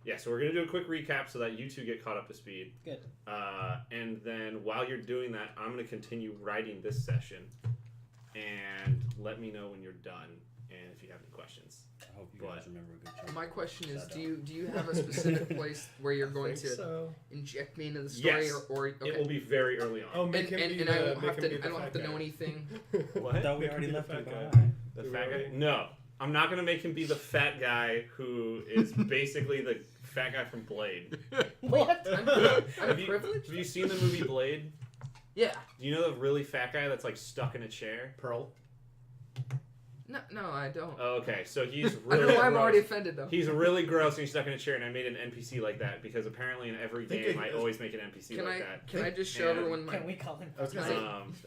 Yeah, so we're going to do a quick recap so that you two get caught up to speed. Good. And then while you're doing that, I'm going to continue writing this session. And let me know when you're done and if you have any questions. I hope you guys remember a good chunk. My question is, do you have a specific place where you're going to inject me into the story? Yes. Or okay. It will be very early on. Oh, make him be and the, I don't make have him be to. the I don't fat have to guy. know anything. What? I thought we Make him already be the left him fat guy. behind. The Did fat we guy? already? No. I'm not going to make him be the fat guy who is basically the fat guy from Blade. What? I'm privileged? Have you seen the movie Blade? Yeah. Do you know the really fat guy that's like stuck in a chair? Pearl. No, I don't. Oh, okay, so he's I really don't know why I'm gross. already offended though. He's really gross and he's stuck in a chair, and I made an NPC like that because apparently in every game I always make an NPC Can like I that. can I just show And- everyone my? Can we call him? I was gonna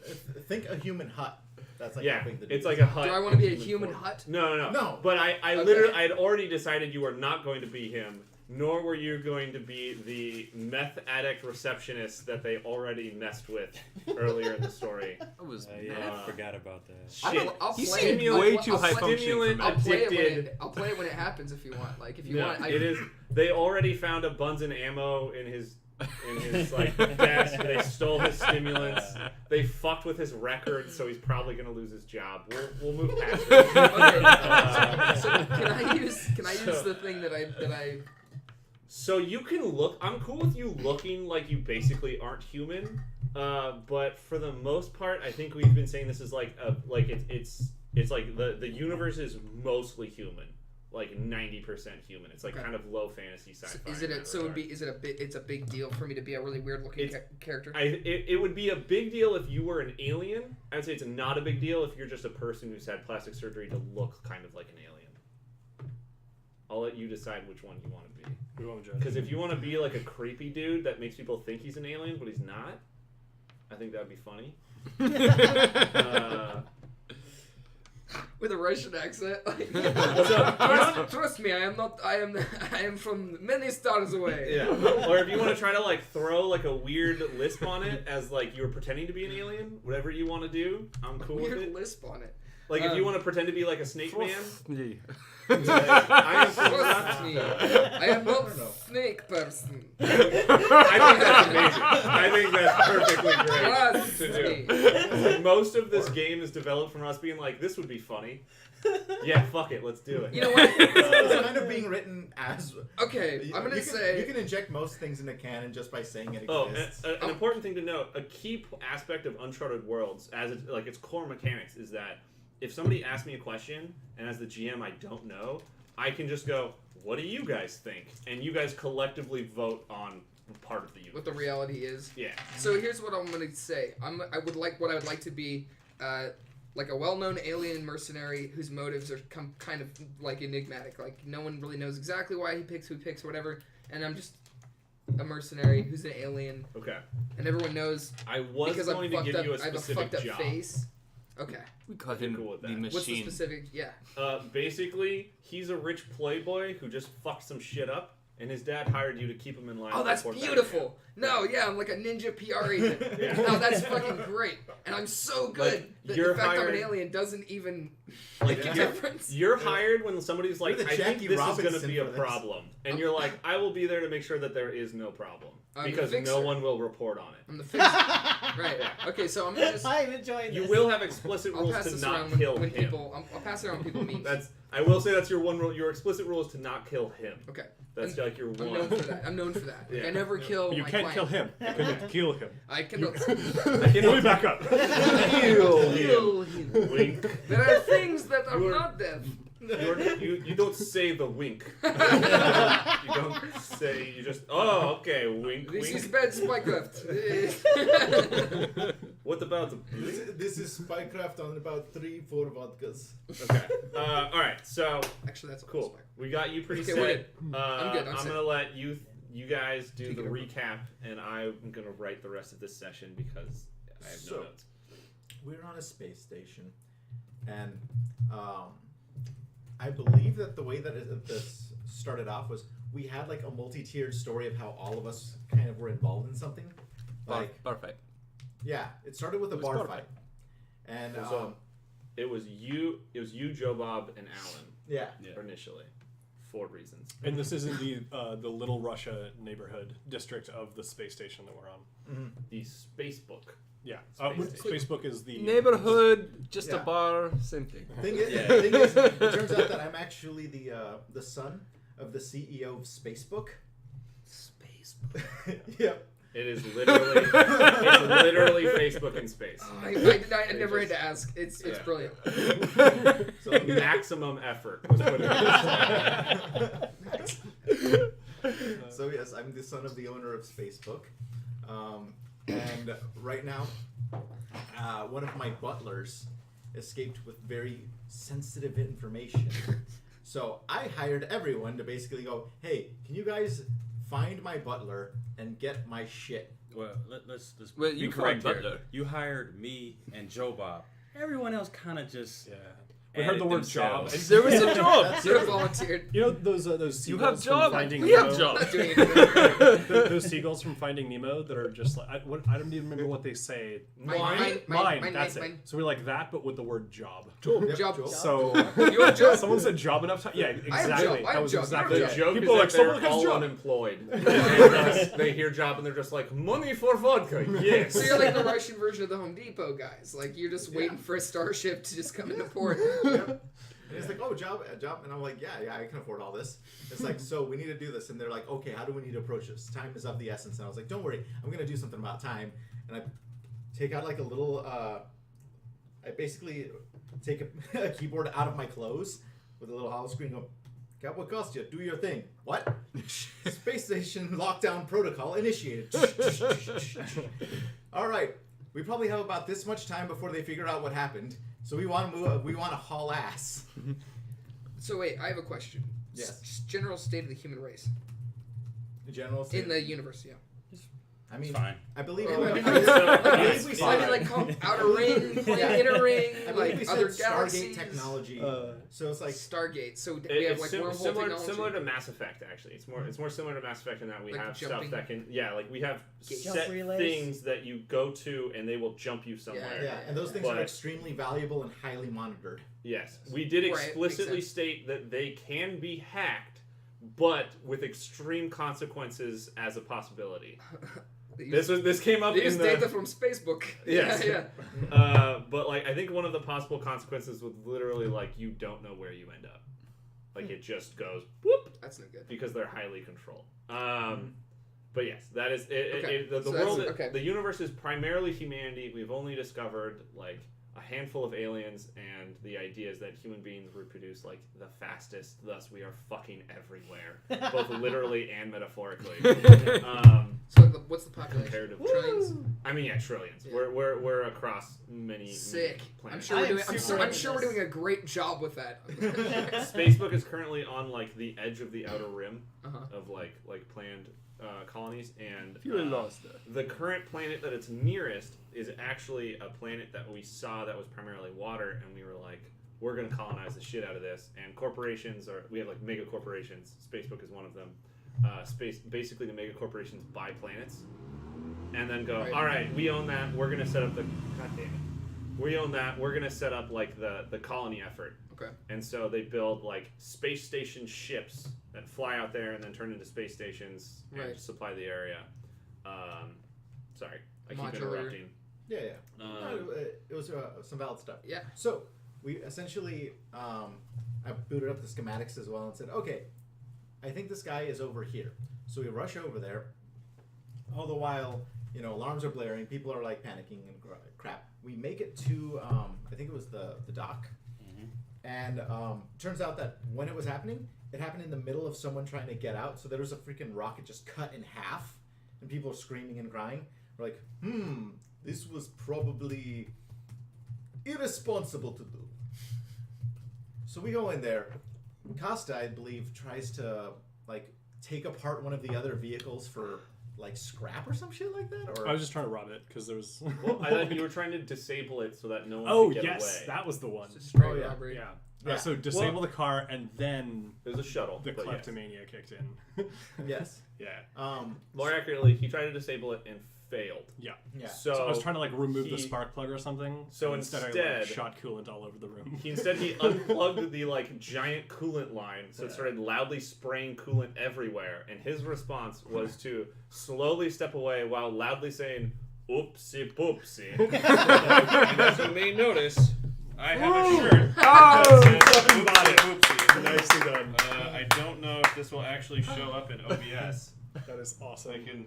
say, think a human hut. That's like Yeah, helping the it's dudes. like a hut. Do I want to be a in human form. hut? No. No. But I Okay. literally, I had already decided you were not going to be him, nor were you going to be the meth addict receptionist that they already messed with earlier in the story. I was I forgot about that. Shit. I'll He play seemed it. way I'll too play- high functioning Stimulant for I'll me. play it when addicted. I'll play it when it happens if you want. Like if you No, want. it is. They already found a Bunsen ammo in his like desk. They stole his stimulants. They fucked with his record, so he's probably gonna lose his job. We'll move past it. Okay. So can I use the thing that I So you can look. I'm cool with you looking like you basically aren't human. But for the most part, I think we've been saying this is like it's like the universe is mostly human. Like 90% human. It's like Okay. kind of low fantasy sci-fi. is it a, so it would be is it a bit it's a big deal for me to be a really weird looking character? It would be a big deal if you were an alien. I would say it's not a big deal if you're just a person who's had plastic surgery to look kind of like an alien. I'll let you decide which one you want to be. We won't judge. Because if you want to be like a creepy dude that makes people think he's an alien but he's not, I think that would be funny. With a Russian accent. Like, So, trust me, I am from many stars away. yeah. Or if you want to try to like throw like a weird lisp on it as like you were pretending to be an alien, whatever you want to do, I'm cool with Weird it. lisp on it. Like if you want to pretend to be like a snake man, I I Trust me, I am not snake person. think that's amazing. I think that's perfectly Trust great me. to do. Most of this game is developed from us being like, this would be funny. Yeah, fuck it, let's do it. You know what? It's kind of being written as. Okay, I'm gonna say. You can inject most things in a canon just by saying it Oh, exists. an important thing to note: a key aspect of Uncharted Worlds, as its core mechanics, is that if somebody asks me a question and as the GM I don't know, I can just go, "What do you guys think?" And you guys collectively vote on part of the universe. What the reality is. Yeah. So here's what I'm gonna say. I would like to be like a well-known alien mercenary whose motives are kind of like enigmatic. Like no one really knows exactly why he picks who he picks or whatever. And I'm just a mercenary who's an alien, Okay. and everyone knows I was because going to give you a I have a specific fucked up job. face. Okay. We call You're him cool with the that. machine. What's the specific? Yeah. Basically, he's a rich playboy who just fucked some shit up, and his dad hired you to keep him in line. Oh, that's before beautiful. No, yeah, I'm like a ninja PR agent. Yeah. No, that's fucking great. And I'm so good Like, that you're the fact I'm hired- an alien doesn't even Like, make a you're- difference. You're hired when somebody's like, You're the I think Jackie this is going to Robinson be a for this. problem. And you're like, I will be there to make sure that there is no problem. I'm the Because fixer. no one will report on it. I'm the fixer. Right. Okay, so I'm gonna just. I'm enjoying this. You will have explicit I'll rules pass to this not around kill when him. people. I'll pass it around when people meet. I will say that's your one rule. Your explicit rule is to not kill him. Okay. That's like your I'm one. known for that. I'm known for that. Like, Yeah. I never kill. You my can't client. kill him. You can kill him. I can. Let me back up. Kill him. Wink. There are things that are You're- not dead. You don't say the wink. you don't say. You just. Oh, okay. Wink. This wink. is bad spycraft. What about the? This is Spycraft on about 3-4 vodkas. Okay. All right. So Actually, that's cool. Spike. We got you pretty Okay, set. we're good. I'm good, I'm set. gonna let you guys do Take the it over. recap, and I'm gonna write the rest of this session because I have no So- notes. We're on a space station, and I believe that the way that this started off was we had like a multi-tiered story of how all of us kind of were involved in something. Like, Perfect. yeah, it started with a It was bar perfect. fight, and So it was you, Joe Bob, and Alan yeah, initially for reasons. And this is in the Little Russia neighborhood district of the space station that we're on. The space book. Yeah. Space Facebook is the Neighborhood, just a Yeah. bar, same thing. Thing is, Yeah. thing is, it turns out that I'm actually the son of the CEO of Spacebook. Facebook. Yep. It is literally it's literally Facebook in space. I never had to ask. It's Yeah. brilliant. So maximum effort was put into this. So yes, I'm the son of the owner of Spacebook, and right now, one of my butlers escaped with very sensitive information. So I hired everyone to basically go, "Hey, can you guys find my butler and get my shit?" Well, let's Well, be you correct found here. Butler. You hired me and Joe Bob. Everyone else kind of just Yeah. We heard the added word job. themselves. There was a job. Should have volunteered. You know those You seagulls have from job. Finding We Nemo? have job. Not doing anything. Those seagulls from Finding Nemo that are just like I don't even remember what they say. Mine. That's it. So we're like that, but with the word job. Yep, Job. Joel. So You have job. someone said job enough time. Yeah, I have exactly. job. I That have was job. exactly You The have it. joke People is are like that someone they're has all job. unemployed. And they hear job and they're just like, money for vodka, yes. So you're like the Russian version of the Home Depot guys. Like you're just waiting for a starship to just come into port. And it's like, "Oh, job," and I'm like, yeah, I can afford all this. It's like, so we need to do this, and they're like, "Okay, how do we need to approach this? Time is of the essence." And I was like, "Don't worry, I'm gonna do something about time." And I take out like a little, I basically take a keyboard out of my clothes with a little hollow screen. Go, "Got what cost you? Do your thing." What? Space station lockdown protocol initiated. All right, we probably have about this much time before they figure out what happened. So we want to move. We want to haul ass. So wait, I have a question. Yes. General state of the human race The general. in the universe. Yeah. I mean, fine. I believe. Oh, I okay. believe we I said mean, like outer ring, inner ring, I believe we like said other Stargate galaxies. technology. So it's like Stargate. So we have like wormhole technology. similar to Mass Effect, actually. It's more similar to Mass Effect in that we Like have jumping? stuff that can like we have Jump set relays? things that you go to and they will jump you somewhere. yeah, and those things are But- extremely valuable and highly monitored. Yes, we did Right, makes explicitly sense. state that they can be hacked, but with extreme consequences as a possibility. This came up They in use the data from Spacebook. Yes. Yeah. but like I think one of the possible consequences was literally like you don't know where you end up, like it just goes whoop That's no good. because they're highly controlled. But yes, that is it. Okay. The So that's- world, okay. the universe is primarily humanity. We've only discovered like a handful of aliens, and the idea is that human beings reproduce like the fastest. Thus, we are fucking everywhere, both literally and metaphorically. So what's the population? Comparatively. Trillions. I mean, yeah, trillions. Yeah. We're across many Sick. many I'm planets. sure I we're am doing. I'm, super I'm into sure we're this. doing a great job with that. Spacebook is currently on like the edge of the outer rim Uh-huh. of like planned colonies, and You're lost there. the current planet that it's nearest is actually a planet that we saw that was primarily water, and we were like, we're gonna colonize the shit out of this. And corporations we have like mega corporations. Spacebook is one of them. Basically the mega corporations buy planets, and then go, Right. all right, we own that. We're gonna set up we own that. We're gonna set up like the colony effort. Okay. And so they build like space station ships that fly out there and then turn into space stations and Right. supply the area. Sorry, I keep Modular. interrupting. Yeah. No, it was some valid stuff. Yeah. So we essentially, I booted up the schematics as well and said, okay, I think this guy is over here. So we rush over there. All the while, alarms are blaring. People are like panicking and crap. We make it to, I think it was the dock. And turns out that when it was happening, it happened in the middle of someone trying to get out. So there was a freaking rocket just cut in half, and people are screaming and crying. We're like, this was probably irresponsible to do. So we go in there. Costa, I believe, tries to like take apart one of the other vehicles for like scrap or some shit like that. Or I was just trying to rob it because there was. Well, I thought you were trying to disable it so that no one Oh could get yes, away. that was the one. It's a straight Oh, yeah. robbery. Yeah. So disable the car, and then It was a shuttle. the but yes. kleptomania kicked in. Yes. Yeah. More accurately, he tried to disable it and failed. Yeah. Yeah. So I was trying to remove the he- spark plug or something. So and instead- I shot coolant all over the room. He unplugged the giant coolant line, so it started loudly spraying coolant everywhere. And his response was to slowly step away while loudly saying, "Oopsie poopsie." And as you may notice, I have a shirt. Fucking bought it. Oopsie. Nicely done. I don't know if this will actually show up in OBS. That is awesome. I can.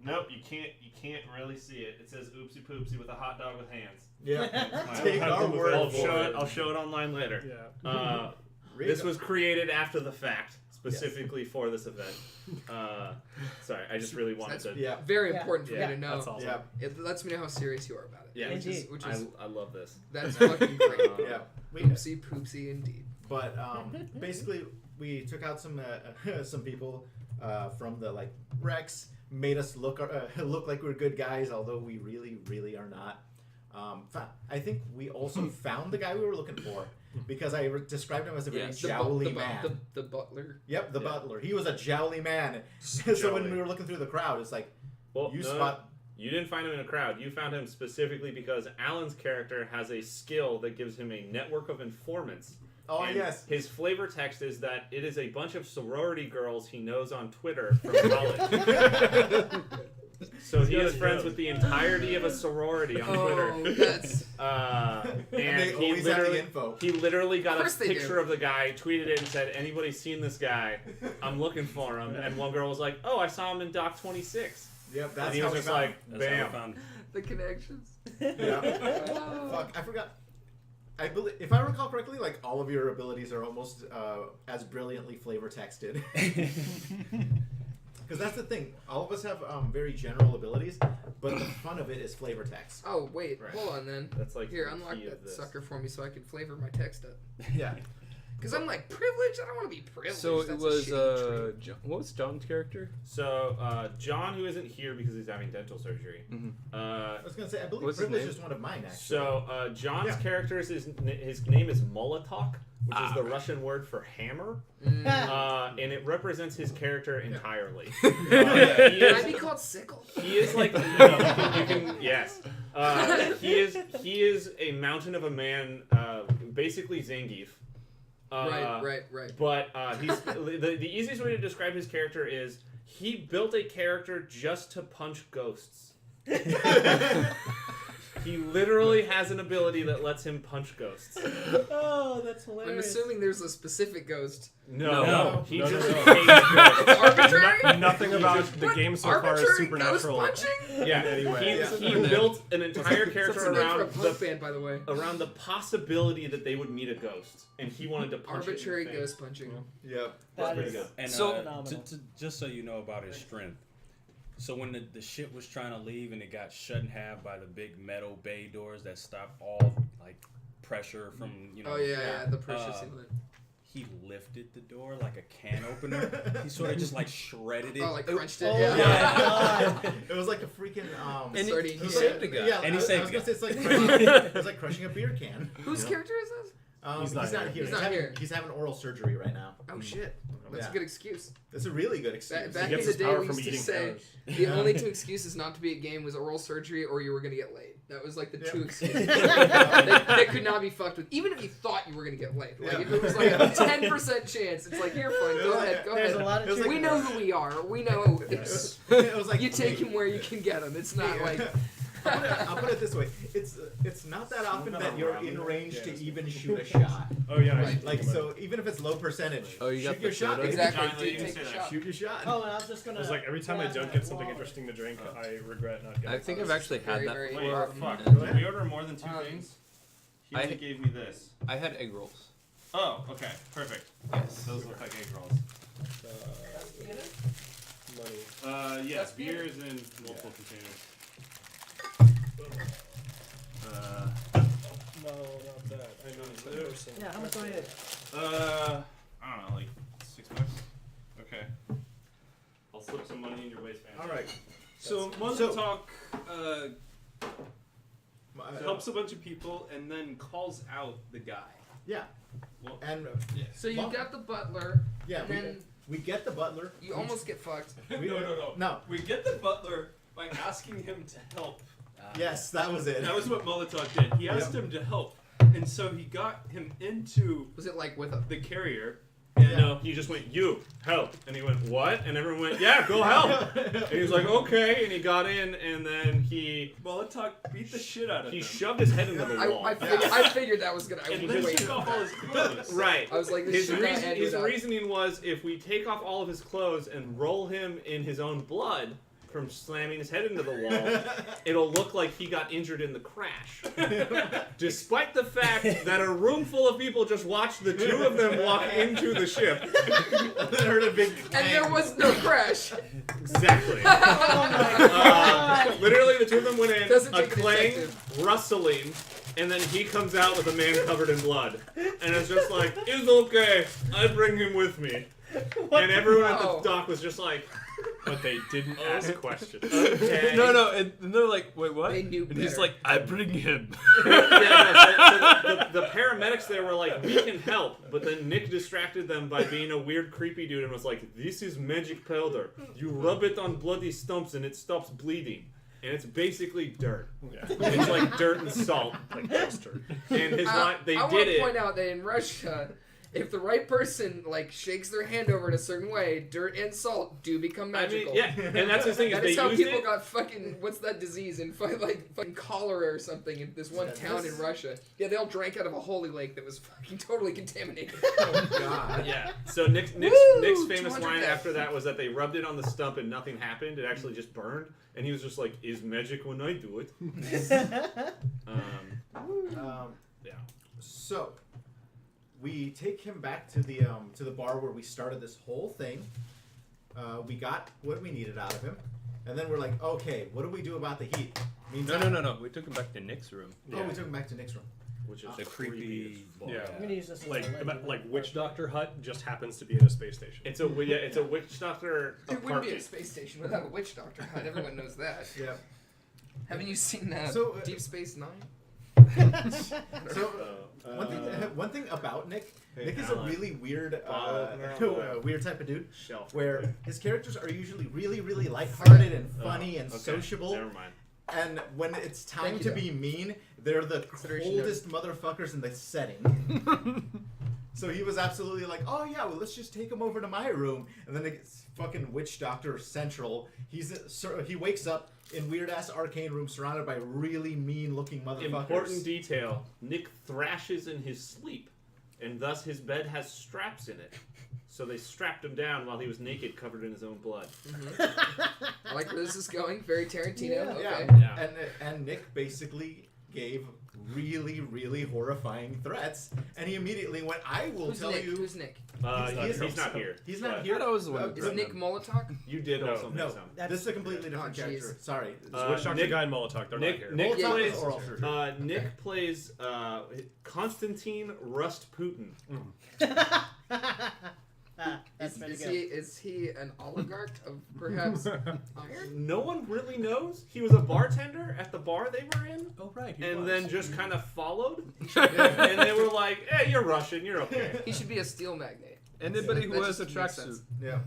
Nope, you can't really see it. It says "Oopsie poopsie" with a hot dog with hands. Yeah. My- Take our word I'll for show it. it. I'll show it online later. Yeah. This was created after the fact, specifically for this event. Sorry, I just really wanted That's to. Yeah. very important for Yeah. me to know. That's awesome. Yeah. It lets me know how serious you are about it. Yeah. Which is I love this. that's fucking great. Yeah. We, Oopsie poopsie indeed. but basically, we took out some people from the Rex, made us look like we're good guys, although we really are not. I think we also found the guy we were looking for because I described him as a very jowly man. The butler. Yep, the butler. He was a jowly man. So when Jowly. we were looking through the crowd, it's like Well, you no, spot. You didn't find him in a crowd. You found him specifically because Alan's character has a skill that gives him a network of informants. Oh And yes. His flavor text is that it is a bunch of sorority girls he knows on Twitter from college. So he is friends with the entirety of a sorority on Twitter. Oh, that's And they he always have the literally, info. he literally got Of a course they picture do. of the guy, tweeted it, and said, "Anybody seen this guy? I'm looking for him." And one girl was like, "Oh, I saw him in Doc 26." Yep, that's And he how was we just found. like, That's how we "Bam." found the connections. Yeah. Fuck, I forgot. I believe, if I recall correctly, all of your abilities are almost as brilliantly flavor texted. Because that's the thing. All of us have very general abilities, but the fun of it is flavor text. Oh wait, Right. hold on then. That's like Here, the unlock key of that this. sucker for me so I can flavor my text up. Yeah. Because I'm privileged. I don't want to be privileged. So it That's was a shitty trait. what was John's character? So John, who isn't here because he's having dental surgery. I was gonna say, I believe What's his privilege name? is one of mine, actually. So John's Yeah. character is his name is Molotok, which is the Russian word for hammer, and it represents his character entirely. He Can I is be called Sickle? he is like you can yes. He is a mountain of a man, basically Zangief. Right. But he's the easiest way to describe his character is he built a character just to punch ghosts. He literally has an ability that lets him punch ghosts. Oh, that's I'm hilarious. assuming there's a specific ghost. No, he No, just no. hates ghosts. Arbitrary? Nothing about the What? game so far is Arbitrary supernatural. ghost punching? Yeah, Anyway. he built an entire character That's a name for a around punk the band, by the way. possibility that they would meet a ghost, and he wanted to punch Arbitrary it in the face. ghost punching. Yep. That's That pretty is good. And So- phenomenal. just so you know about his strength. So when the ship was trying to leave and it got shut in half by the big metal bay doors that stop all pressure from Oh yeah, the pressure sealant. he lifted the door like a can opener. He sort of just shredded it. Oh, crunched it. Oh yeah. my god. It was like a freaking And Sardine he can. saved the guy. Yeah, And he I saved was the gonna say it's like crushing a beer can. Whose character is this? He's not not here. here. He's not here. He's having oral surgery right now. Oh shit. That's Yeah. a good excuse. That's a really good excuse. Back He in gets the his day, power we from used to eating say pears. the only two excuses not to be at game was oral surgery or you were gonna get laid. That was like the Yeah. two excuses that could not be fucked with. Even if you thought you were gonna get laid, like Yeah. if it was like a 10% chance, it's like you're fine. Go ahead. Go There's ahead. a lot It of was truth. We like- know who we are. We know this. It was like You take him where you can get him. It's not like I'll put it this way: it's not that often that you're in range to even shoot a shot. Oh yeah, I Right. should Like think about so, even if it's low percentage, Oh, you got shoot your the shot. soda? exactly. John, Dude, you can take say a that. shot. Shoot your shot. Oh, and I was just gonna. It's like every time I grab don't my get something wallet. interesting to drink, I regret not getting. I think it. I've actually had Very, that very Wait, before. fuck. Go Did ahead. we order more than two things? He I- only gave me this. I had egg rolls. Oh, okay, perfect. Yes. Those look like egg rolls. Money. Yes, beer is in multiple containers. No, not that. I know the person. Yeah, how much do I hit? I don't know, like $6. Okay. I'll slip some money in your waistband. All right. So So- Talk My- helps a bunch of people and then calls out the guy. Yeah. And So you Well- got the butler, yeah, and then we get the butler. you almost get fucked. No. We get the butler by asking him to help. Yes, that was it. That was what Molotov did. He asked him to help, and so he got him into Was it like with a? the carrier. And no, he just went, "You help," and he went, "What?" And everyone went, "Yeah, go help." And he was like, "Okay," and he got in, and then he Molotov beat the shit out of him. shoved his head into the wall. I figured that was gonna. I and was then waiting. took off all his clothes. Right. I was like, this should not end His without- reasoning was, if we take off all of his clothes and roll him in his own blood from slamming his head into the wall, it'll look like he got injured in the crash. Despite the fact that a room full of people just watched the two of them walk into the ship. They heard a big And there was no crash. Exactly. Literally, the two of them went in, Doesn't a take a clang, detective. rustling, and then he comes out with a man covered in blood. And it's just like, "It's okay, I bring him with me." And everyone at Wow. the dock was just like, But they didn't ask questions. okay. No, and they're like, wait, what? They knew and he's better. like, I bring him. The paramedics there were like, "We can help," but then Nick distracted them by being a weird, creepy dude and was like, "This is magic powder. You rub it on bloody stumps and it stops bleeding." And it's basically dirt. Yeah. It's like dirt and salt. Like mustard. And his line, they I did want to it. point out that in Russia, if the right person like shakes their hand over in a certain way, dirt and salt do become I magical. mean, yeah, and that's the thing is That they is how used people it. got fucking what's that disease in fucking cholera or something in this one town in Russia. Yeah, they all drank out of a holy lake that was fucking totally contaminated. Oh God. Yeah. So Nick's Woo! famous 200 line deaths. after that was that they rubbed it on the stump and nothing happened. It actually just burned, and he was just like, "Is magic when I do it." Yeah. So we take him back to the bar where we started this whole thing. We got what we needed out of him, and then we're like, okay, what do we do about the heat? No. We took him back to Nick's room. Oh, we took him back to Nick's room. Which is The creepy. Yeah. I'm gonna use this as Like, a lid. like Witch Doctor Hut just happens to be in a space station. It's a witch doctor It wouldn't be a apartment. space station without a witch doctor hut. Everyone knows that. Yeah. Haven't you seen So, Deep Space Nine? So one thing about Nick, Hey, Nick is Alan. a really weird, Follow. weird type of dude. Shelf. Where his characters are usually really, really lighthearted and funny and Okay, sociable. Never mind. And when it's time Thank to you, be mean, they're the Consideration coldest motherfuckers in the setting. So he was absolutely like, "Oh yeah, well let's just take him over to my room." And then it's fucking Witch Doctor Central. He wakes up in weird ass arcane room surrounded by really mean looking motherfuckers. Important detail: Nick thrashes in his sleep, and thus his bed has straps in it. So they strapped him down while he was naked, covered in his own blood. I like where this is going. Very Tarantino. Yeah. Okay. Yeah. And Nick basically gave really, really horrifying threats, and he immediately went, "I will Who's tell Nick? you." Who's Nick? He's not here. He's not But here. I was the one Uh, who Is threatened Nick him. Molotok? You did also No, make some. this is a completely different Oh, jeez. character. Sorry. Witch Doctor Nick- Guy and Molotov, they're not here. Nick Yeah, plays. yeah. Oral surgery. Nick plays Konstantin Rustputin. That's pretty good. Is he an oligarch of perhaps iron? No one really knows. He was a bartender at the bar they were in, Oh right. and then just kind of followed. And they were like, "Hey, you're Russian. You're okay." He should be a steel magnate. Anybody who That wears a just makes tracksuit. sense. Yeah.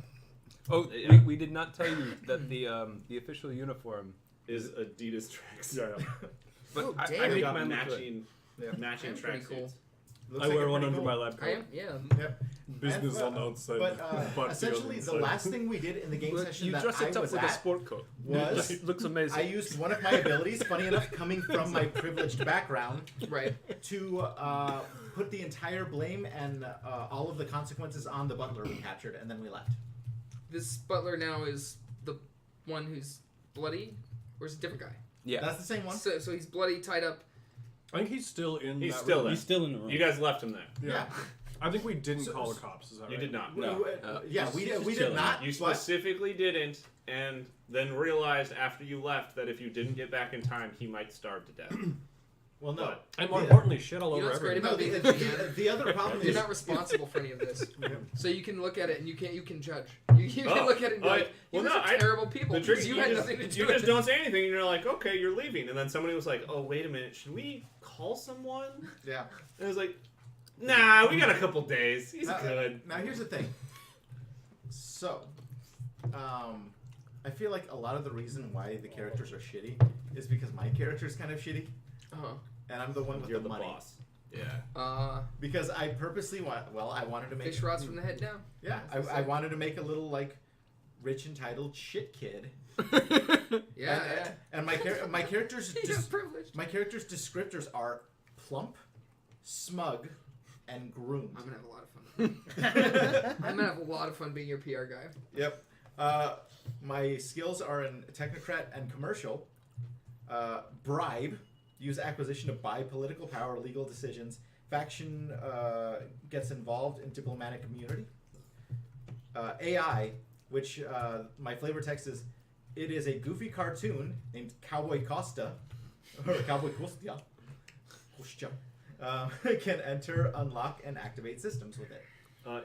Oh, Yeah. we did not tell you that the official uniform. Is Adidas tracks. Yeah, yeah. But Oh, I, damn. I They make got mine look good. matching That's pretty tracksuits. cool. Looks I like wear a one pretty under cool- my lab I coat. am. Yeah. Yep. Business And, announced. But essentially, the last thing we did in the game session You that dress I it up was with a at sport coat. was It looks amazing. I used one of my abilities, funny enough, coming from my privileged background, Right. to put the entire blame and all of the consequences on the butler we captured, and then we left. This butler now is the one who's bloody, or is it a different guy? yeah. That's the same one. So he's bloody, tied up. I think he's still in. He's that still room. there. He's still in the room. You guys left him there. Yeah. I think we didn't So- call the cops. Is that You right? did not. No. Yeah, He's we just did chilling. not. You but- specifically didn't, and then realized after you left that if you didn't get back in time, he might starve to death. Well, no. But- And more Yeah. importantly, shit all You know over what's great everything. about No, being a GM? the other problem You're is not responsible for any of this, so you can look at it and you can judge. You can Oh. look at it and be Oh, like, well, "You no, guys are terrible people The because trick, you you had just, nothing to do you with just it." don't say anything, and you're like, okay, you're leaving. And then somebody was like, oh, wait a minute, should we call someone? Yeah. And I was like, Nah, we got a couple days. He's good. Now here's the thing. So, I feel like a lot of the reason why the characters are shitty is because my character is kind of shitty, and I'm the one with You're the the money. boss. Yeah. Because I purposely I wanted to make Fish rods from the head down. Yeah, I wanted to make a little like rich entitled shit kid. Yeah. And my character's You're privileged. my character's descriptors are plump, smug, and groomed. I'm gonna have a lot of fun. I'm gonna have a lot of fun being your PR guy. Yep. My skills are in technocrat and commercial. Bribe. Use acquisition to buy political power, legal decisions. Faction gets involved in diplomatic community. AI, which my flavor text is, it is a goofy cartoon named Cowboy Costa, or Cowboy Costa, can enter, unlock, and activate systems with it.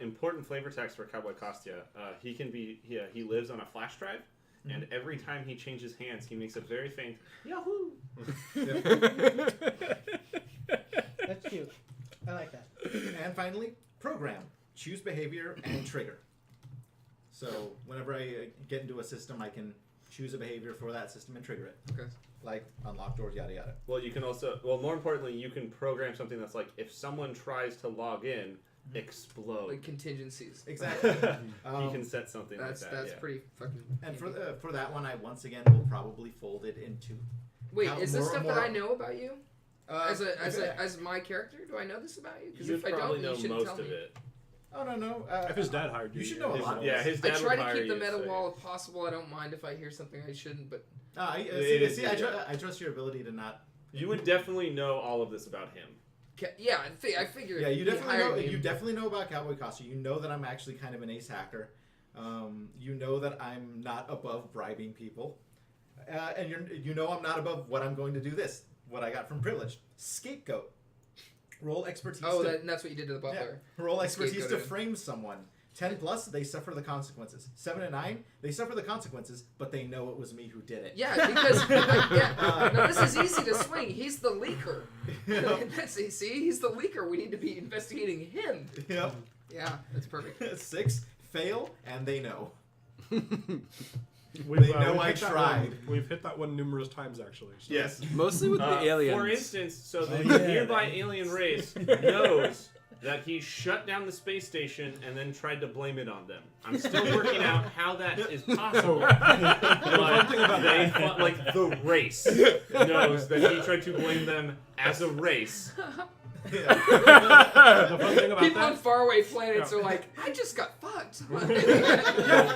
Important flavor text for Cowboy Kostya. He lives on a flash drive, and every time he changes hands, he makes a very faint Yahoo! That's cute. I like that. And finally, program. Choose behavior and trigger. So whenever I get into a system, I can choose a behavior for that system and trigger it. Okay. Like unlock doors, yada yada. Well, you can also, more importantly, you can program something that's like, if someone tries to log in, explode. Like contingencies. Exactly. You can set something That's like that. that's pretty fucking. And handy. for that one, I once again will probably fold it into. Wait, Now, is this more- stuff more- that I know about you? As if- my character, do I know this about you? Because You if I probably don't, know you should most tell of me. it. Oh no. If his dad hired you, you should know a his- lot. Yeah, his I dad try would to hire keep the you, meta so- wall if possible. I don't mind if I hear something I shouldn't, but I trust your ability to not. You would definitely know all of this about him. yeah, I figure. Yeah, you he definitely hired know. me. You definitely know about Cowboy Costa. You know that I'm actually kind of an ace hacker. You know that I'm not above bribing people, and you know I'm not above what I'm going to do. What I got from privilege, scapegoat. Roll expertise. Oh, that's what you did to the butler. Roll expertise to Scapegoated. frame someone. 10 plus, they suffer the consequences. 7 and 9, they suffer the consequences, but they know it was me who did it. Yeah, because no, this is easy to swing. He's the leaker. He's the leaker. We need to be investigating him. Yep. Yeah, that's perfect. 6, fail, and they know. We've, They know we've I hit that tried. one- We've hit that one numerous times, actually. So. Yes. Mostly with the aliens. For instance, so the Oh, yeah. nearby alien race knows that he shut down the space station and then tried to blame it on them. I'm still working out how that is possible. But thing about they like the race knows that he tried to blame them as a race. The fun thing about People that. on faraway planets Yeah. are like, I just got fucked. A little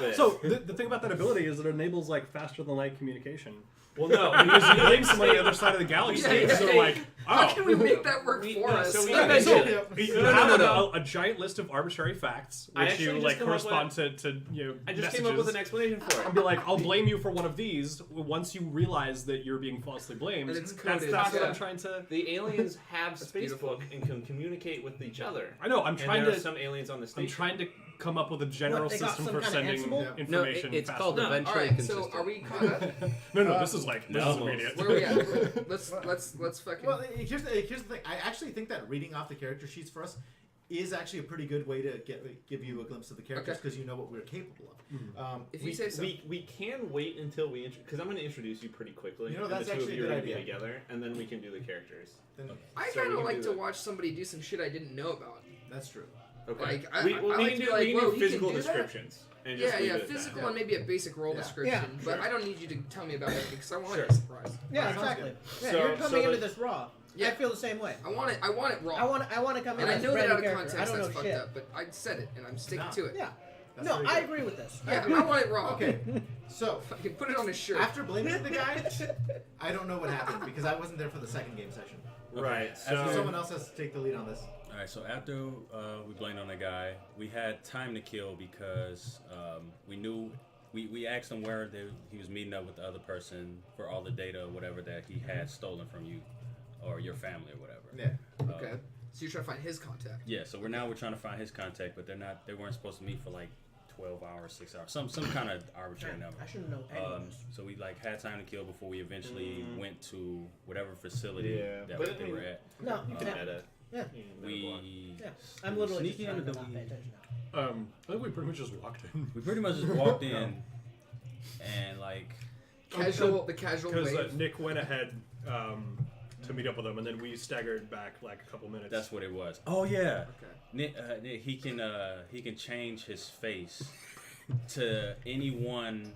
bit. So the thing about that ability is it enables like faster than light communication. well, no, Because you blame someone on the other side of the galaxy, Yeah, so yeah. like, How oh, can we make that work We- for no, us? so we- you No, have no. a giant list of arbitrary facts, I which you actually like just come up correspond to you know. I just messages. came up with an explanation for it. I'll be like, I'll blame you for one of these once you realize that you're being falsely blamed. And it's That's coded. what Yeah. I'm trying to. The aliens have beautiful. Facebook and can communicate with each other. I know. I'm And trying there are to. some aliens on the station. I'm trying to come up with a general What, they got system some for kind of sending Ansible? Yeah. information. No, it's faster. called No. eventually All right, so consistent. are we caught up? No, this is like this is almost. immediate. Where are we at? Let's fucking. Well, here's the thing. I actually think that reading off the character sheets for us is actually a pretty good way to give you a glimpse of the characters Okay. because you know what we're capable of. If you say so. we can wait until we because I'm going to introduce you pretty quickly. You know, and that's the two of actually a you are good going to be idea. together, and then we can do the characters. Then I so kind we of can like do to that. watch somebody do some shit I didn't know about. that's true. Okay. Like, I we like can to do, be like, we can whoa, do he physical can do that? descriptions. And just Yeah, leave yeah, it at that. physical and maybe a basic role Yeah. description, Yeah, but sure. I don't need you to tell me about it because I want Sure. to be surprised. Yeah, Sounds exactly. good. Yeah, So- you're so coming into like- this raw. Yeah. I feel the same way. I want it raw. I want to come in and I as a know that brand out new of character. context I don't that's know fucked shit. up, but I said it and I'm sticking No. to it. Yeah. That's No, very I good. agree with this. Yeah, I want it raw. Okay, so Fucking put it on a shirt. after blaming the guy, I don't know what happened because I wasn't there for the second game session. Right. So So someone else has to take the lead on this. All right, so after we blamed on the guy, we had time to kill because we knew we asked him where he was meeting up with the other person for all the data or whatever that he had stolen from you or your family or whatever. Yeah. Okay. So you're trying to find his contact. Yeah, so we're trying to find his contact, but they weren't supposed to meet for like 12 hours, 6 hours, some kind of arbitrary number. I shouldn't know any of this. So we like had time to kill before we eventually went to whatever facility Yeah, that but they were at. No, you can edit. Yeah. Yeah. I'm literally just sneaking trying into to the not pay attention now. I think we pretty much just walked in. We pretty much just walked in, and like The casual Because wave. Nick went ahead to meet up with him, and then we staggered back like a couple minutes. that's what it was. Oh yeah, Okay. Nick, he can change his face to anyone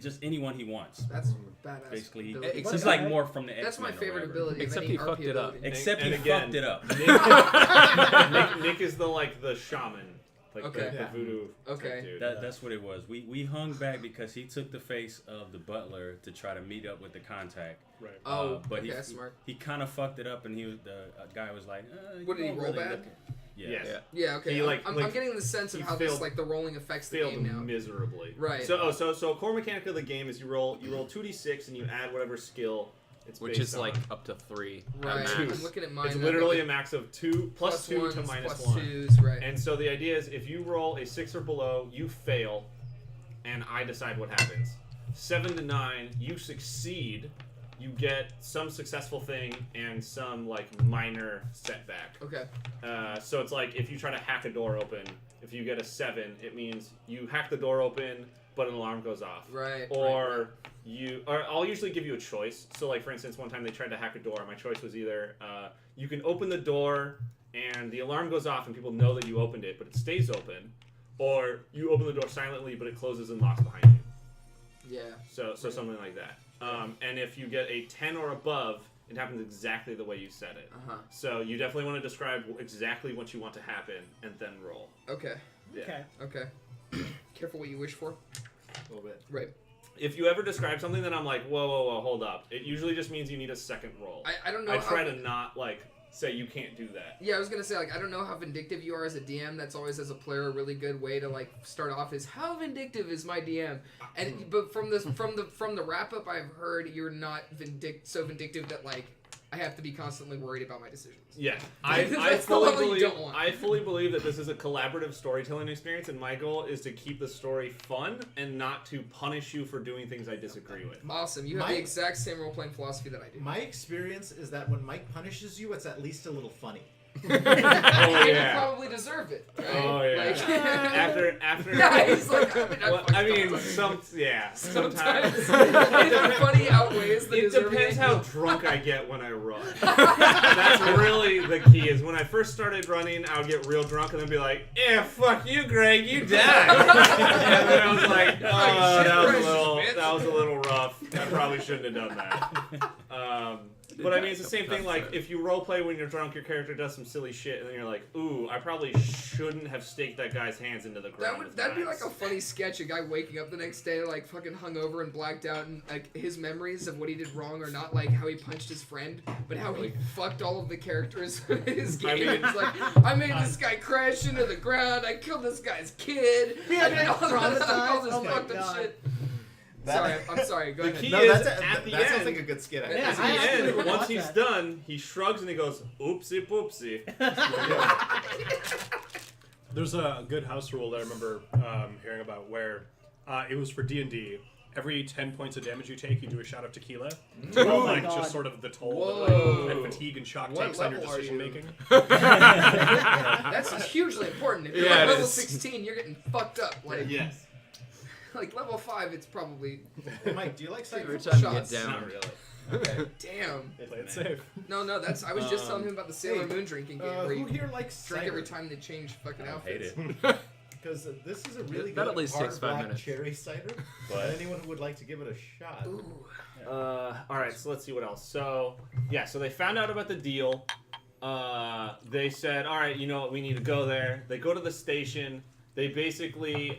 just anyone he wants. That's badass. Basically, ability. it's just like more from the That's my X-Men or favorite whatever. ability. Except of any he fucked RP it up. ability. Except And he again, fucked it up. Nick is the shaman, like Okay. the Yeah. voodoo. Okay. Type dude. That's what it was. We hung back because he took the face of the butler to try to meet up with the contact. Right. Oh, but okay, he, that's smart. he kind of fucked it up, and the guy was like, What, did he roll bad? Yeah. Yes. Yeah. Yeah, okay. He, I'm getting the sense of he how this failed- like the rolling affects the Failed game now. miserably. Right. So core mechanic of the game is you roll 2d6 and you add whatever skill it's Which based is like on. up to 3. Right. At Two. max. I'm looking at mine. It's I've literally got, a max of 2 plus 2 ones, to minus plus 1. twos, right? And so the idea is if you roll a 6 or below, you fail, and I decide what happens. 7 to 9, you succeed. You get some successful thing and some like minor setback. Okay. So it's like if you try to hack a door open, if you get a 7, it means you hack the door open, but an alarm goes off. Right. Or I'll usually give you a choice. So like for instance, one time they tried to hack a door. My choice was either you can open the door and the alarm goes off and people know that you opened it, but it stays open, or you open the door silently, but it closes and locks behind you. Yeah. So something like that. And if you get a 10 or above, it happens exactly the way you said it. Uh huh. So you definitely want to describe exactly what you want to happen and then roll. Okay. Yeah. Okay. Okay. Careful what you wish for. A little bit. Right. If you ever describe something, then I'm like, whoa, hold up. It usually just means you need a second roll. I don't know. I try to not like say you can't do that. Yeah, I was gonna say like I don't know how vindictive you are as a DM. That's always as a player a really good way to like start off is how vindictive is my DM? And but from the wrap up I've heard you're not so vindictive that like I have to be constantly worried about my decisions. Yeah, I That's the fully level you believe. don't want. I fully believe that this is a collaborative storytelling experience, and my goal is to keep the story fun and not to punish you for doing things I disagree with. Awesome. You have the exact same role playing philosophy that I do. My experience is that when Mike punishes you, it's at least a little funny. Oh And yeah. you probably deserve it. Right? Oh yeah. Like, after. yeah, he's like, Well, I mean, sometimes. sometimes the funny outweighs the It deserving. depends how drunk I get when I run. That's really the key. Is when I first started running, I would get real drunk and then be like, "Yeah, fuck you, Greg, you died." And then I was like, "Oh, that was a little rough. I probably shouldn't have done that." But I mean, it's the same thing. Like, if you roleplay when you're drunk, your character does some silly shit, and then you're like, "Ooh, I probably shouldn't have staked that guy's hands into the ground." That'd be like a funny sketch. A guy waking up the next day like fucking hungover and blacked out, and like his memories of what he did wrong are not like how he punched his friend, but how he fucked all of the characters in his game. I mean- It's like I made this guy crash into the ground. I killed this guy's kid. Yeah, I did all traumatized. this Oh my fucked up God. shit. Sorry, I'm sorry. Go The ahead. key No, is that's at the that sounds end. like a good skit. Yeah, At the I actually end, would once watch he's that. done, he shrugs and he goes, "Oopsie poopsie." There's a good house rule that I remember hearing about where it was for D&D. Every 10 points of damage you take, you do a shot of tequila. Oh my like God. just sort of the toll Whoa. that like, fatigue and shock What takes on your level are decision you? making. That's hugely important. If you're Yeah, like it level is. 16, you're getting fucked up. Like, Yes. like level 5, it's probably Hey, Mike, do you like Every cider? time you Shots. get Not down. really. okay. Damn. Play it safe. No, that's. I was just telling him about the Sailor hey, Moon drinking game where Who you here likes drink cider? every time they change fucking I hate outfits. it. Because this is a really That good at least hard takes 5 black minutes. cherry cider. But- Anyone who would like to give it a shot. Ooh. All right, so let's see what else. So they found out about the deal. They said, all right, you know what, we need to go there. They go to the station. They basically,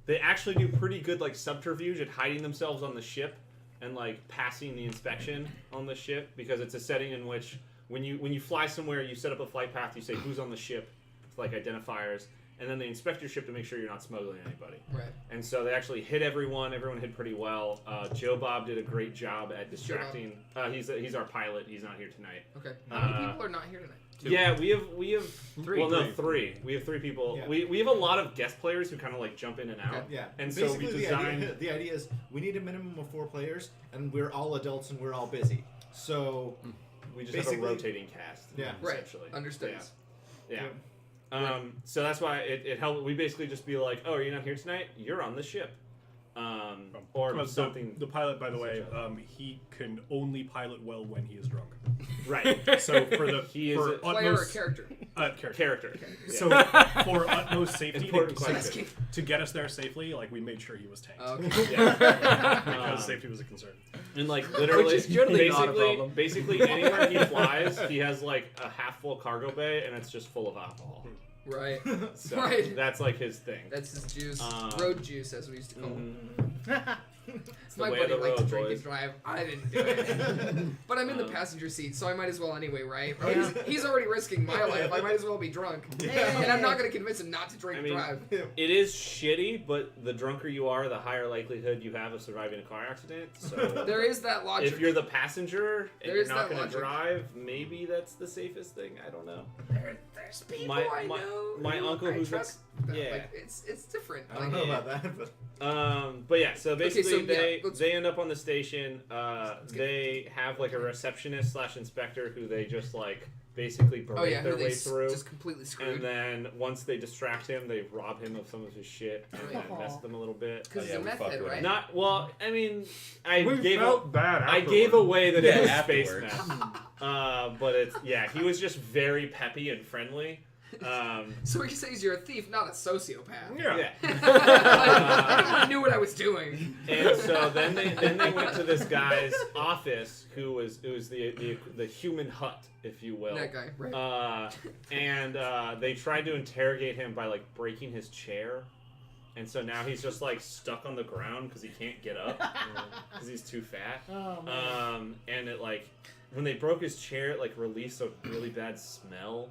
they actually do pretty good like subterfuge at hiding themselves on the ship and like passing the inspection on the ship, because it's a setting in which when you fly somewhere, you set up a flight path. You say who's on the ship, like identifiers, and then they inspect your ship to make sure you're not smuggling anybody. Right. And so they actually hit everyone. Everyone hid pretty well. Joe Bob did a great job at distracting. He's our pilot. He's not here tonight. Okay. How many people are not here tonight? Two. Yeah, we have Three. Well, no, three. We have 3 people. Yeah. We have a lot of guest players who kind of like jump in and out. Okay. Yeah, And so basically we designed. the idea is we need a minimum of 4 players, and we're all adults and we're all busy. So We just have a Basically- rotating cast. Yeah. Right. Essentially. Understood. Yeah. So that's why it helped. We basically just be like, oh, are you not here tonight? You're on the ship. Or Well, something. The pilot, by the way, he can only pilot well when he is drunk. Right. So for the He is for a Player or utmost character? Character. So for utmost safety Important question. Asking. to get us there safely, like we made sure he was tanked Okay. because safety was a concern. And like literally, Which is generally not a problem. basically anywhere he flies, he has like a half full cargo bay, and it's just full of alcohol. Right. So Right. that's like his thing. That's his juice. Um, Road juice, as we used to call it. It's the My way of buddy the liked to road, drink boys. and drive. I didn't do it. But I'm in the passenger seat, so I might as well anyway, right? He's already risking my life. I might as well be drunk. And I'm not going to convince him not to drink I and mean, drive. It is shitty, but the drunker you are, the higher likelihood you have of surviving a car accident. So There is that logic. if you're the passenger and There you're is not that going to logic. drive, maybe that's the safest thing. I don't know. There's people my- I my- know. my who uncle I who's trust. yeah. Like, it's different. I don't Like, know about that, but But yeah, so basically so, yeah, they let's- they end up on the station. get- They have like a receptionist / inspector who they just like basically berate oh yeah, their who they way through. just completely And screwed. then once they distract him, they rob him of some of his shit and Aw. mess with him a little bit. Because Oh, he's yeah, a we meth fucked head, with right? him. Not well. I mean, I We gave felt bad. I gave away that Yeah, it was space afterwards. meth. But it's he was just very peppy and friendly. So what you say is you're a thief, not a sociopath. Yeah. I knew what I was doing. And so then they went to this guy's office, who was the human hut, if you will. That guy, right? And they tried to interrogate him by like breaking his chair, and so now he's just like stuck on the ground because he can't get up because he's too fat. Oh, man. And it like when they broke his chair, it like released a really bad smell.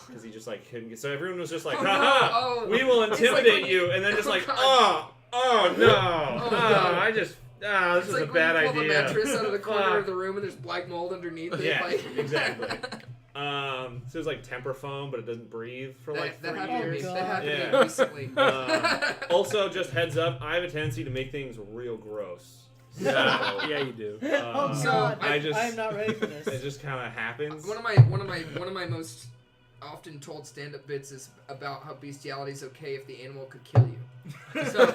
Because he just like couldn't get. So everyone was just like, Oh, no. haha, Oh. we will It's like intimidate when you, and then just Oh, like, God. oh no, God. I just, this It's is like a bad when you pull idea. the mattress out of the corner Fuck. of the room and there's black mold underneath it. Yeah, like... exactly. So it was like temper foam, but it doesn't breathe for like that 3 happened to me. years. God. That happened to Yeah. me recently. Also, just heads up, I have a tendency to make things real gross. So, Yeah, you do. Oh So, God! I just- am not ready for this. it just kind of happens. one of my most often told stand-up bits is about how bestiality is okay if the animal could kill you. So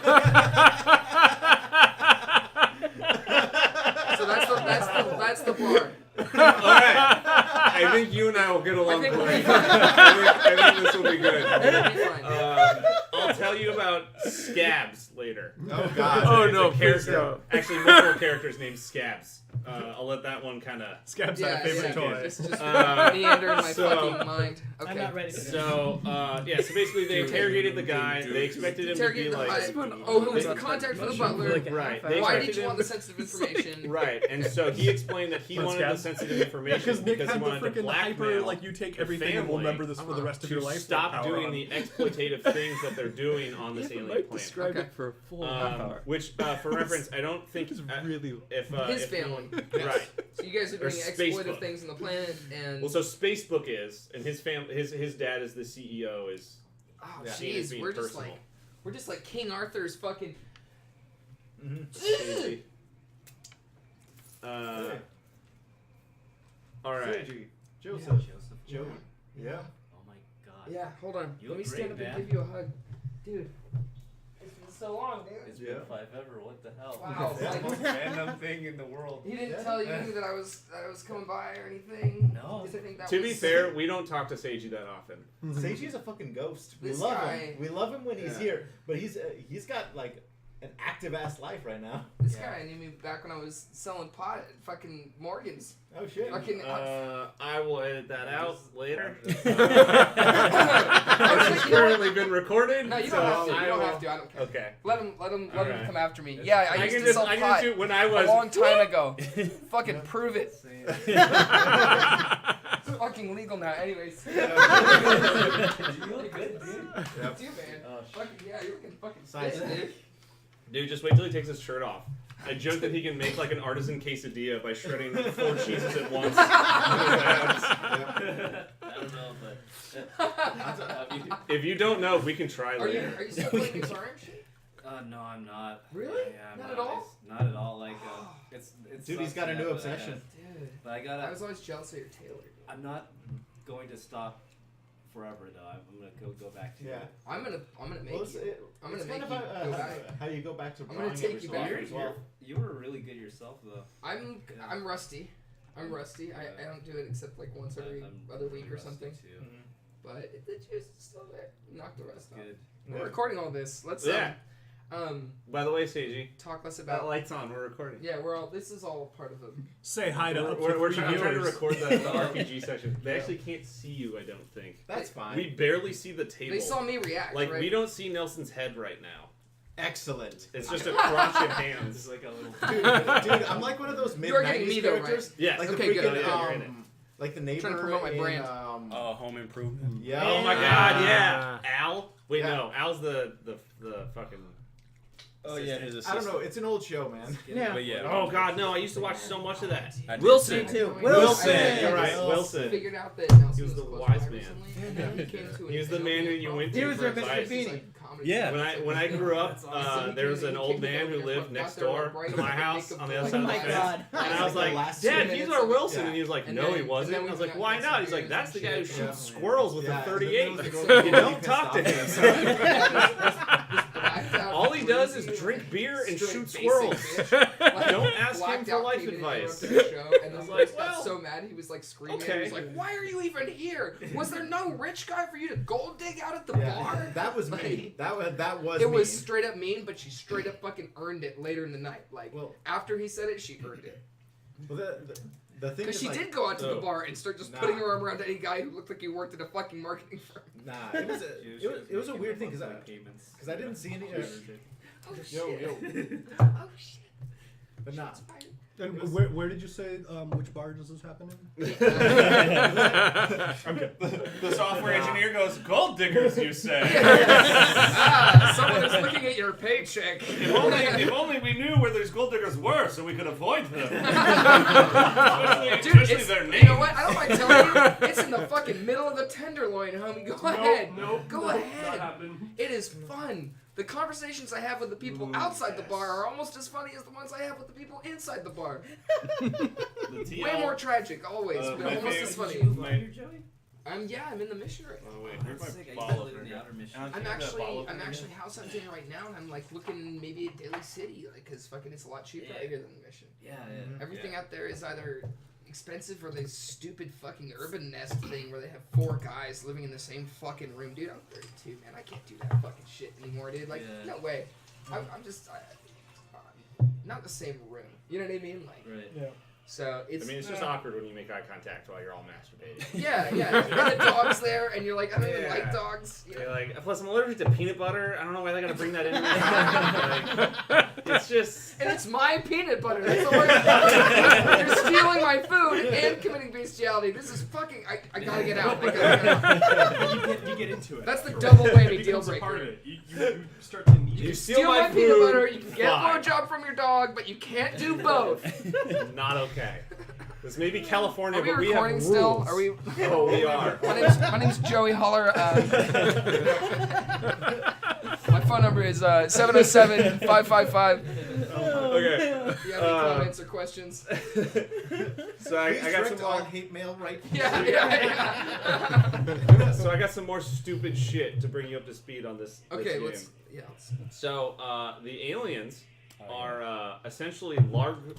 that's the bar. Alright. I think you and I will get along I think great. we'll be fine. I think this will be good. It'll be fine. I'll tell you about Scabs later. oh god. Oh, It's a no, please character. don't. Actually, multiple characters named Scabs. I'll let that one kind of. Scab's not a favorite toy. Just Uh, meander in my so- fucking mind. Okay. I'm not ready for this. So so basically they interrogated the guy. They expected him to be Interrogated the like. husband. Oh, who was the contact for the butler? Right. Why They Why expected did you him- want the sensitive information? Right, and so he explained that he What's wanted the Scabs? sensitive information Because Nick he had the wanted to freaking hyper, blackmail like you take the everything and we'll family remember this for the rest of your to life. stop Power doing on. the exploitative things that they're doing on this alien planet. described Okay. it for a full half hour. Which, for reference, I don't think It's really. if His if- family. right. So you guys are Or doing Spacebook. exploitive things on the planet, and Well, so Spacebook is, and his family, his dad is the CEO. Is oh Yeah. seen as jeez, being we're just like King Arthur's fucking. crazy. All right. Sergi. Joseph. Joey. Yeah. Oh my god. Yeah, hold on. You Let me look stand great, up man. and give you a hug, dude. It's been so long, dude. It's Yeah. been 5 ever. What the hell? Wow. It's the most random thing in the world. He didn't Yeah. tell you that I was coming by or anything. No. Because I think that To was, be fair, we don't talk to Seiji that often. Seiji's a fucking ghost. We This love guy- him. We love him when he's Yeah. here, but he's got like an active ass life right now. This Yeah. guy knew me back when I was selling pot at fucking Morgan's. Oh shit. Fucking. I will edit that out later. I It's currently been recorded. No, you so don't have to. You I don't will- have to. I don't care. Okay. Let him Alright. come after me. Yeah, I used can to just sell I can pot just do when I a was long time ago. Fucking prove it. It's fucking legal now. Anyways. You look good, dude. It's you, man. Fucking yeah, you're looking fucking Size sick, dude. Dude, just wait till he takes his shirt off. I joke that he can make like an artisan quesadilla by shredding 4 cheeses at once. I don't know, but If you don't know, we can try Are you later. still playing guitar and shit? No, I'm not. Really? Yeah, I'm Not at all? Not at all. Like, it's. Dude, he's got a new obsession. Dude, But I gotta. I was always jealous of your tailor. I'm not going to stop forever though. I'm gonna go back to. Yeah. I'm gonna make Well, you. I'm gonna it's make you kind of go back. how you go back to I'm drawing gonna take every you so back. often as well. You were really good yourself though. I'm rusty. I'm rusty. I don't do it except like once every I'm other week or rusty something. Too. But the juice is still there. Knock the rest off. Good. We're recording all this. Let's Yeah. By the way, Seiji, talk less that about. light's on. We're recording. Yeah, we're all. This is all part of the. Say hi to up to We're 3 trying to viewers. record the RPG section. They actually can't see you, I don't think. That's fine. We barely see the table. They saw me react. Like, right? we don't see Nelson's head right now. Excellent. It's just a crotch and It's hands. like a little. Dude, I'm like one of those mid You're getting 90s me though, right? characters. Yes. Like Okay, the good. freaking, Yeah, you're in it. like the neighbor Trying to promote my in, brand. Home Improvement. Yeah. Oh my god, yeah. Al? Wait, Yeah. no. Al's the fucking... Oh yeah, his I don't know. It's an old show, man. Yeah. But yeah. Oh god, no. I used to watch so much of that. I did Wilson too. too. Wilson, I you're right, just Wilson. Figured out that Nelson He was the close wise by man. recently, and then he came to He was the an man who Alien you pub. went to He was for our Mr. advice. Beanie. It's like comedy Yeah. show. When I grew up, That's awesome. there was an He old came to man who Alien lived pub, next got there, door like, right to at my the house nick on of the other the side of Oh the my fence. God. And I was Like the like, last Dad, 2 he's minutes our of it. Wilson. Yeah. And he was like, And no, then- he and wasn't. then I we was like, got why some not? He's beers like, that's the and guy who shit. shoots Yeah. squirrels with Yeah, a and then 38. there was the girl that You was don't pissed talk to off. him. Blacked out All he does crazy, is drink like, beer and straight shoot basic squirrels. bitch. Like, Don't ask him blacked for out, life came in and advice. interrupted the show, and I was then like, Chris got well, so mad he was like screaming. okay. He was like, "Why are you even here? Was there no rich guy for you to gold dig out at the Yeah, bar?" that was Like, mean. That was It was mean. straight up mean, but she straight up fucking earned it later in the night. Like Well- after he said it, she earned it. Well, the thing Because is, she like, did go out to the Oh. bar and start just Nah. putting her arm around any guy who looked like he worked at a fucking marketing firm. nah, it was a weird thing because I didn't see any. Oh shit! Yo, yo. Oh shit! But nah. Shots fired. And where did you say which bar does this happen in? I'm good. The software engineer goes, gold diggers, you say? Someone is looking at your paycheck. If only we knew where those gold diggers were so we could avoid them. Dude, especially it's, their names. you know what? I don't mind telling you, it's in the fucking middle of the tenderloin, homie. Go ahead. Go ahead. It is fun. The conversations I have with the people outside the bar are almost as funny as the ones I have with the people inside the bar. Way more tragic, always, but my almost as favorite- funny. Joey? I'm in the mission right now. Oh, wait, That's where's sick. I my used to ball live in the over outer mission. here? I'm actually house hunting right now, and I'm like looking maybe at Daly City, like, cause fucking it's a lot cheaper out here than the mission. Yeah, Everything out there is either expensive or this stupid fucking urban nest thing where they have 4 guys living in the same fucking room. Dude, I'm 32, man. I can't do that fucking shit anymore, dude. Like, Yeah. no way. I'm just not the same room. You know what I mean? Like, Right. Yeah. so I it's. mean, it's just awkward when you make eye contact while you're all masturbating. Yeah, yeah. And the dog's there, and you're like, I don't even Yeah. like dogs. You You're know? like, plus I'm allergic to peanut butter. I don't know why they gotta bring that in. Like, it's just. And it's my peanut butter. That's the worst. You're stealing my food and committing bestiality. This is fucking. I gotta get out. I gotta get out. You get into it. That's the double whammy It deal becomes a part of breaker. it. You start to need You it. steal Steal my peanut food, butter. You can get a fine. blowjob from your dog, but you can't do both. Not okay. This may be California, Are we but we have recording rules. still? Are we? Oh, we are. My name's Joey Holler. My phone number is 707-555. Okay. If you have any comments or questions. So I Please got direct some all more. hate mail right. Yeah. So I got some more stupid shit to bring you up to speed on this. Okay, this let's. game. Yeah. So the aliens are essentially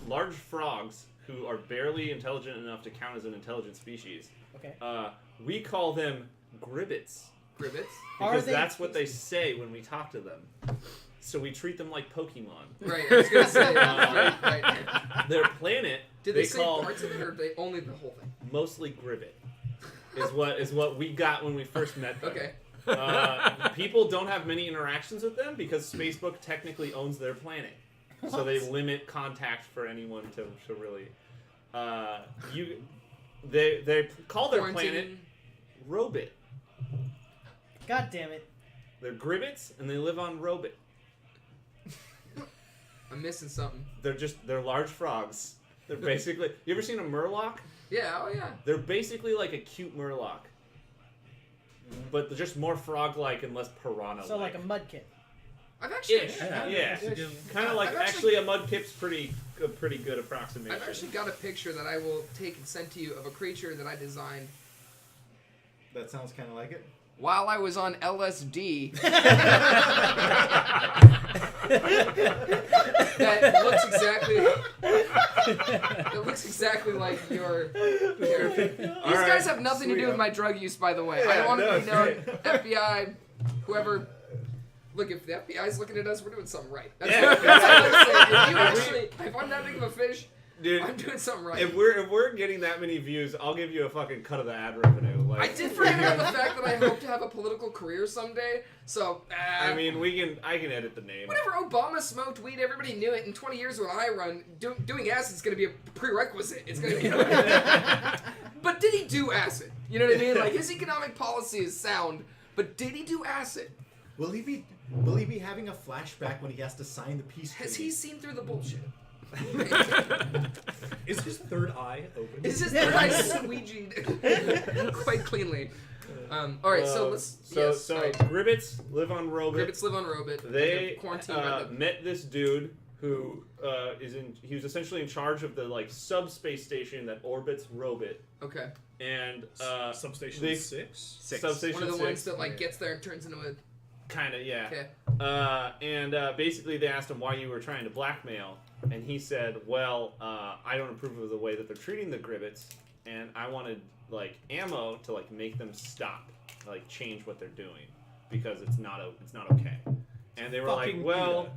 large frogs who are barely intelligent enough to count as an intelligent species. Okay. We call them gribbets Gribbets. Are because they- that's what they say when we talk to them. So we treat them like Pokemon. Right. I was gonna say. Right. Their planet Did they they say call parts of it, or they only the whole thing? mostly gribbet. Is what we got when we first met them. Okay. People don't have many interactions with them because Facebook technically owns their planet, so they limit contact for anyone to really. They call their planet Quarantine. Robit. God damn it. They're gribbets and they live on Robit. I'm missing something. They're large frogs. They're basically. You ever seen a murloc? Yeah. Oh yeah. They're basically like a cute murloc, but they're just more frog-like and less piranha-like. So like a mudkip. I've actually. Yeah. Kind of like I've actually a mudkip's a pretty good approximation. I've actually got a picture that I will take and send to you of a creature that I designed That sounds kind of like it. while I was on LSD. That looks exactly like your therapy. These guys have nothing to do with my drug use, by the way. I don't want to be known. FBI, whoever. Look, if the FBI's looking at us, we're doing something right. That's what I'm saying. If I'm that big of a fish, Dude, I'm doing something right. If we're getting that many views, I'll give you a fucking cut of the ad revenue. Like, I did forget about the fact that I hope to have a political career someday. So I mean, I can edit the name. whenever Obama smoked weed, everybody knew it. In 20 years, when I run, doing acid is going to be a prerequisite. It's going to be. But did he do acid? You know what I mean? Like his economic policy is sound, but did he do acid? Will he be having a flashback when he has to sign the peace treaty? Has he seen through the bullshit? Is his third eye open? Is his third eye squeegeed quite cleanly? All right, so let's. So right. Gribbets live on Robit. Gribbets live on Robit. They quarantined by the met this dude who he was essentially in charge of the like subspace station that orbits Robit. Okay. And Substation they- 6? Substation One of the 6. ones that like gets there and turns into a. Kinda, yeah. Okay. And basically they asked him why you were trying to blackmail, and he said, well, I don't approve of the way that they're treating the Gribbets, and I wanted, like, ammo to, like, make them stop, like, change what they're doing, because it's not okay. And they were like, Fucking well,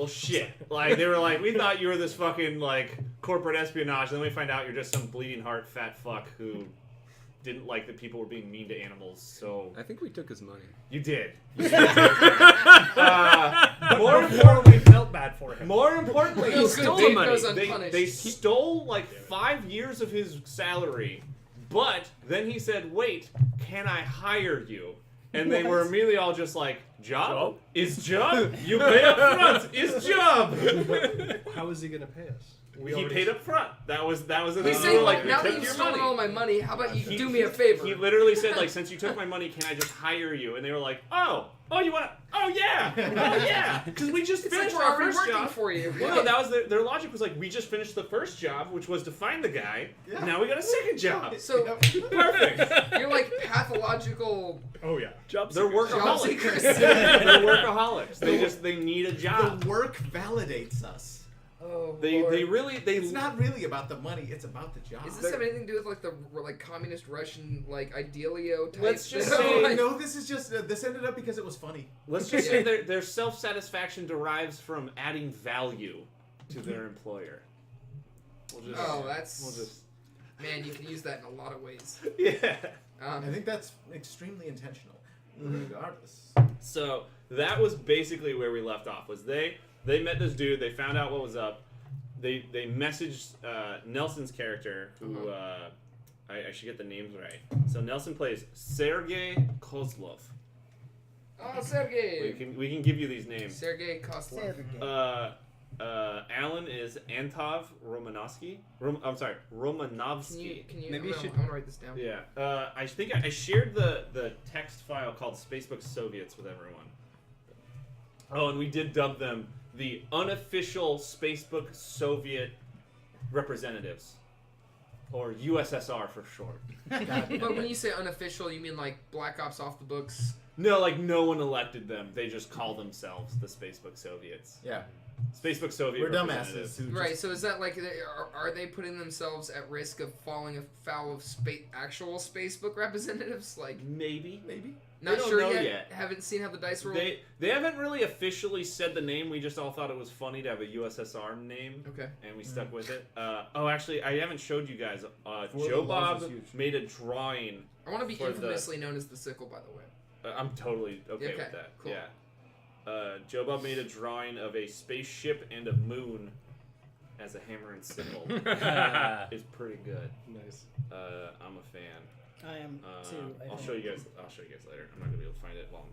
shit. Like, they were like, we thought you were this fucking, like, corporate espionage, and then we find out you're just some bleeding heart fat fuck who didn't like that people were being mean to animals, so... I think we took his money. You did. More importantly, we felt bad for him. More importantly, No good stole deed the money. goes they unpunished. stole like 5 years of his salary, but then he said, wait, can I hire you? And they were immediately all just like, job? Is job? You pay up front. Is job? How is he going to pay us? He paid up front. That was the thing. He's They saying, were like, we now took that you've your stolen money. all my money, how about you He- do me a favor? He literally said, like, since you took my money, can I just hire you? And they were like, oh, you want to? Oh yeah, because we just It's like finished we're our already first working job. for you. Well, no, that was their logic was like, we just finished the first job, which was to find the guy. Yeah. Now we got a second job. So Perfect. you're like pathological. Oh, yeah. They're workaholics. seekers. They're workaholics. They need a job. The work validates us. Oh, They Lord. It's not really about the money; it's about the job. Does this have anything to do with like the communist Russian like idealio type? Let's just stuff? say- Like, No, this is just this ended up because it was funny. Let's just say their self-satisfaction derives from adding value to their employer. We'll just, we'll just man, you can use that in a lot of ways. yeah. I think that's extremely intentional, regardless. So that was basically where we left off. Was they met this dude. They found out what was up. They messaged Nelson's character, who I should get the names right. So Nelson plays Sergei Kozlov. Oh, Sergey. We can give you these names. Sergey Koslov. Alan is Antov Romanovsky. Romanovsky. Can you? Maybe you should- I'm gonna write this down. Yeah. I think I shared the text file called Spacebook Soviets with everyone. Oh, and we did dub them the unofficial Spacebook Soviet representatives, or USSR for short. But when you say unofficial, you mean like Black Ops off the books? No, like no one elected them. They just call themselves the Spacebook Soviets. Yeah, Spacebook Soviet we're representatives. dumbasses who Right. So is that like are they putting themselves at risk of falling afoul of actual Spacebook representatives? Like Maybe. not don't sure know yet. yet. Haven't seen how the dice roll. They haven't really officially said the name. We just all thought it was funny to have a USSR name. Okay. And we stuck with it. Actually, I haven't showed you guys. the Joe Love Bob is huge. made a drawing. I want to be for the- infamously known as the Sickle, by the way. I'm totally okay Okay, with that. cool. Yeah. Joe Bob made a drawing of a spaceship and a moon as a hammer and sickle. It's pretty good. Nice. I'm a fan. I am too. I I'll think. show you guys. I'll show you guys later. I'm not gonna be able to find it while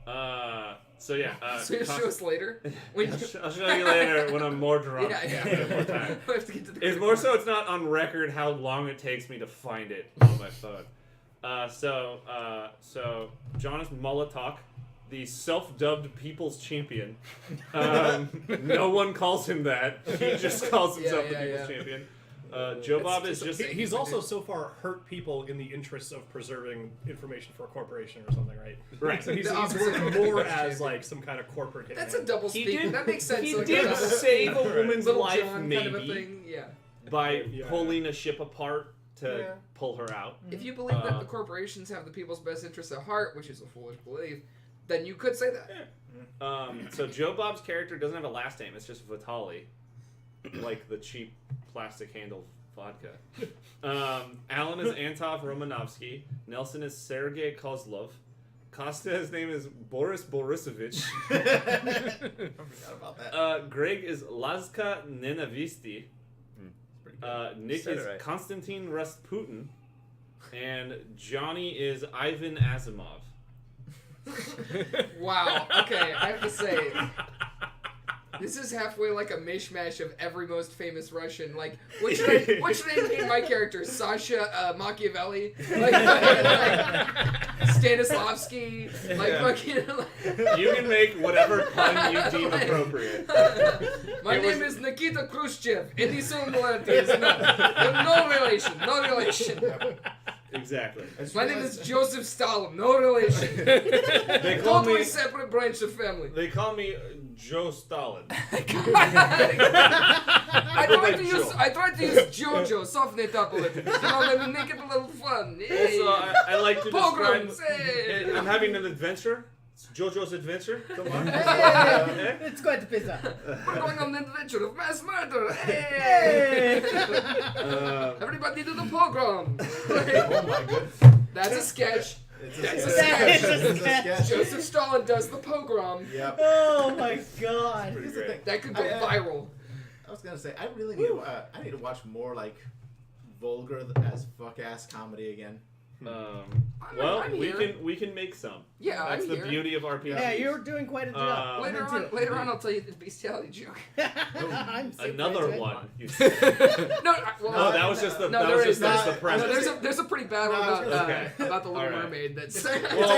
I'm so yeah. So you'll show us later. When I'll show you later when I'm more drunk. Yeah. I have more time. we have to get to the. It's more so it's not on record how long it takes me to find it on my phone. So Jonas Molotok the self-dubbed People's Champion. No one calls him that. He just calls himself the People's Champion. Joe Bob is just... He's also so far hurt people in the interests of preserving information for a corporation or something, right? Right. So he's The opposite working of more the as champion. like some kind of corporate hitman. That's a double He speak. did- That makes sense. He like did a save a woman's Little life, John maybe, kind of a thing. Yeah. by Yeah. pulling a ship apart to Yeah. pull her out. If you believe that the corporations have the people's best interests at heart, which is a foolish belief, then you could say that. So Joe Bob's character doesn't have a last name. It's just Vitali, like the cheap plastic handle vodka. Alan is Antov Romanovsky. Nelson is Sergei Kozlov. Costa, his name is Boris Borisovich. I forgot about that. Greg is Lazka Nenavisti. Nick Said is it right. Konstantin Rasputin. And Johnny is Ivan Asimov. Wow. Okay, I have to say, this is halfway like a mishmash of every most famous Russian. Like, what should I name my character? Sasha Machiavelli? Like Stanislavski? Like, fucking. You can make whatever pun you deem appropriate. My name is Nikita Khrushchev. Any similarities? No relation. No relation. Exactly. I just My name realized- is Joseph Stalin. No relation. They call Totally me. separate branch of family. They call me Joe Stalin. I tried to use JoJo, soften it up a little. Let me make it a little fun. Hey. Also, I like to describe. Pogroms, hey. I'm having an adventure. It's JoJo's adventure. Come on. Hey, it's quite the pizza. We're going on an adventure of mass murder. Hey. Everybody do the pogrom. Oh my goodness. That's a sketch. It's That's a sketch. sketch. It's a sketch. Joseph Stalin does the pogrom. Yep. Oh my god. Pretty Here's the great. thing. That could go viral. I was gonna say I really need I need to watch more like vulgar as fuck ass comedy again. Well, I'm we here. can make some. Yeah, That's I'm the here. beauty of RPGs. Yeah, you're doing quite a job. Later on, I'll tell you the bestiality joke. I'm so Another into it. one. You No, no, that was just the No, that there was is just the not. premise. there's a pretty bad one No, I was about, gonna say- about the Little Alright. Mermaid. That's It's kind We'll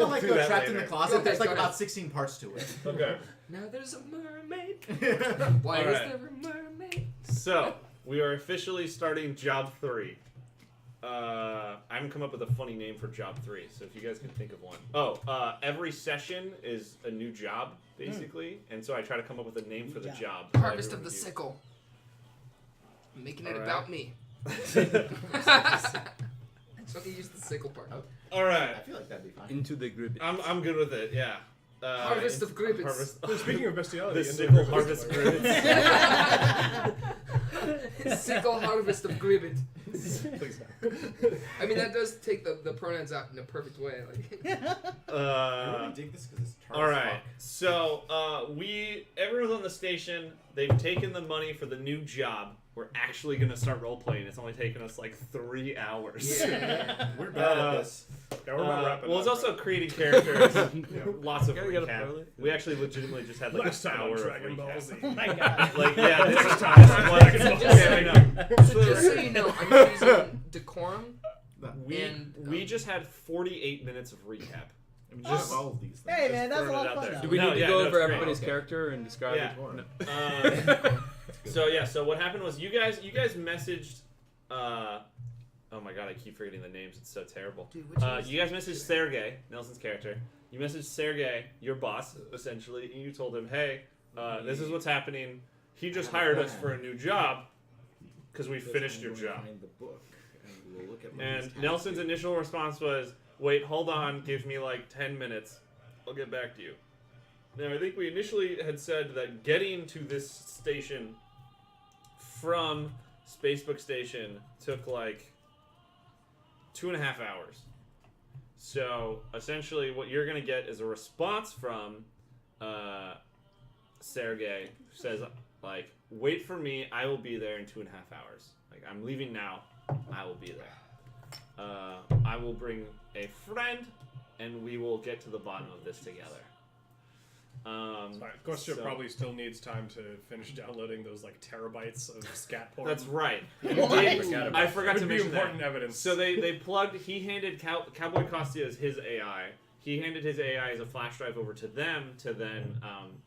of like do that Trapped in later. the Closet. There's like Go ahead. about 16 parts to it. Okay. now there's a mermaid. Why is Alright. there a mermaid? So we are officially starting job 3. I haven't come up with a funny name for job 3, so if you guys can think of one. Every session is a new job, basically, and so I try to come up with a name for the job. that Harvest of everyone the uses. Sickle. I'm making it Alright. about me. So he used the sickle part. All right, I feel like that'd be fine. Into the group. I'm good with it. Yeah. Harvest of Gribbets. Harvest. Speaking of bestiality, The in sickle Gribbets harvest story. gribbets. Sickle harvest of Gribbet. Please no. I mean, that does take the pronouns out in a perfect way. Like, I really dig this because it's tart All as right. fuck. So everyone's on the station. They've taken the money for the new job. We're actually gonna start role playing. It's only taken us like 3 hours. yeah. We're bad at this. Yeah, we're about wrapping well, up. it's also creating characters. Lots of Gotta get up recap. early. We actually legitimately just had like Last an time hour on of Dragon Ball recap. Z. Oh my god. Like yeah, this Next is time on Dragon Ball yeah, Z. I know. So just so you know, I'm using decorum. We And, we just had 48 minutes of recap. We just all of these things. Hey man, that's a throwing lot it of out fun. there. Do though. we No, need to yeah, go no, over it's great. everybody's Okay. character and describe Yeah. each one? So what happened was you guys messaged oh my god, I keep forgetting the names. It's so terrible. Dude, which is- You guys messaged Sergey, Nelson's character. You messaged Sergey, your boss, essentially, and you told him, hey, this is what's happening. He just hired us for a new job because we finished your job. And Nelson's initial response was, wait, hold on, give me like 10 minutes. I'll get back to you. Now, I think we initially had said that getting to this station from Spacebook Station took like 2.5 hours. So, essentially, what you're going to get is a response from Sergey, who says, like, wait for me, I will be there in 2.5 hours. Like, I'm leaving now, I will be there. I will bring a friend, and we will get to the bottom of this together. Sorry, Gostia so- probably still needs time to finish downloading those like terabytes of scat porn. That's right. You What? did. I forgot Would to be mention important that. evidence. So they plugged. He handed Cowboy Costia as his AI. he handed his AI as a flash drive over to them to then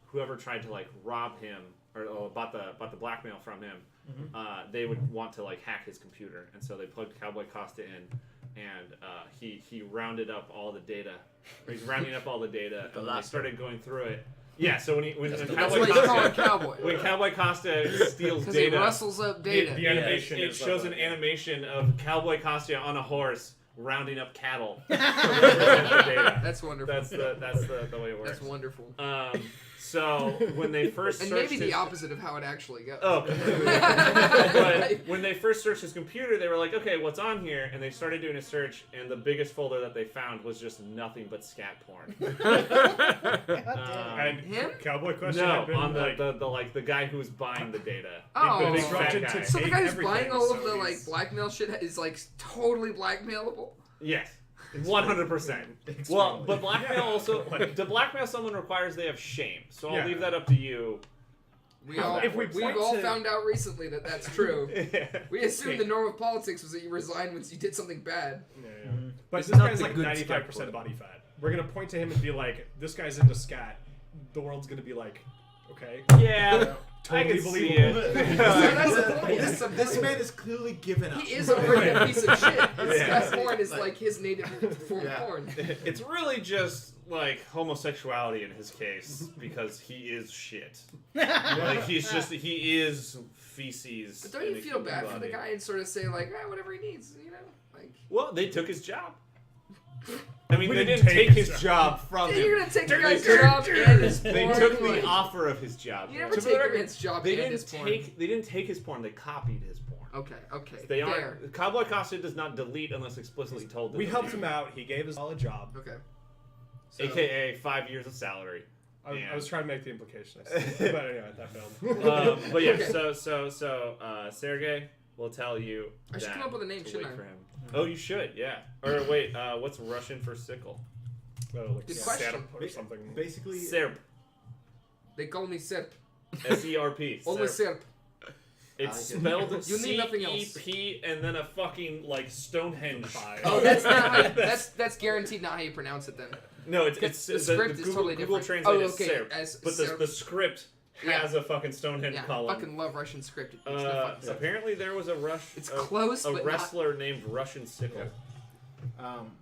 whoever tried to like rob him or bought the blackmail from him, they would want to like hack his computer, and so they plugged Cowboy Costa in, and he rounded up all the data. He's rounding up all the data, and when they started going through it. Yeah, so when That's Cowboy why you call it Costa Cowboy. when Cowboy Costa steals Because he data, rustles up data. The animation it is shows like an animation of Cowboy Costa on a horse rounding up cattle to represent the data. That's wonderful. That's the way it works. That's wonderful. So when they first And searched maybe his, the opposite of how it actually goes. oh, but when they first searched his computer, they were like, okay, what's on here? And they started doing a search, and the biggest folder that they found was just nothing but scat porn. God damn. and Him? Cowboy Question No, had been on like, the guy who was buying the data. Oh. the big Dropped fat into guy. So the Take guy who's everything, buying all of so the like he's- blackmail shit is like totally blackmailable. Yes. 100%. Well, but blackmail also to blackmail someone requires they have shame. So I'll Yeah. leave that up to you. We How all that we've point all to- found out recently that that's true. Yeah. We assumed the norm of politics was that you resign once you did something bad. Yeah. But It's this not guy's the like good 95% scat body fat. We're gonna point to him and be like, "This guy's into scat." The world's gonna be like, "Okay, Yeah. I totally can see believable." it. That's the point. This, That's the this point. man is clearly given up. He is already a piece of shit. Yeah. Scat porn is like his native form Yeah. of porn. It's really just like homosexuality in his case because he is shit. Like he is feces. But don't in you a feel human bad for the body. guy and sort of say like, whatever he needs, you know? Like, Well, they took his job. I mean, We they didn't didn't take take his job from you're him. gonna take the They guy's took- job and his porn. They took the like, offer of his job. You never To the take a record, man's job They and didn't his porn. They didn't take his porn. They copied his porn. Okay, They fair. aren't. Cowboy Costa does not delete unless explicitly told. to We helped delete. him out. He gave us all a job. Okay. So, AKA 5 years of salary. I was trying to make the implication, but anyway, that failed. But yeah, Okay. so Sergey will tell you. I should that come up with a name, to shouldn't wait I? for him. Oh, you should, yeah. Or wait, what's Russian for sickle? Oh, like Good question. setup or something. Basically, Serp. They call me Serp. SERP. Only Serp. Serp. It's I like spelled You need nothing else. CEP and then a fucking like Stonehenge. Oh, that's not how that's guaranteed not how you pronounce it then. No, it's The script is Google, totally Google different. Translate Oh, is okay, Serp, as but Serp. the script has a fucking Stonehenge Yeah, I column. fucking love Russian script. It makes no fucking sense. Apparently there was It's close, a but wrestler named Russian Sickle. um,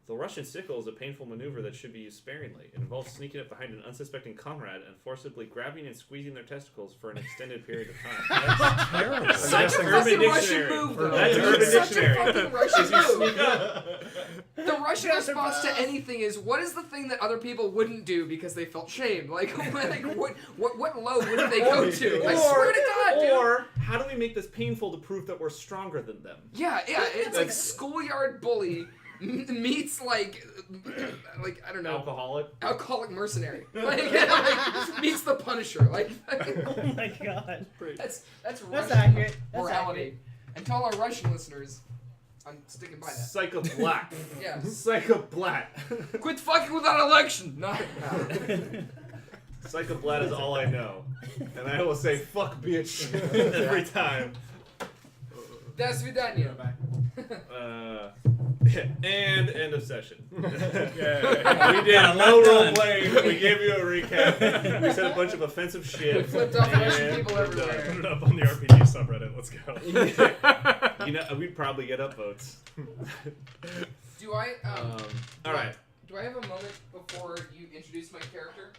The Russian sickle is a painful maneuver that should be used sparingly. It involves sneaking up behind an unsuspecting comrade and forcibly grabbing and squeezing their testicles for an extended period of time. That's terrible. Such a Urban fucking Russian Dictionary. move, though. That's Urban It's such Dictionary. a fucking Russian Is you move. sneak up. The Russian response to anything is, what is the thing that other people wouldn't do because they felt shame? Like what low wouldn't they go to? I swear to God, dude. Or how do we make this painful to prove that we're stronger than them? Yeah, it's like schoolyard bully meets like I don't know, alcoholic mercenary. Like meets the Punisher. Like Oh my god. that's That's Russian accurate. That's morality. accurate. And to all our Russian listeners, I'm sticking by that. Psycho Black. Yeah. Psycho Black. Quit fucking with that election. No. Psycho Black is all I know. And I will say fuck bitch every time. До свидания. And end of session. Yeah. We did no role playing. We gave you a recap. We said a bunch of offensive shit. We flipped off Russian and people we're everywhere. Put it up on the RPG subreddit. Let's go. done. You know, we'd probably get upvotes. Do I All right. Do I have a moment before you introduce my character?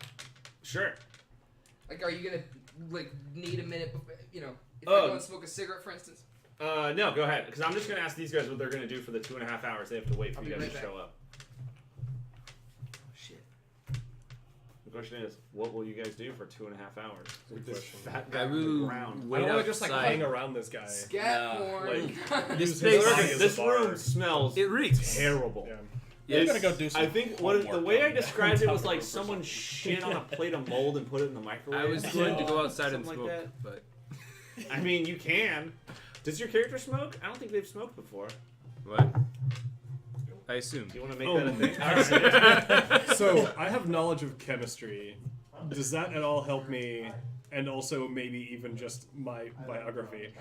Sure. Like, are you gonna like need a minute? You know, if Oh. I go and smoke a cigarette, for instance. No, go ahead. Because I'm just going to ask these guys what they're going to do for the 2.5 hours they have to wait for I'll you be guys right to show up. Shit. The question is, what will you guys do for 2.5 hours? With this question. fat guy I on the will ground. I wait don't want to just like outside. hang around this guy. Scat No, porn. Use his place- body as a This bar. room smells It reeks. terrible. Yeah. You're It's- gonna go do some I think the homework way I on that. described it was Homework like or someone something. shit on a plate of mold and put it in the microwave. I was going to go outside and Something smoke, like but I mean, you can. Does your character smoke? I don't think they've smoked before. what? I assume. Do you want to make Oh. that a thing? So I have knowledge of chemistry. Does that at all help me? And also maybe even just my biography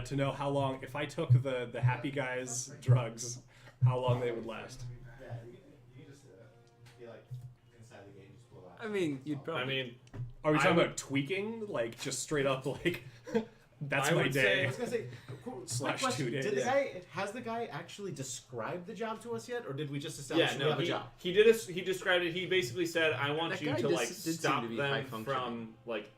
to know how long, if I took the Happy Guys drugs, how long they would last. I mean, you'd probably. I mean, Are we I talking would- about tweaking? Like, just straight up, like, that's I my would day. I was gonna say, quick Slash question. 2 days. Did the guy has the guy actually described the job to us yet, or did we just establish yeah, we no, have a job? he did. He described it. He basically said, "I want That you guy to like did seem stop to be them high-functioning. from like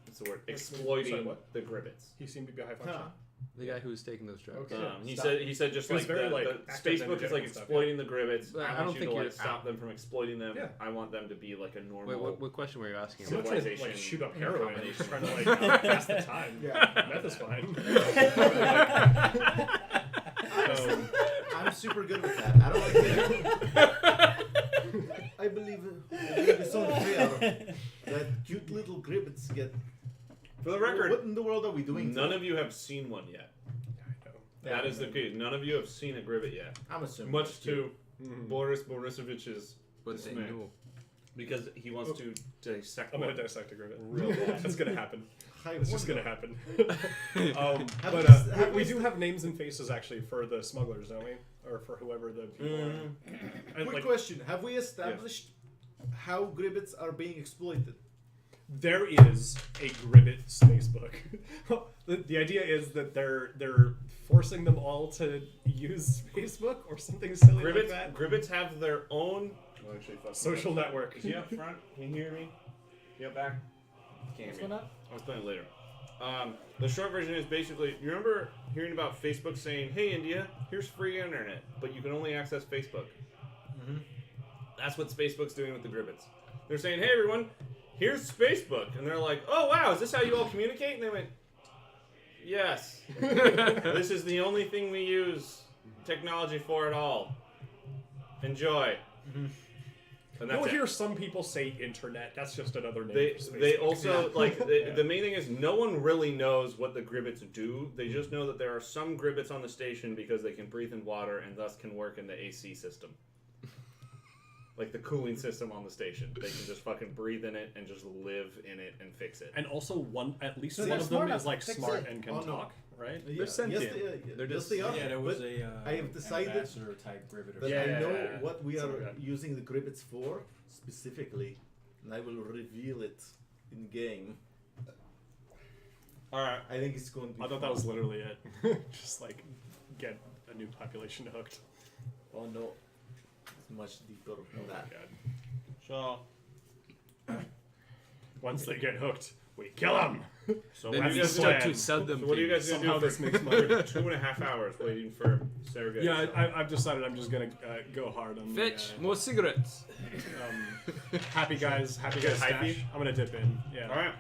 what's the word? Sorry, Exploiting what? the gribbets." He seemed to be high function. Huh. The guy who was taking those drugs. Okay. He Stop. said just It was like very, the active Facebook is like energetic stuff, exploiting the gribbets. But I I don't want you think to like you're- stop them from exploiting them. Yeah. I want them to be like a normal. Wait, what question were you asking? I'm not About? trying to Civilization like shoot up heroin. I'm just trying combination. to like pass the time. Yeah. Meth is fine. I'm super good with that. I don't like I believe it's only fair that cute little gribbets get. For the record, what in the world are we doing? none of you have seen one yet. Yeah, That is the key. None of you have seen a gribbet yet. I'm assuming. Much it's cute. to Boris Borisovich's But they dismay. knew. Because he wants to dissect I'm one. gonna dissect a gribbet. Real bad. That's gonna happen. I It's just wonder. gonna happen. Have But we- have we we- do have names and faces actually for the smugglers, don't we? Or for whoever the people are. And, Quick like, question: have we established how gribbets are being exploited? there is a gribbet spacebook. The idea is that they're forcing them all to use Facebook or something silly like Gribbets, that. gribbets have their own Social network. Is he up front? Can you hear me? You up back? Can't hear me. I was playing later. The short version is basically, you remember hearing about Facebook saying, "Hey India, here's free internet, but you can only access Facebook." Mm-hmm. That's what Facebook's doing with the gribbets. They're saying, "Hey everyone, here's Facebook," and they're like, "Oh wow, is this how you all communicate?" And they went, "Yes, this is the only thing we use technology for at all. Enjoy." And that's You'll it. hear some people say internet. That's just another name. They for they Facebook. also like the main thing is no one really knows what the gribbets do. They just know that there are some gribbets on the station because they can breathe in water and thus can work in the AC system. Like the cooling system on the station. They can just fucking breathe in it and just live in it and fix it. And also at least So one they're of smart them enough is like to fix smart it. and can Oh, no. talk, right? Yeah, sentient. Yes, They're yes, just- they are. Yeah, there was but a I have decided ambassador type gribbet or that something. I know Yeah. what we are Something like that. using the gribbets for specifically, and I will reveal it in game. Alright. I think it's going to be. I thought that fun. was literally it. Just like get a new population hooked. Oh no, it's much deeper than that. God. So Once they get hooked, we kill them. so Then what do you you guys start do? to sell them. So what are you guys things. gonna do Somehow for this makes money. 2.5 hours waiting for Sarah? Yeah, I've decided I'm just gonna go hard on Fetch the, more cigarettes. happy guys Hypey? stash. I'm gonna dip in. Yeah. All right.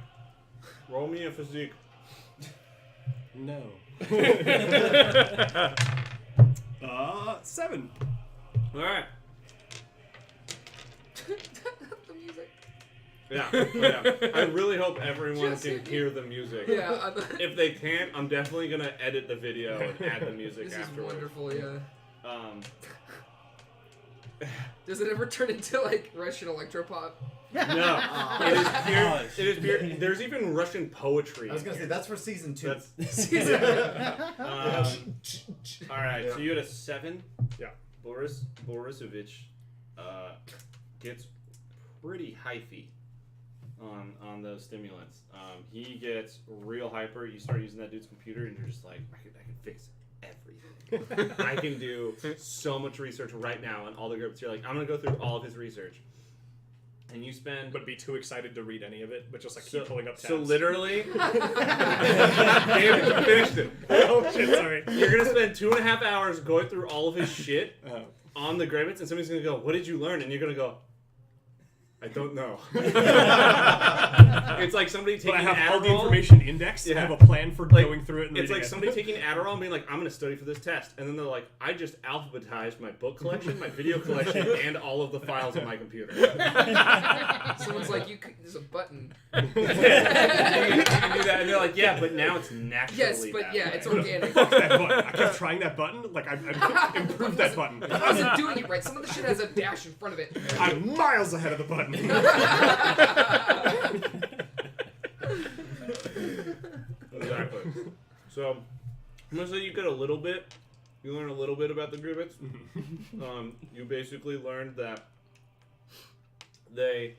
Roll me a physique. No. 7. All right. The music. Yeah. I really hope everyone Just- can hear the music. Yeah. If they can't, I'm definitely gonna edit the video and add the music This is afterwards. wonderful. Yeah. Does Does it ever turn into like Russian electropop? No. Ah. It is pure. It is pure. There's even Russian poetry. I was gonna say that's for season 2. That's. All right. So you had a 7. Yeah. Borisovich gets pretty hyphy on those stimulants. He gets real hyper. You start using that dude's computer, and you're just like, I can fix everything. I can do so much research right now on all the groups. You're like, I'm gonna go through all of his research, and you spend. But be too excited to read any of it, but just like keep pulling up tabs. So literally, damn it, you finished it. Oh shit! Sorry. You're gonna spend 2.5 hours going through all of his shit Oh. on the gribbets, and somebody's gonna go, "What did you learn?" And you're gonna go, "I don't know." It's like somebody But taking I have all the Adderall. information indexed. Yeah. I have a plan for Like, going through it and It's reading like it. somebody taking Adderall and being like, "I'm gonna study for this test," and then they're like, "I just alphabetized my book collection, my video collection, and all of the files on my computer." Someone's like, there's a button. you can do that, and they're like, "Yeah, but now it's naturally." Yes, but that yeah, way." it's organic. Fuck that button. I kept trying that button. Like I've improved that button. I wasn't doing it right. Some of the shit has a dash in front of it. I'm miles ahead of the button. Exactly. So, I'm gonna say you get a little bit. You learn a little bit about the gribbets. You basically learned that they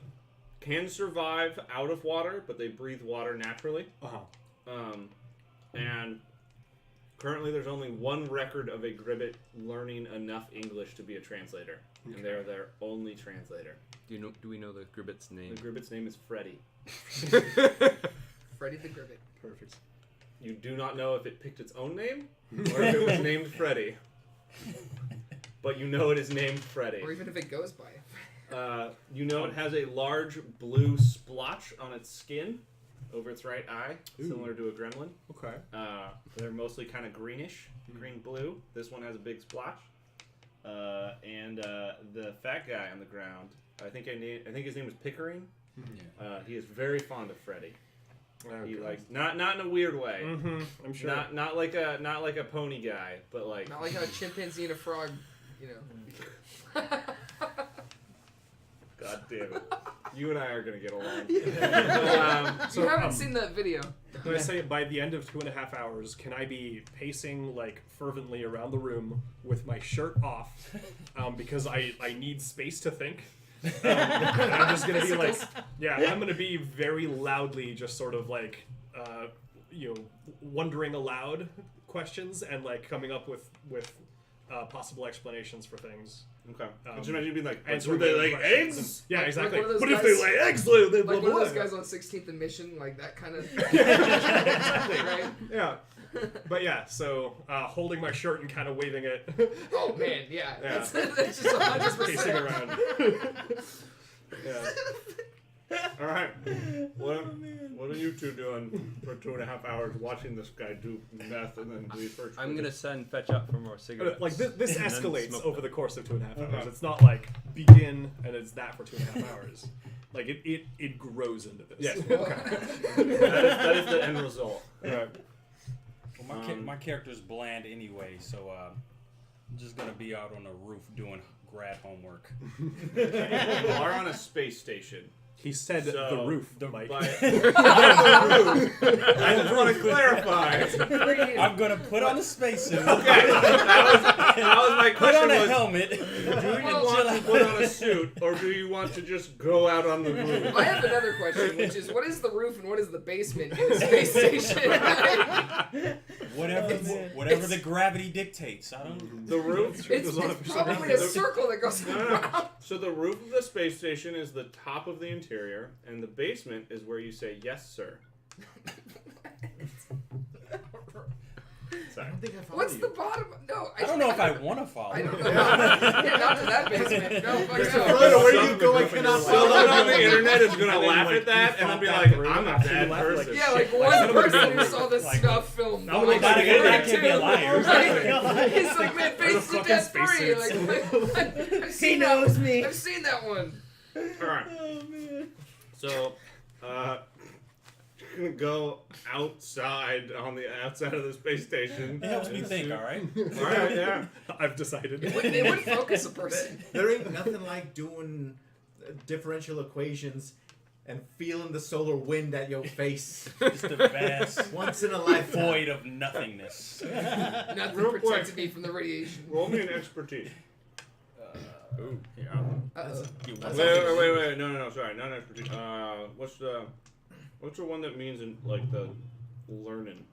can survive out of water, but they breathe water naturally. And currently there's only one record of a Gribbet learning enough English to be a translator. Okay. And they're their only translator. Do we know the Gribbet's name? The Gribbet's name is Freddy. Freddy the Gribbet. Perfect. You do not know if it picked its own name or if it was named Freddy. But you know it is named Freddy. Or even if it goes by it. You know it has a large blue splotch on its skin over its right eye, similar to a gremlin. Okay. They're mostly kind of greenish, green-blue. This one has a big splotch. And the fat guy on the ground, I think his name is Pickering. He is very fond of Freddy. Okay. He likes not in a weird way. I'm sure. Not like a pony guy, but like not like how a chimpanzee and a frog, you know. God damn it. You and I are going to get along. You haven't seen that video. Can I say by the end of 2.5 hours, can I be pacing like fervently around the room with my shirt off because I need space to think? And I'm just going to be like, I'm going to be very loudly just sort of like, wondering aloud questions and like coming up with possible explanations for things. Okay. Just imagine you being like, would they lay eggs? Yeah, exactly. Like but if they lay eggs, they like blah, one of blah, those blah. guys on 16th and Mission, like that kind of. Exactly. Right? Yeah. But yeah, so holding my shirt and kind of waving it. Oh man, yeah. Yeah. That's just 100%. Pacing around. Yeah. All right. What are you two doing for 2.5 hours watching this guy do meth and then leave first? I'm gonna fetch up for more cigarettes. Like this and then escalates smoke over them. the course of 2.5 hours. Okay. It's not like begin and it's that for 2.5 hours. Like it grows into this. Yes. Okay. that is the end result. Right. Well, my character's bland anyway, so I'm just gonna be out on the roof doing grad homework. You are on a space station. He said So, the roof. I Mike. just want to clarify. I'm gonna put on a spacesuit. Okay, that was my Put question. on a Was, helmet. do you want to put on a suit, or do you want to just go out on the roof? I have another question, which is, what is the roof and what is the basement in the space station? Whatever the gravity dictates. I don't. The roof. It's probably a circle that goes No. around. So the roof of the space station is the top of the interior, and the basement is where you say yes, sir. Sorry. I don't think I followed What's you. the bottom? No, I don't know if I want to follow. I don't know. Yeah, not to that basement. No, fuck Mr. no. Frodo, where do you go? I cannot Someone follow on the you. internet is gonna And then, laugh like, at that you and then be thought like, that through I'm a after you bad left, like, person. Yeah, like Like, one somebody person do who saw this like- stuff film. Now we gotta get there. Right, Can't be a too. liar. Right? He's like, man, Where the face the fucking death free. spacesuits? Like, I've He seen knows that. me. I've seen that one. All right. So, you're gonna go outside on the outside of the space station. It helps me think. All right. All right, yeah. I've decided. It would focus a person. There ain't nothing like doing differential equations and feeling the solar wind at your face Just a vast once in a lifetime. void of nothingness. Nothing Real quick. protected me from the radiation. Roll me an expertise. Ooh, yeah. Uh-oh. Wait. No. Sorry, not expertise. What's the one that means in like the learning?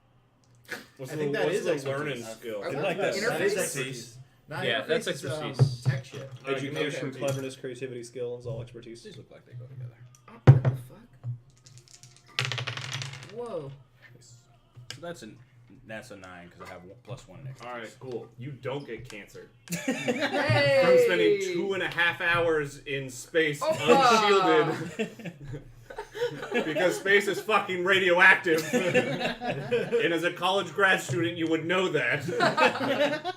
What's I the, think that what's is the expertise. learning skill? I I like like that. That is Interface? expertise. Nah, Yeah, interface that's is, expertise. tech shit. Education, Okay. cleverness, creativity, skill is all expertise. These look like they go together. What the fuck? Whoa. So that's a 9 because I have +1 in expertise. All right, cool. You don't get cancer Hey! from spending 2.5 hours in space Opa! unshielded. Because space is fucking radioactive. And as a college grad student, you would know that.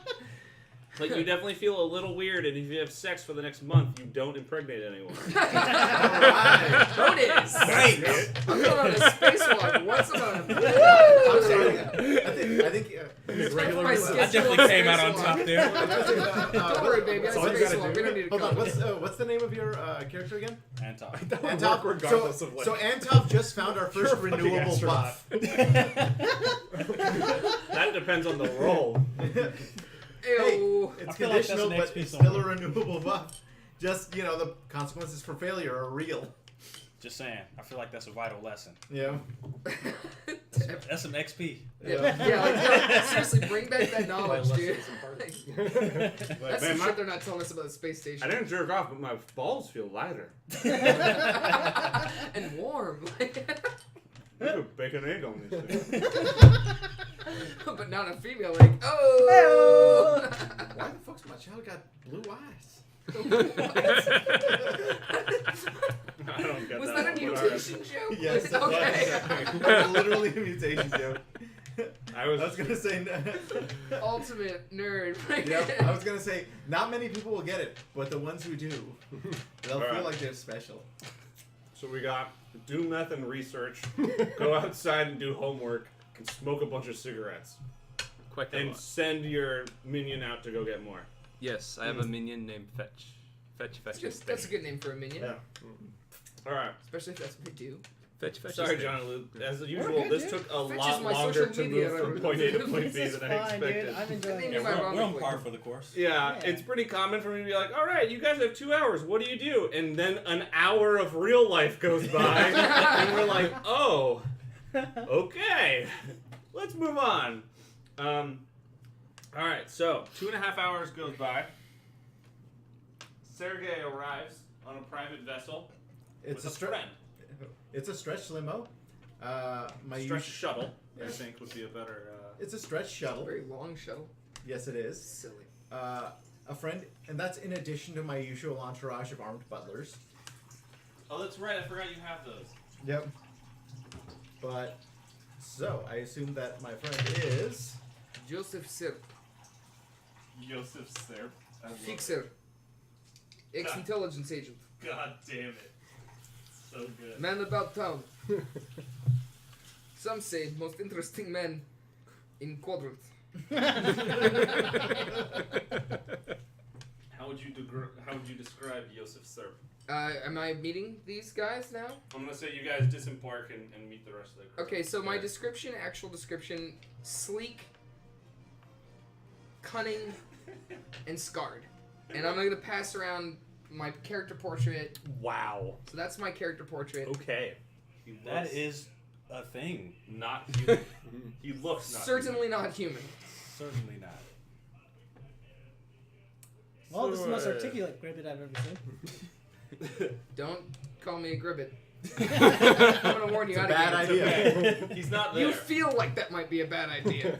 But you definitely feel a little weird, and if you have sex for the next month, you don't impregnate anyone. Alright. Bonus! Right. I'm going on a spacewalk. What's about I'm sorry. I think regular my request. schedule I definitely of came out on spacewalk. top there. Don't worry, baby. That's I'm all you gotta spacewalk. do. We don't need to Hold on. come. What's the name of your character again? Antop. That would Antop. work regardless so, of like. so Antop just found our first You're a fucking renewable astronaut. buff. That depends on the role. Ew. It's I feel like that's conditional, an but XP it's somewhere. still a renewable buff. Just, the consequences for failure are real. Just saying. I feel like that's a vital lesson. Yeah. That's some XP. Like, seriously, bring back that knowledge, dude. That's Man, the shit they're not telling us about the space station. I didn't jerk off, but my balls feel lighter. And warm. You could bake an egg on this thing. But not a female, like, oh! Why the fuck's my child got blue eyes? I don't get Was that that a one, but mutation joke? Yes, it Okay. was. Literally a mutation joke. I was gonna say. Ultimate nerd. Yep, I was gonna say not many people will get it, but the ones who do, they'll Alright. feel like they're special. So we got do meth and research, go outside and do homework, and smoke a bunch of cigarettes, Quite the and lot. send your minion out to go get more. Yes, I have a minion named Fetch. Fetch, Fetch. That's a good name for a minion. Yeah. All right. Especially if that's what they do. Fetch, Fetch. Sorry, is John and Luke. As We're usual, good, this dude. took a Fetch lot is my longer social to media. move from point A to point This B is than I fine, expected. dude. I'm enjoying Yeah, it. We're on ironically. par for the course. Yeah, Yeah. it's pretty common for me to be like, all right, you guys have 2 hours. What do you do? And then an hour of real life goes by, and we're like, oh, okay, let's move on. All right, so 2.5 hours goes by. Sergey arrives on a private vessel It's with a a friend. It's a stretch limo. My Stretch us- shuttle, I Yes. think, would be a better. It's a stretch A shuttle. very long shuttle. Yes, it is. Silly. A friend, and that's in addition to my usual entourage of armed butlers. Oh, that's right. I forgot you have those. Yep. But so I assume that my friend is. Joseph Sir. Joseph Serp. Fixer. Ex-intelligence agent. God damn it. So good. Man about town. Some say most interesting man in quadrant. How would you describe Joseph Serp? Am I meeting these guys now? I'm gonna say you guys disembark and meet the rest of the crew. Okay, so my Yeah. description, actual description, sleek, cunning, and scarred. And I'm gonna pass around my character portrait. Wow. So that's my character portrait. Okay. That is a thing. Not human. He looks not Certainly not human. Certainly not. Well, this is the most articulate gribbit I've ever seen. Don't call me a gribbet. I'm gonna warn you It's a out bad again. idea. human. He's not there. You feel like that might be a bad idea.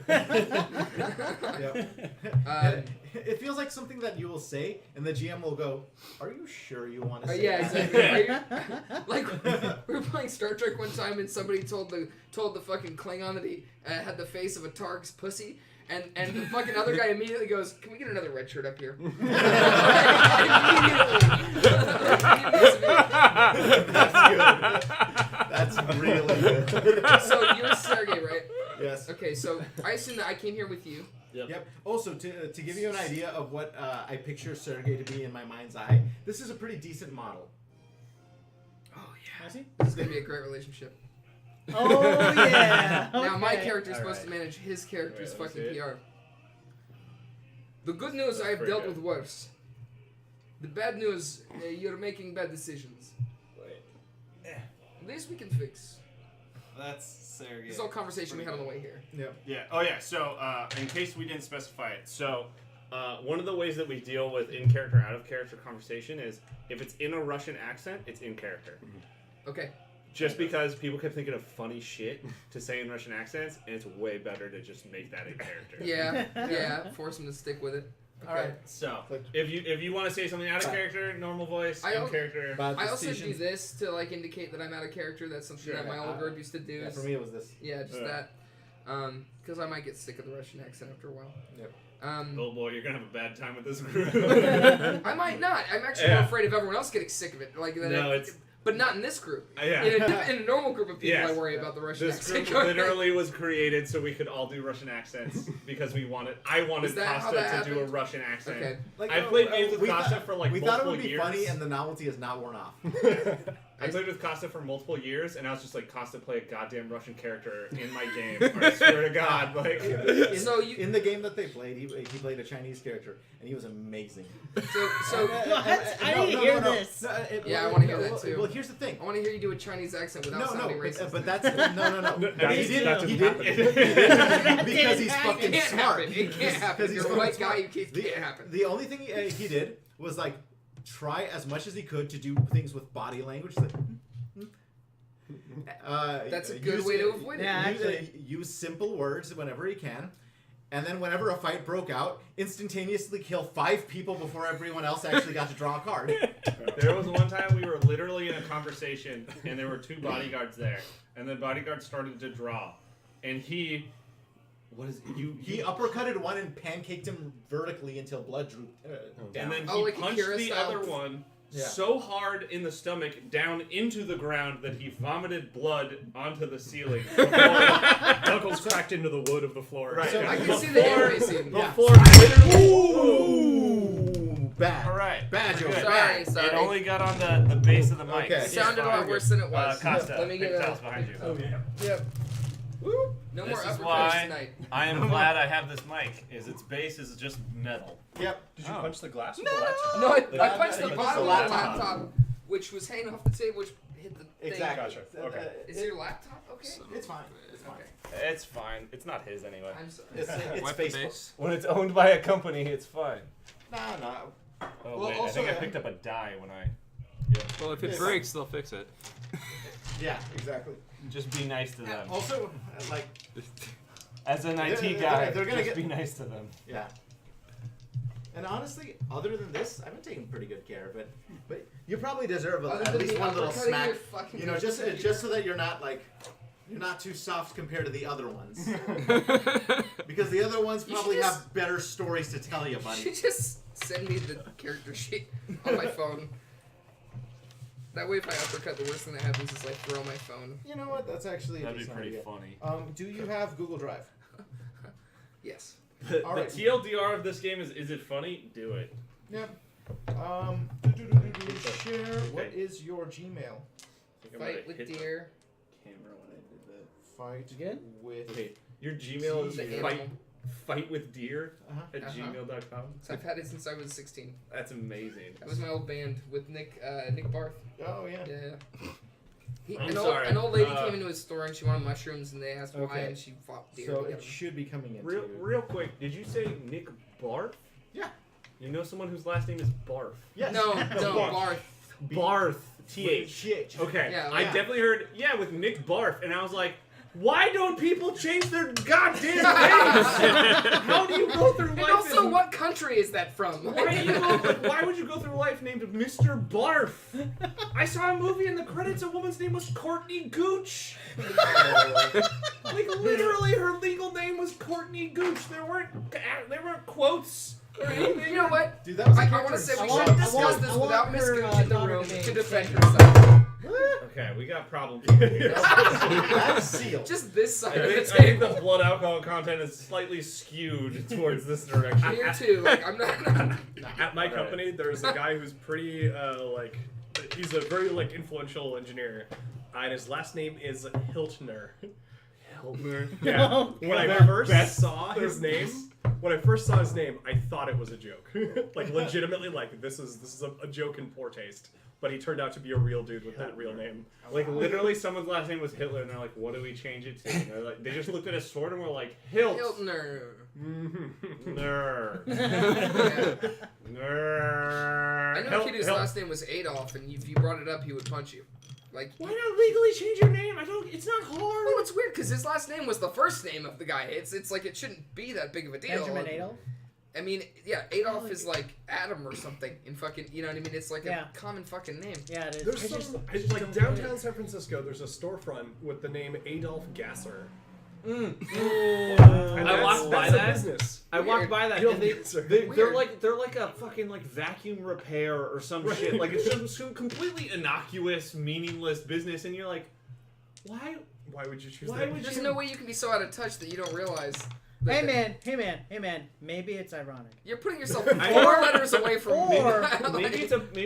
Yep. Um, It feels like something that you will say, and the GM will go, "Are you sure you want to say yeah, that?" exactly. Are you- like we were playing Star Trek one time, and somebody told the fucking Klingon that he had the face of a Targ's pussy, and the fucking other guy immediately goes, "Can we get another red shirt up here?" That's good. That's really good. So you're Sergey, right? Yes. Okay, so I assume that I came here with you. Yep. Also, to give you an idea of what I picture Sergey to be in my mind's eye, this is a pretty decent model. Oh yeah. I see. This is gonna be a great relationship. Oh yeah. Now my Okay. character is supposed to Alright. manage his character's Alright, fucking let's see PR. The good news, That's I have pretty dealt good. with worse. The bad news, you're making bad decisions. Wait. This we can fix. That's Sergey. This is all conversation we had on the way here. Yep. Yeah. Oh yeah. So in case we didn't specify it, so one of the ways that we deal with in character, out of character conversation is if it's in a Russian accent, it's in character. Okay. Just because people kept thinking of funny shit to say in Russian accents, and it's way better to just make that in character. Yeah, yeah. Force them to stick with it. Okay. All right. So if you want to say something out of character, normal voice, I in don't- character. Bad I also do decisions. this to like indicate that I'm out of character. That's something Sure. that my old group used to do. Yeah, is- for me, it was this. yeah, just Yeah. that. Because I might get sick of the Russian accent after a while. Yep. Oh boy, you're gonna have a bad time with this group. I might not. I'm actually Yeah. more afraid of everyone else getting sick of it. Like that. No, it's- But not in this group. Yeah. In a normal group of people, Yes. I worry about the Russian This accent. group literally was created so we could all do Russian accents because I wanted Is that how Costa that to do a happened? Russian accent. Okay. I played games with we Costa thought- for like we thought it multiple would be years. funny, and the novelty has not worn off. I played with Costa for multiple years, and I was just like, Costa, play a goddamn Russian character in my game. I swear to God, like. In the game that they played, he played a Chinese character, and he was amazing. What? I didn't hear this. Yeah, I want to hear that too. Well, here's the thing. I want to hear you do a Chinese accent without sounding racist. But that's no. He didn't didn't because he's fucking It can't smart. happen. It can't happen. He's You're a fucking white smart. guy. It can't happen. The only thing he did was like try as much as he could to do things with body language. Like, That's a good way to avoid it. Yeah, use simple words whenever he can. And then whenever a fight broke out, instantaneously kill 5 people before everyone else actually got to draw a card. There was one time we were literally in a conversation, and there were 2 bodyguards there, and the bodyguard started to draw, and he uppercutted one and pancaked him vertically until blood drooped down. and then Oh, he like a punched Kira the style. other one Yeah. so hard in the stomach down into the ground that he vomited blood onto the ceiling. Knuckles cracked into the wood of the floor. Right. So I can see the anime scene. Yeah. Before literally. Ooh, bad. All right. Bad joke. Sorry. It only got on the base of the mic. Okay. It sounded a lot worse than it was. Costa, Let me get big a. toss behind you. Yep. No more This is uppercuts why tonight. I am glad I have this mic. Its base is just metal. Yep. Did you punch the glass? No, I punched the He punched bottom the of the laptop. laptop, which was hanging off the table, which hit the thing. Exactly. Gotcha. Okay. Is it your laptop? Okay. It's fine. It's fine. Okay. It's fine. It's not his anyway. I'm sorry. It's Wipe the Facebook. base. When it's owned by a company, it's fine. No. Oh Well, wait, I also, think I picked up a die when I. Well, if it Yeah. breaks, they'll fix it. Yeah, exactly. Just be nice to them. Also, like, As an IT they're guy, gonna just get- be nice to them. yeah. And honestly, other than this, I've been taking pretty good care of it. But you probably deserve Other at than least the one little uppercutting smack. your fucking You know, just computer. so that you're not too soft compared to the other ones. Because the other ones You probably should have better stories to tell you, You buddy. should just send me the character sheet on my phone. That way, if I uppercut, the worst thing that happens is I throw my phone. You know what? That's actually a That'd be decent pretty idea. funny. Do you have Google Drive? Yes. The All right. TLDR of this game is it funny? Do it. Yep. Share. What is your Gmail? I think I might Fight have with hit the deer. camera when I did that. Fight Good? with. Wait, your Gmail is The fight, animal. fight with deer Uh-huh. at Uh-huh. gmail.com. So I've had it since I was 16. That's amazing. That was my old band with Nick Barth. Oh yeah. Yeah. I'm An sorry. old lady came into his store and she wanted mushrooms and they asked why Okay. and she fought deer. So to get it them. should be coming in. Real quick, did you say Nick Barth? Yeah. You know someone whose last name is Barth? Yes. No, Barth. Barth. Barth. TH. TH. Okay. Yeah, I yeah. definitely heard, with Nick Barth, and I was like, why don't people change their goddamn names? How do you go through life? And also, and- what country is that from? Why would you go through life named Mr. Barf? I saw a movie in the credits. A woman's name was Courtney Gooch. Like literally, her legal name was Courtney Gooch. There weren't quotes or anything. You know what? Dude, that was a I character want to say in we Star should Wars. discuss this I want without Miss her, Gooch in the daughter room to be to defend named herself. Okay, we got problems. That's sealed. Just this I side of the think, I think table. the blood alcohol content is slightly skewed towards this direction. Here too. Like I'm not. At my Right. company, there's a guy who's pretty he's a very influential engineer, and his last name is Hiltner. Yeah. When I first saw his name, I thought it was a joke. Like legitimately, this is a joke in poor taste. But he turned out to be a real dude with that real name. Like literally, someone's last name was Hitler, and they're like, "What do we change it to?" And they're like, they just looked at a sword and were like, "Hilt, Hiltner. ner, Yeah. ner." I know a kid whose last name was Adolf, and if you brought it up, he would punch you. Like, Why not legally change your name? It's not hard. well, it's weird because his last name was the first name of the guy. It's like it shouldn't be that big of a deal. Benjamin Adolf? I mean, yeah, Adolf is like Adam or something in fucking. You know what I mean? It's like Yeah. a common fucking name. Yeah, it is. There's I just like downtown San Francisco. There's a storefront with the name Adolf Gasser. I That's- walked by that's a that. business. I walked by that, Adolf and they're Weird. like a fucking vacuum repair or some shit. Like it's just some completely innocuous, meaningless business, and you're like, why? Why would you choose Why that? would There's you? no way you can be so out of touch that you don't realize. Hey man, maybe it's ironic. You're putting yourself 4 letters away from Or- Maybe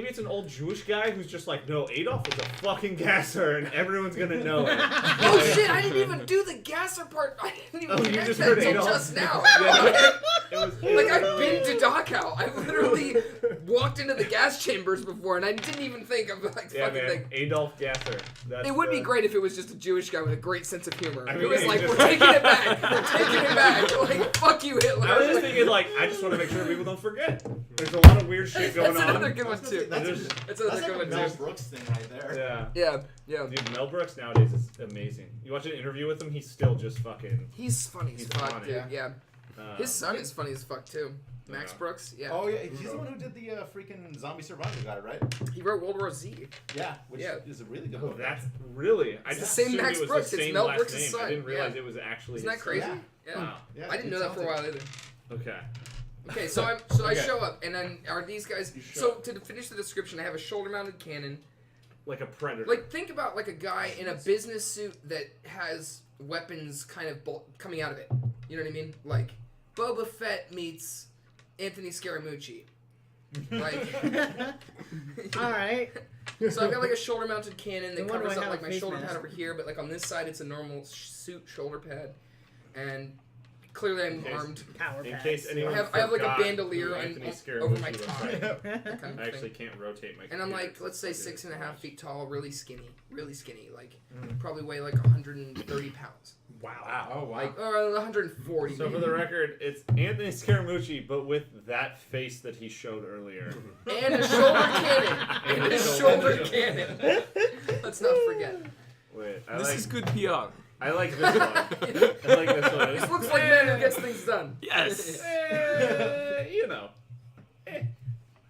it's an old Jewish guy who's just like, no, Adolf was a fucking gasser, and everyone's gonna know it. Oh shit! I didn't even do the gasser part. I didn't even Oh, you connect just that heard until Adolf? just now. Like I've been to Dachau. I literally walked into the gas chambers before, and I didn't even think of like Yeah, fucking man, thing. Adolf Gasser. That's It would be the- great if it was just a Jewish guy with a great sense of humor. I It mean, was yeah, like, he we're just- taking it back. We're taking it back. Like, fuck you, Hitler. I was just thinking, like, I just want to make sure people don't forget. There's a lot of weird shit going That's on. another good one too. There's- That's another That's good like a one Mel too. Brooks thing right there. Yeah. Yeah. Dude, Mel Brooks nowadays is amazing. You watch an interview with him, he's still just fucking. He's funny as He's fuck, funny. dude. Yeah. His uh, son is funny as fuck too. Max Yeah. Brooks. Yeah. Oh yeah, he's the one who did the freaking Zombie Survivor guy, right? He wrote World War Z. Yeah, which Yeah. is a really good Oh, book. that's really. I It's just the same assumed Max it was Brooks, the it's same Mel last Brooks' name. son, I didn't realize yeah. it was actually. Isn't that his crazy? son. Yeah. Wow. Yeah, I didn't know it's that for a while either. Okay. Okay, so I Okay. show up, and then are these guys? You show So up. to finish the description, I have a shoulder-mounted cannon. Like a predator. Like think about like a guy in a business suit that has weapons kind of coming out of it. You know what I mean? Like Boba Fett meets Anthony Scaramucci. Like, All right. so I've got like a shoulder-mounted cannon that No wonder covers I up have like a my face shoulder pad mask. over here, but like on this side it's a normal suit shoulder pad, and clearly I'm Okay. armed. Power In pads. case anyone I have like a forgot bandolier who on, Anthony over my Scaramucci looks tie. like. That kind I of actually thing. can't rotate my. And I'm computer, like, so let's say I'll do this 6.5 live. feet tall, really skinny, like probably weigh like 130 pounds, Wow. Oh wow. like or 140. So for the record, it's Anthony Scaramucci, but with that face that he showed earlier. and a shoulder cannon, and a And a shoulder shoulder cannon. Let's not forget. Wait, This is good PR. I like this one. I like this one. This looks like man who gets things done. Yes. You know.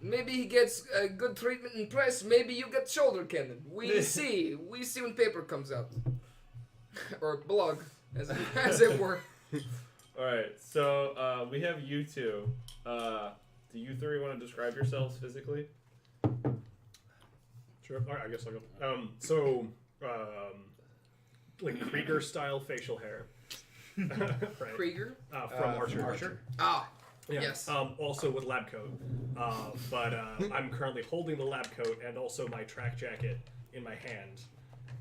Maybe he gets good treatment in press. Maybe you get shoulder cannon. We see. We see when paper comes out, or blog, as it were. All right, so we have you two. Do you three want to describe yourselves physically? Sure. All right, I guess I'll go. Like Krieger style facial hair. Right. Krieger. From Archer. Ah. Yeah. Yes. Also with lab coat, but I'm currently holding the lab coat and also my track jacket in my hand,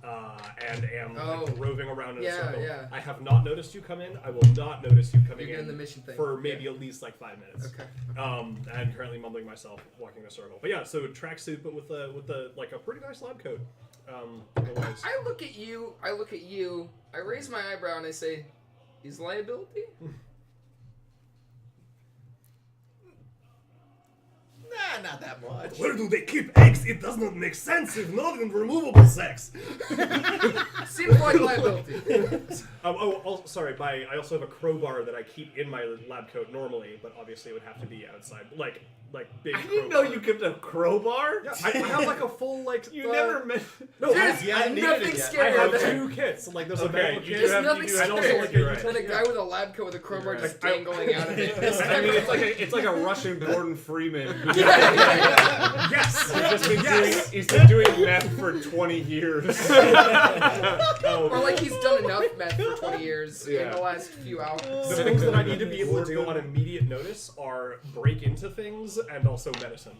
and am like, roving around in a circle. Yeah. I have not noticed you come in. I will not notice you coming You're in doing the mission thing. for maybe at least like 5 minutes. Okay. And currently mumbling myself, walking a circle. But yeah, so tracksuit, but with the like a pretty nice lab coat. Otherwise, I look at you. I raise my eyebrow and I say, "Is liability?" Nah, not that much. where do they keep eggs? It does not make sense if not in removable sex. Seems like liability. Sorry. I also have a crowbar that I keep in my lab coat normally, but obviously it would have to be outside, like big. I didn't know crowbar. you kept a crowbar. Yeah, I have like a full like. You never met. No, There's haven't needed nothing it yet. I scarier have than 2 kits. Like there's a Okay, medical you kit. do There's have- nothing you do have- and also scarier like you're right. than a guy with a lab coat with a crowbar You're just right. dangling out of it. I mean, it's like a Russian Gordon Freeman. Who's Yes. just been Yes. he's been doing meth for 20 years. Or like he's done enough meth for 20 years in Yeah. the last few hours. The things that I need to be able to do on immediate notice are break into things and also medicine.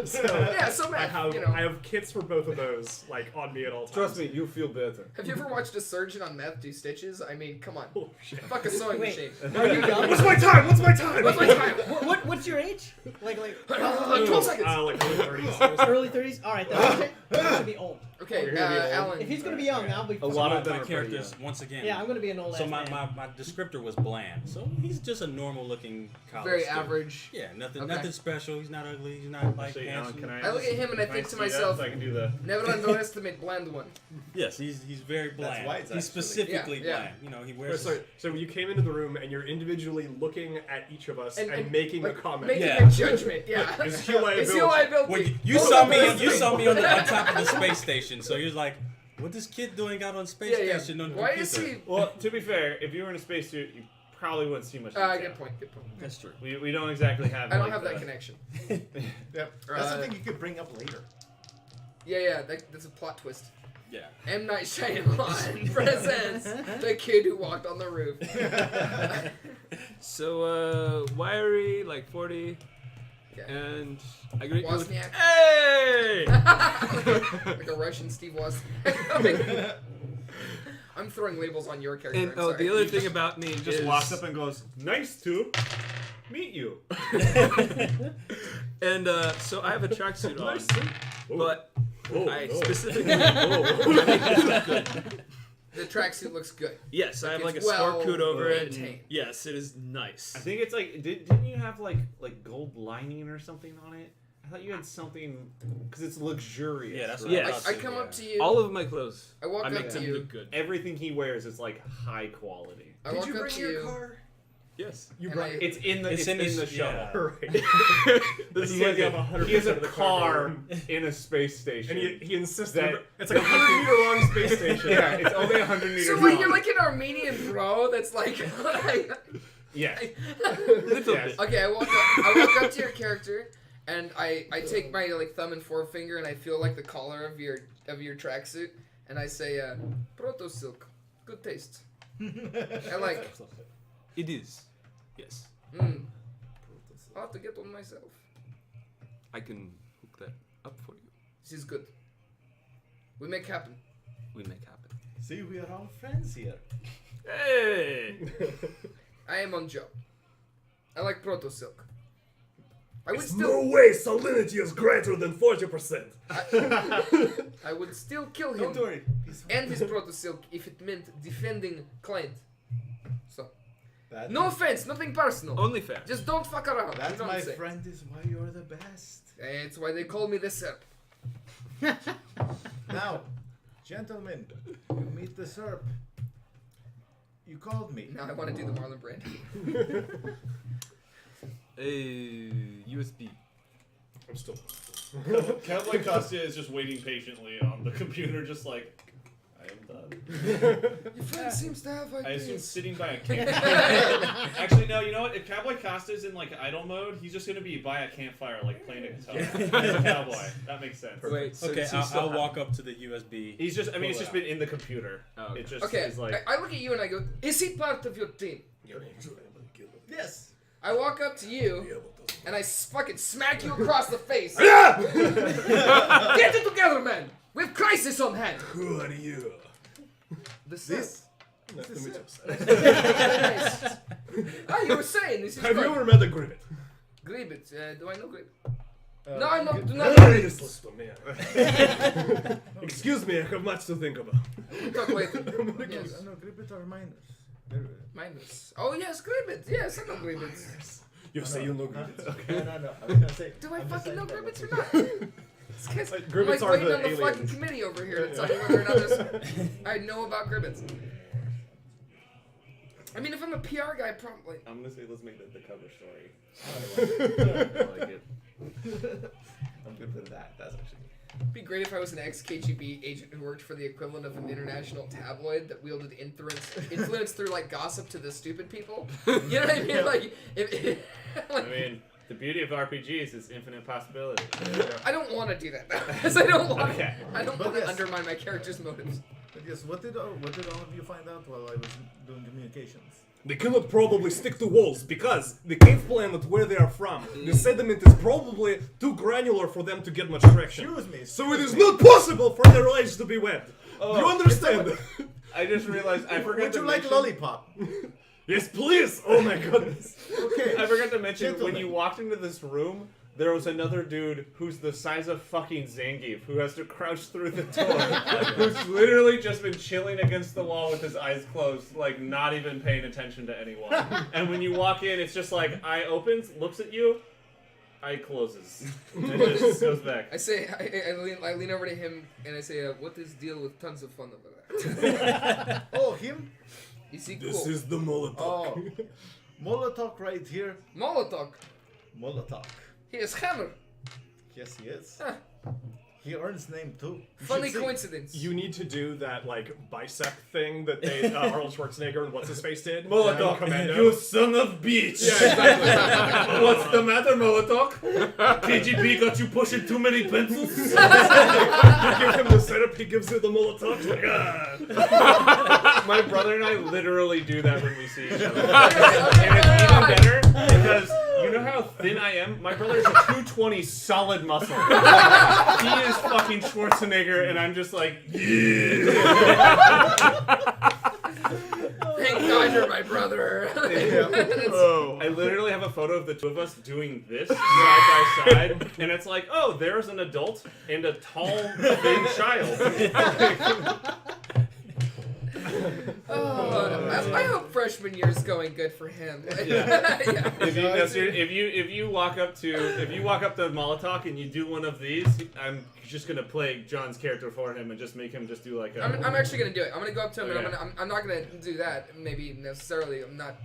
So Yeah, so I meth, have you know. I have kits for both of those like on me at all times. Trust me, you feel better. Have you ever watched a surgeon on meth do stitches? I mean, come on. Oh shit. Fuck a sewing Wait. machine. Are you young? What's my time? What's my time? What's my time? What's your age? Like 12 seconds. Like early 30s. early 30s? All right, then he should be old. Okay, You're gonna be old. Alan. If he's gonna be young, I'll be. A lot of them my are characters, pretty once again. Yeah, I'm gonna be an old. So ass my man. descriptor was bland. So he's just a normal looking college Very student. average. Yeah, nothing Okay. nothing special. He's not ugly. He's not like Actually, Alan, handsome. can I look at him and I can think to see that myself, so I can do the. never underestimate bland one. Yes, he's very bland. why it's He's actually- specifically Yeah, bland. You know, he wears. So you came into the room and you're individually looking at each of us and making like, a comment. Making Yeah. a judgment, yeah. Is he liability? Is he liability? Well, you Don't saw me. underestimate. You saw me on top of the space station. So you're like, what this kid doing out on space Yeah, yeah. station on the Why computer? is he? Well, to be fair, if you were in a spacesuit, you probably wouldn't see much. detail. Good point. Good point. That's true. We don't exactly have. I don't like, have the- that connection. Yep. That's something you could bring up later. Yeah, that's a plot twist. Yeah. M. Night Shyamalan presents The Kid Who Walked on the Roof. So, wiry, like 40, Okay. and I agree with. Wozniak. Hey! Like a Russian Steve Wozniak. I'm throwing labels on your character. And I'm oh, sorry. the other thing about me Just is walks up and goes, "Nice to meet you." and so I have a tracksuit on, but I specifically The tracksuit looks good. yes, I have like a It's sport coat over it. maintained. And yes, it is nice. I think it's like, didn't you have like gold lining or something on it? I thought you had something because it's luxurious. Yeah, that's what right? I Yes. thought I too, come yeah. up to you. all of my clothes, I walk I up make to them you. look good. Everything he wears is like high quality. I walk up to you. car? Yes. You And brought I- it. It's in the It's in in his- the shuttle. yeah. Right. This is He like has 100% he has a of the car cargo. in a space station. And he insists That- that it's like a 100-meter long space station. yeah, it's only 100 meters So long. wait, you're like an Armenian bro that's like. yeah. Little Yes. bit. Okay, I walk up to your character, and I take my like thumb and forefinger, and I feel like the collar of your tracksuit, and I say, Proto Silk, good taste. I like. It is. Yes. I'll have to get one myself. I can hook that up for you. This is good. We make happen. We make happen. See, we are all friends here. Hey! I am on job. I like Proto Silk. I would There's still. no way salinity is greater than 40%. I would still kill him Don't worry. He's and his Proto Silk if it meant defending client. So, That- no offense, nothing personal. Only fair. Just don't fuck around. That, you know what my I'm saying? friend, is why you're the best. It's why they call me the Serp. Now, gentlemen, you meet the Serp. You called me. Now I want to do the Marlon Brando. USB. I'm still. Cowboy Costa is just waiting patiently on the computer, just like, I am done. Your friend seems to have I assume ideas. sitting by a campfire. Actually, no, you know what? If Cowboy Costa's in like idle mode, he's just gonna be by a campfire, like playing a guitar. As a cowboy. That makes sense. Wait, so Okay, does he I'll still have- walk up to the USB. He's just, I mean, it's Pull it just been in the computer. Oh, okay. It just Okay, is like, I look at you and I go, is he part of your team? Yes. I walk up to you and I fucking smack you across the face. Yeah! Get it together, man! We have crisis on hand! Who are you? The Serp. Nice to meet you. Nice. Ah, you were saying this is Have you fun. ever met a Gribbit? Gribbit, do I know Gribbit? No, I'm not. Do not. Useless to me. Excuse me, I have much to think about. We'll talk later. Yes. No, Gribbit are minors. Minus. Oh yes, Gribbit. Yes, I know Gribbit. You say you know Gribbit. No. I was gonna say. Do I I'm just fucking know saying that. Gribbits or not? This guy's Like, I'm Gribbits like are waiting the on the fucking aliens. committee over here to tell me whether or not there's, I know about Gribbits. I mean, if I'm a PR guy, probably. I'm gonna say, let's make that the cover story. I like it. I'm good with that. That's actually. It'd be great if I was an ex-KGB agent who worked for the equivalent of an international tabloid that wielded influence through like gossip to the stupid people. You know what I mean? Like, I mean, the beauty of RPGs is infinite possibility. I don't want to do that because I don't want. Okay. I don't But want to yes. undermine my character's motives. But yes, what did all of you find out while I was doing communications? They cannot probably stick to walls because the cave planet where they are from, the sediment is probably too granular for them to get much traction. Excuse me. So it is not possible for their legs to be webbed. Do you understand? I just realized I forgot Would to you like mention, lollipop? Yes, please. Oh my goodness. Okay. I forgot to mention when Gentlemen. you walked into this room, there was another dude who's the size of fucking Zangief who has to crouch through the door, who's literally just been chilling against the wall with his eyes closed, like not even paying attention to anyone. And when you walk in, it's just like eye opens, looks at you, eye closes, and it just goes back. I say, I lean over to him and I say, what is deal with tons of fun over there? Oh, him? Is he cool? This is the Molotov. Oh. Molotov right here. Molotov. Molotov. He is hammer. Yes, he is. Huh. He earns name too. You Funny should see. coincidence. You need to do that like bicep thing that they Arnold Schwarzenegger and what's his face did. Molotov, Commando. you son of bitch! Yeah, exactly. What's the matter, Molotov? KGB got you pushing too many pencils? You give him the setup, he gives you the Molotov. He's like, ah. My brother and I literally do that when we see each other. And it's even better because you know how thin I am? My brother is a 220 solid muscle. He is fucking Schwarzenegger, and I'm just like, yeah. Thank God you're my brother. I literally have a photo of the two of us doing this side by side, and it's like, oh, there's an adult and a tall, thin child. I hope freshman year's going good for him. Yeah. Yeah. If you walk up to Molotov and you do one of these, I'm just gonna play John's character for him and just make him just do like a. I'm actually gonna do it. I'm gonna go up to him Okay. and I'm not gonna do that. Maybe necessarily.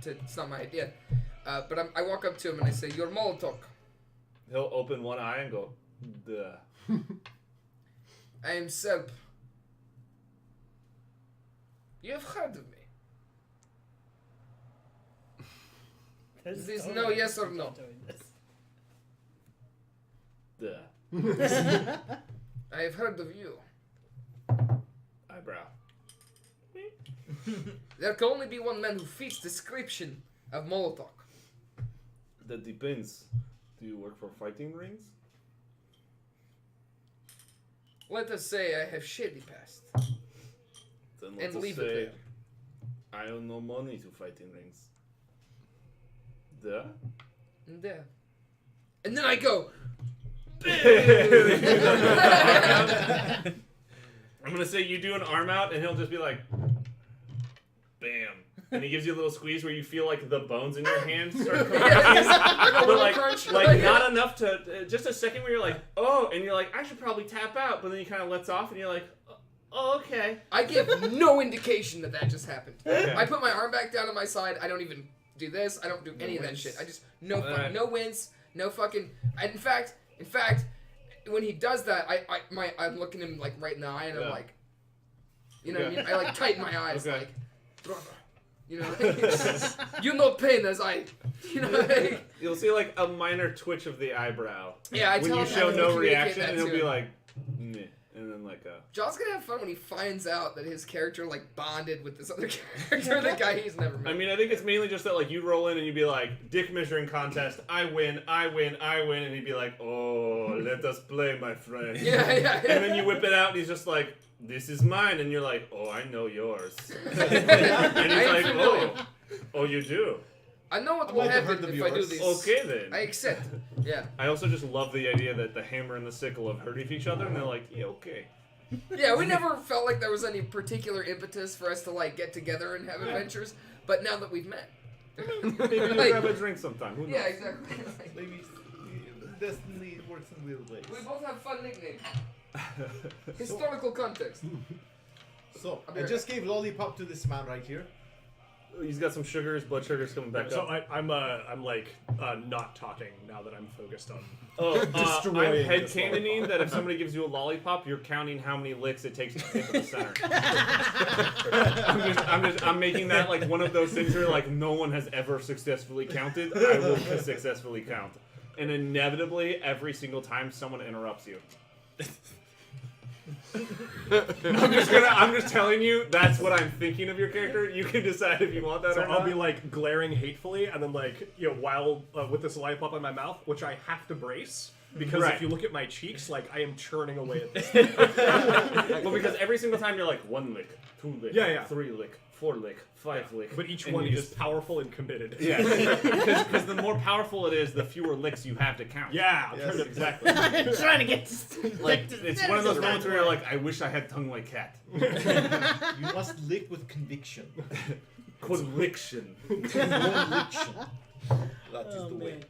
It's not my idea. But I walk up to him and I say, "You're Molotov. He'll open one eye and go, duh. I am Selp. You have heard of me. This no yes or no. Duh. I have heard of you. Eyebrow. There can only be one man who fits description of Molotov. That depends. Do you work for fighting rings? Let us say I have shady past. Then And let's just leave say, it I owe no money to fighting rings. Duh. And there. And then I go. I'm gonna say you do an arm out, and he'll just be like, bam. And he gives you a little squeeze where you feel like the bones in your hands start crunching. Like a But little like, crunch. like not enough to, just a second where you're like, oh, and you're like, I should probably tap out, but then you kind of lets off, and you're like, oh, okay. I give no indication that just happened. Okay. I put my arm back down on my side. I don't even do this. I don't do any of that wince. shit. I just no Alright. no wince, no fucking. In fact, when he does that, I'm looking him like right in the eye, and I'm Yeah. like, you know, Okay. what I mean, I like tighten my eyes, Okay. like, brother, you know, you know pain as I, you know. Like, You'll see like a minor twitch of the eyebrow. yeah, I When tell you him show I no communicate reaction, that and he'll to be him. like, meh. And then like John's gonna have fun when he finds out that his character like bonded with this other character, the guy he's never met. I mean, I think it's mainly just that like you'd roll in and you'd be like, dick measuring contest, I win, and he'd be like, oh, let us play, my friend. yeah. And then you whip it out and he's just like, this is mine, and you're like, oh, I know yours. And he's I am like, familiar. oh, you do? I know what I will might have happen heard of if I do yours. this. Okay then. I accept. Yeah. I also just love the idea that the hammer and the sickle have hurt each other, and they're like, yeah, okay. Yeah, we never felt like there was any particular impetus for us to like get together and have adventures, but now that we've met. Maybe we'll Like- grab a drink sometime. Who knows? Yeah, exactly. Like, Maybe destiny works in weird ways. we both have fun nicknames. Historical context. So I'll be I right just gave lollipop to this man right here. He's got some sugars, blood sugar's coming back So up. I'm like not talking now that I'm focused on. I'm destroying this headcanoning lollipop. that if somebody gives you a lollipop, you're counting how many licks it takes to take to the center. I'm making that like one of those things where like no one has ever successfully counted. I will successfully count, and inevitably every single time someone interrupts you. I'm just telling you that's what I'm thinking of your character. You can decide if you want that So or not. I'll be like glaring hatefully, and then like while with this lollipop in my mouth, which I have to brace because Right. if you look at my cheeks, like I am churning away at this. Well, because every single time you're like 1 lick, 2 lick, Yeah. 3 lick, 4 lick, 5 lick. But each and one you is powerful and committed. Yeah, because the more powerful it is, the fewer licks you have to count. Yeah, I'm Yes, trying to exactly. I'm trying to get Like it's one of those moments where you're like, I wish I had tongue like cat. You must lick with conviction. Conviction. Conviction. That is Oh, the way. man.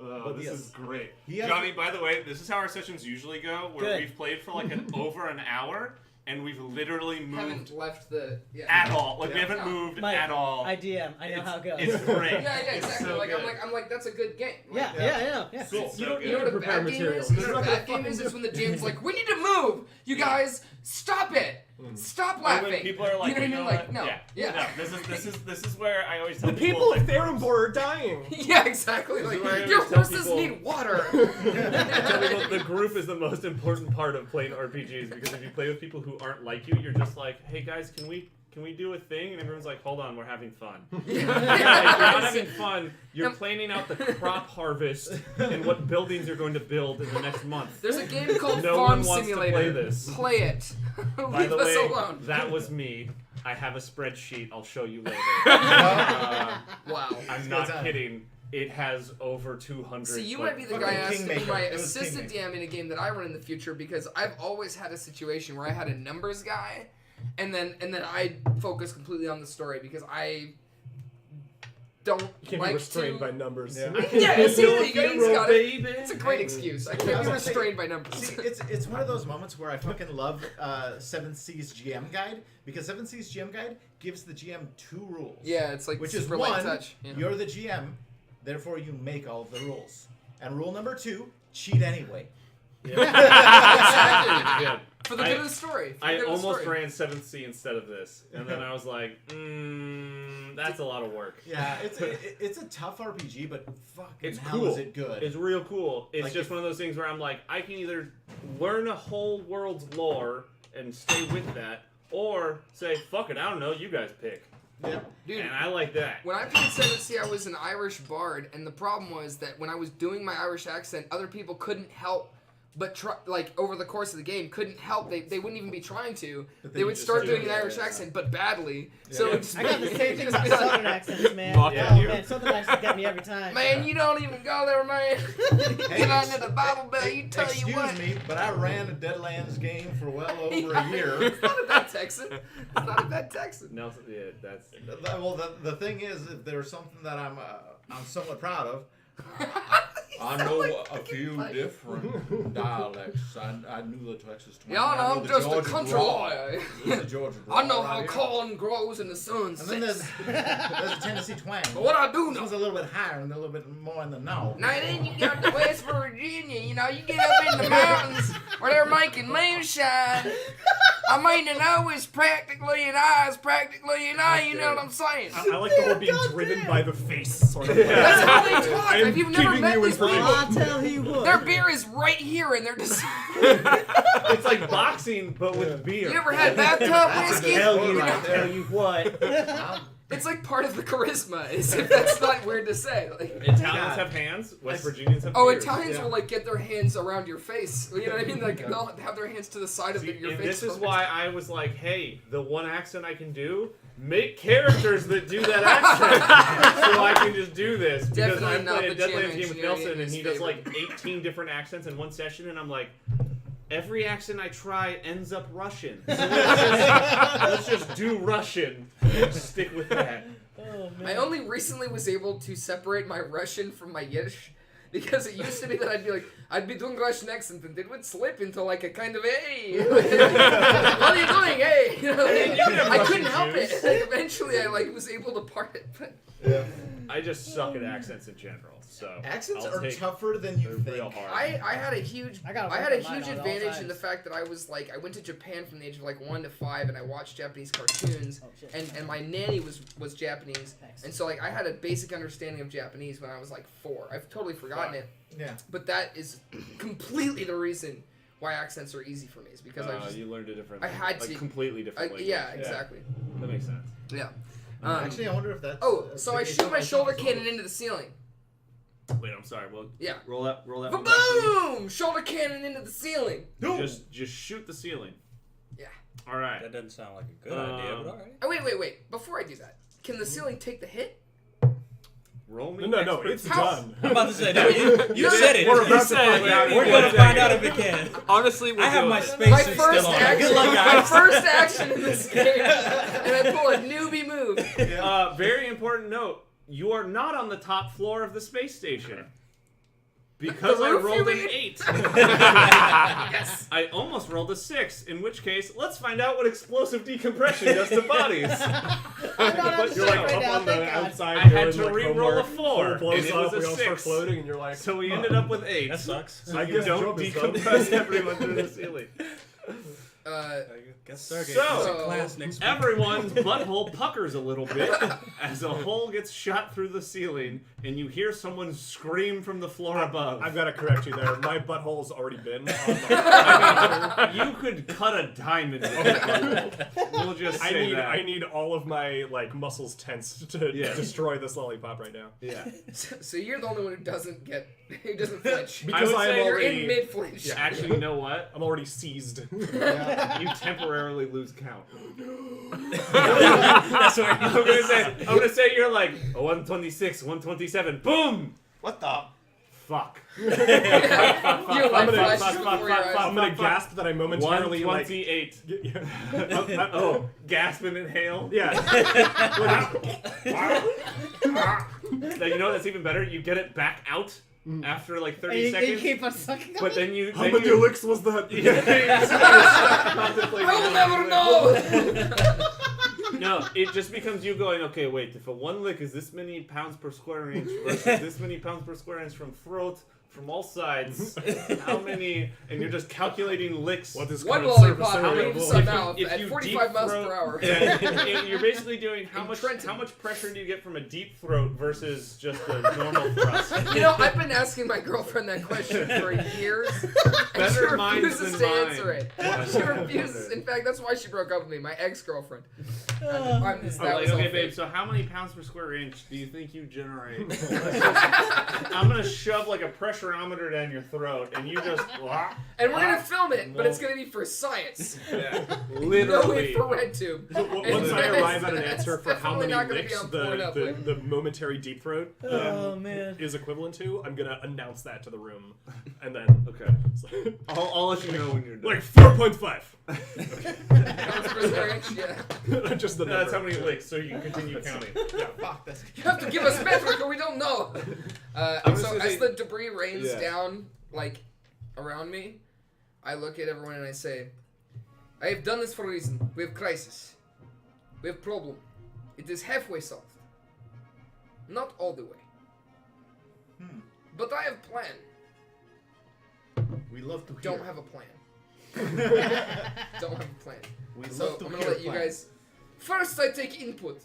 But This yes. is great. He has Johnny, by the way, this is how our sessions usually go, where Good. we've played for like over an hour, and we've literally moved Haven't left the at all. Like we Yeah. haven't moved Mike, at all. I DM. I know how it goes. It's great. Yeah, It's exactly. so like good. I'm like that's a good game. Like, Yeah. Cool. You know, So you know what a good. bad game is? You know what a bad game is? It's when the GM's like, we need to move. You guys, stop it. Stop And laughing. when people are like, you know what I mean? Like, what? no. Yeah. No, this is where I always tell The people like, of Therenbor are dying. Yeah, exactly. This is Like, where I your always tell horses people- need water. I tell people the group is the most important part of playing RPGs because if you play with people who aren't like you, you're just like, hey guys, can we do a thing? And everyone's like, hold on, we're having fun. You're not having fun. You're planning out the crop harvest and what buildings you're going to build in the next month. There's a game called No Farm one wants Simulator. to play this. Play it. By Leave the us way, alone. that was me. I have a spreadsheet. I'll show you later. Wow. I'm not kidding. It has over 200. See, you like, might be the fucking guy asked to be Kingmaker. my It was assistant Kingmaker. DM in a game that I run in the future because I've always had a situation where I had a numbers guy, and then I focus completely on the story because I don't You can like be restrained to. by numbers. Yeah. Yeah, see, Build there you go. He's hero, got it. baby. It's a great excuse. I can't I was be gonna say- restrained by numbers. See, it's one of those moments where I fucking love Seven Seas GM Guide because Seven Seas GM Guide gives the GM 2 rules. Yeah, it's like Which is super light one, touch. Yeah. you're the GM, therefore you make all of the rules. And rule number 2, cheat anyway. Exactly. Yeah. For the good of the story. For the I good of the almost story. ran 7th Sea instead of this, and then I was like, that's a lot of work. Yeah, it's a tough RPG, but fucking It's hell cool. is it good. It's real cool. It's Like just if- one of those things where I'm like, I can either learn a whole world's lore and stay with that, or say, fuck it, I don't know, you guys pick. Yeah. Dude, And I like that. when I played 7th Sea, I was an Irish bard, and the problem was that when I was doing my Irish accent, other people couldn't help but try, like, over the course of the game, couldn't help. They wouldn't even be trying to. But then They you would just start do doing it, an yeah, Irish yeah. accent, but badly. Yeah. So it just I got the same thing just about be like, Southern accents, man. Fuck Oh, you. man, Southern accents get me every time. Man, you don't even go there, man. Get under the Bible Belt, you tell you what. Excuse me, but I ran a Deadlands game for well over a year. It's not a bad Texan. It's not a bad Texan. Nelson, yeah, that's. Well, the thing is, if there's something that I'm somewhat proud of, I know a few different dialects. I knew the Texas twang. Yeah, I I'm know the just a Georgia country drawl. lawyer. There's the Georgia I know drawl how right here. corn grows in the sun And then there's a Tennessee twang. But what I do This know. one's a little bit higher and a little bit more in the north. Now then you got the West Virginia, you know, you get up in the mountains where they're making moonshine. I mean, an O is practically an I is practically an I, you know what I'm saying? I like the whole being driven by the face sort of. That's how they talk. I'm If you've never giving met you these people, information. I'll tell you what. their beer is right here and they're just... It's like boxing, but with beer. You ever had bathtub whiskey? Hell, you Right there. tell you what. It's like part of the charisma, as if that's not weird to say. Like, Italians have hands. West Virginians have oh, beers. Italians Yeah. will like get their hands around your face. You know what I mean? Like they'll have their hands to the side of See, your and face. this is why I was like, hey, the one accent I can do, make characters that do that accent, so I can just do this. Because Definitely I not played a the GM Deadlands game with engineering Nelson, in and his he does favor. like 18 different accents in one session, and I'm like, every accent I try ends up Russian. So let's just do Russian and stick with that. Oh, man. I only recently was able to separate my Russian from my Yiddish. Because it used to be that I'd be doing Russian accent and it would slip into like a kind of, hey, what are you doing, hey? You know, like, You can have I Russian couldn't help Jews. it. Like, eventually I like was able to part it. But Yeah. I just suck at accents in general, so Accents I'll are take tougher than you it real think. hard. I had a huge I gotta I work had a on mine huge at all advantage in the times. fact that I was like I went to Japan from the age of like 1 to 5 and I watched Japanese cartoons Oh, shit. and my nanny was Japanese Thanks. and so like I had a basic understanding of Japanese when I was like 4. I've totally forgotten it, Yeah. but that is completely the reason why accents are easy for me is because I just you learned a different. I had like to- completely different. language. yeah, exactly. That makes sense. Yeah. Actually, I wonder if that's. Oh, so I based shoot on my shoulder something. cannon into the ceiling. Wait, I'm sorry. Well, Yeah. Roll that. One back to me. Boom! Shoulder cannon into the ceiling. just shoot the ceiling. Yeah. All right. That doesn't sound like a good idea, but alright. Oh wait! Before I do that, can the ceiling take the hit? Roll me. No, expert it's How- done. I'm about to say, no, you said it. We're You about to said find out. it. We're gonna find out if it can. Honestly, we're I have doing my it. space My suit first still on. action, Good luck, my guys. first action in this game, and I pull a newbie move. Very important note: you are not on the top floor of the space station Because The I roof, rolled you an mean? 8. Yes. I almost rolled a 6, in which case, let's find out what explosive decompression does to bodies. I'm not on You're shit like right up now, on the thank God. outside. I had doing, to like, re-roll a homework. 4, Someone blows and it up, was a we all start 6. floating, and you're like, So we ended up with 8. That sucks. So I you guess don't job is done. decompress everyone through the ceiling. Guess Stargate So- is in class next week. Everyone's butthole puckers a little bit as a hole gets shot through the ceiling, and you hear someone scream from the floor above. I've got to correct you there. My butthole's already been on the I mean, you could cut a diamond with your butthole. We'll just say that. I need all of my like muscles tensed to Yeah. destroy this lollipop right now. Yeah. So you're the only one who doesn't flinch. Because would I am say You're already in mid flinch. Actually, you know what? I'm already seized. You temporarily lose count. That's what I'm gonna say you're like 126, 127, boom! What the? Fuck. You're like gonna- flash fuck, before fuck, your fuck, eyes. I'm gonna gasp that I momentarily like. 128. Yeah. Oh, gasp and inhale. Yeah. Now, you know that's even better? You get it back out after like 30 And you seconds. keep on sucking on But it? then you. How then many you, licks was that? I'll never know. No, it just becomes you going, okay, wait, if a one lick is this many pounds per square inch versus this many pounds per square inch from throat, from all sides, how many, and you're just calculating licks. What is One current lollipop surface area? leaves If a you- mouth if at you 45 miles deep per hour. And you're basically doing how In much Trenton. pressure do you get from a deep throat versus just a normal thrust? You know, I've been asking my girlfriend that question for years. And she Better minds refuses than to mine. answer it. She refuses. In fact, that's why she broke up with me, my ex-girlfriend. Oh. I'm like, okay, babe, so how many pounds per square inch do you think you generate? I'm gonna shove like a pressurometer down your throat, and you just And we're gonna film it, but it's gonna be for science. yeah, No literally. infrared tube. Once I arrive at an answer for how Definitely many not gonna be licks on Pornhub. the momentary deep throat Oh, man. is equivalent to, I'm gonna announce that to the room, and then Okay, I'll let you know when you're done. like 4.5. Pounds per square inch, yeah. Just the That's how number. many licks, so you can continue counting. Fuck, that's. You have to give us metric or we don't know. I'm And just so gonna as say- the debris rains Yeah. down, like, around me, I look at everyone and I say, I have done this for a reason. We have crisis. We have problem. It is halfway solved. Not all the way. But I have plan. We love to hear. Don't have a plan. Don't have a plan. We So love to I'm hear gonna let you plan. guys. First, I take input.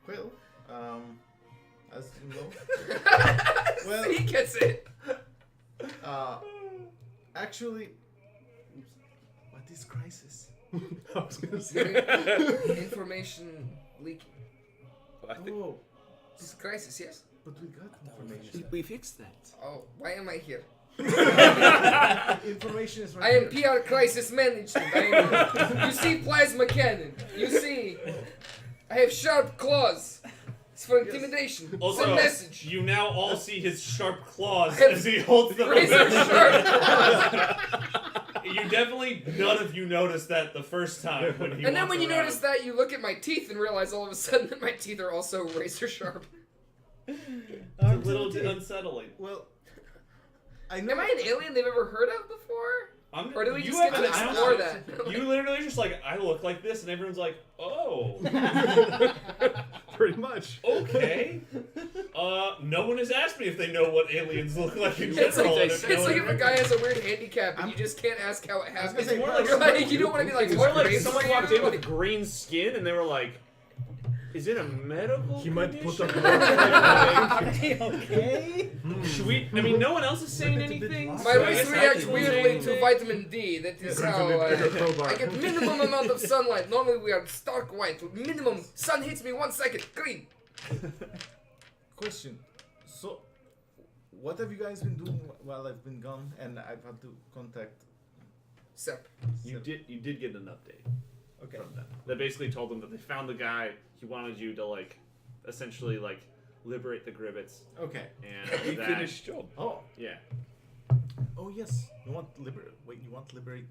Well, as you know, Well- he gets it. actually, what is crisis? I was gonna say. Information leaking. I think Oh, This is crisis, yes? but we got information. We fixed that. Oh, why am I here? Information is I right am here. PR crisis management. You see plasma cannon. You see, I have sharp claws. It's for intimidation. It's a Also, message. you now all see his sharp claws I have as he holds the razor sharp claws. You definitely, none of you noticed that the first time when he And then walks when you around. notice that, you look at my teeth and realize all of a sudden that my teeth are also razor sharp. It's a little unsettling. Well, I know. Am I an alien they've ever heard of before? Or do we you just get to haven't- explore that? You literally just like, I look like this, and everyone's like, oh, Pretty much. okay. No one has asked me if they know what aliens look like in It's general. like, and it's if no like one- if a guy has a weird handicap and you just can't ask how it happened. say, more like You're like, you don't want to be like, It's what more like race someone are walked you? in with green skin, and they were like, is it a medical He might put condition? up. Are they okay? Should we? I mean, no one else is saying anything. My so I race guess I reacts can weirdly say- to vitamin D. That is how I get minimum amount of sunlight. Normally we are stark white. Minimum sun hits me 1 second, green. Question. So, what have you guys been doing while I've been gone and I've had to contact? Sep. You did get an update Okay. from them. They basically told them that they found the guy. He wanted you to like, essentially like, liberate the Gribbets, Okay. and we that, finished job. Oh. Yeah. Oh yes. You want liberate? Wait. You want liberate?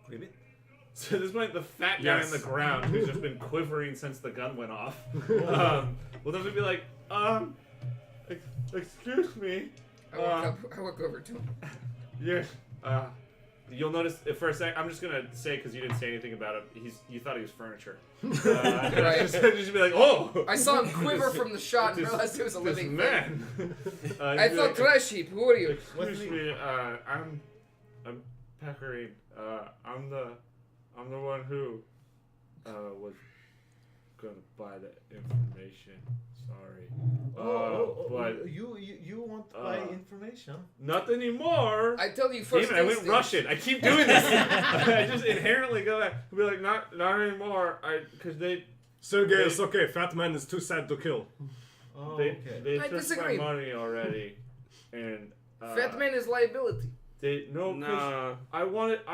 Privet? So at this point, the fat guy Yes. on the ground, who's just been quivering since the gun went off, will definitely be like, excuse me, I walk over to him. Yeah. You'll notice for a sec. I'm just gonna say because you didn't say anything about him. You thought he was furniture. Right. Just be like, oh. I saw him quiver from the shot and realized it was a This living man. I thought trash heap. Who are you? Excuse me. I'm Pecorine. I'm the one who was gonna buy the information. Sorry. But you want to buy information? not anymore. I tell you first. Damn it, I went Russian. I keep doing this. I just inherently go back. I'll be like, not anymore. Because they. Sergey, They- it's okay. Fat man is too sad to kill. Oh, They okay. I took disagree. my money already, and Fat man is liability. they no. 'Cause Nah. I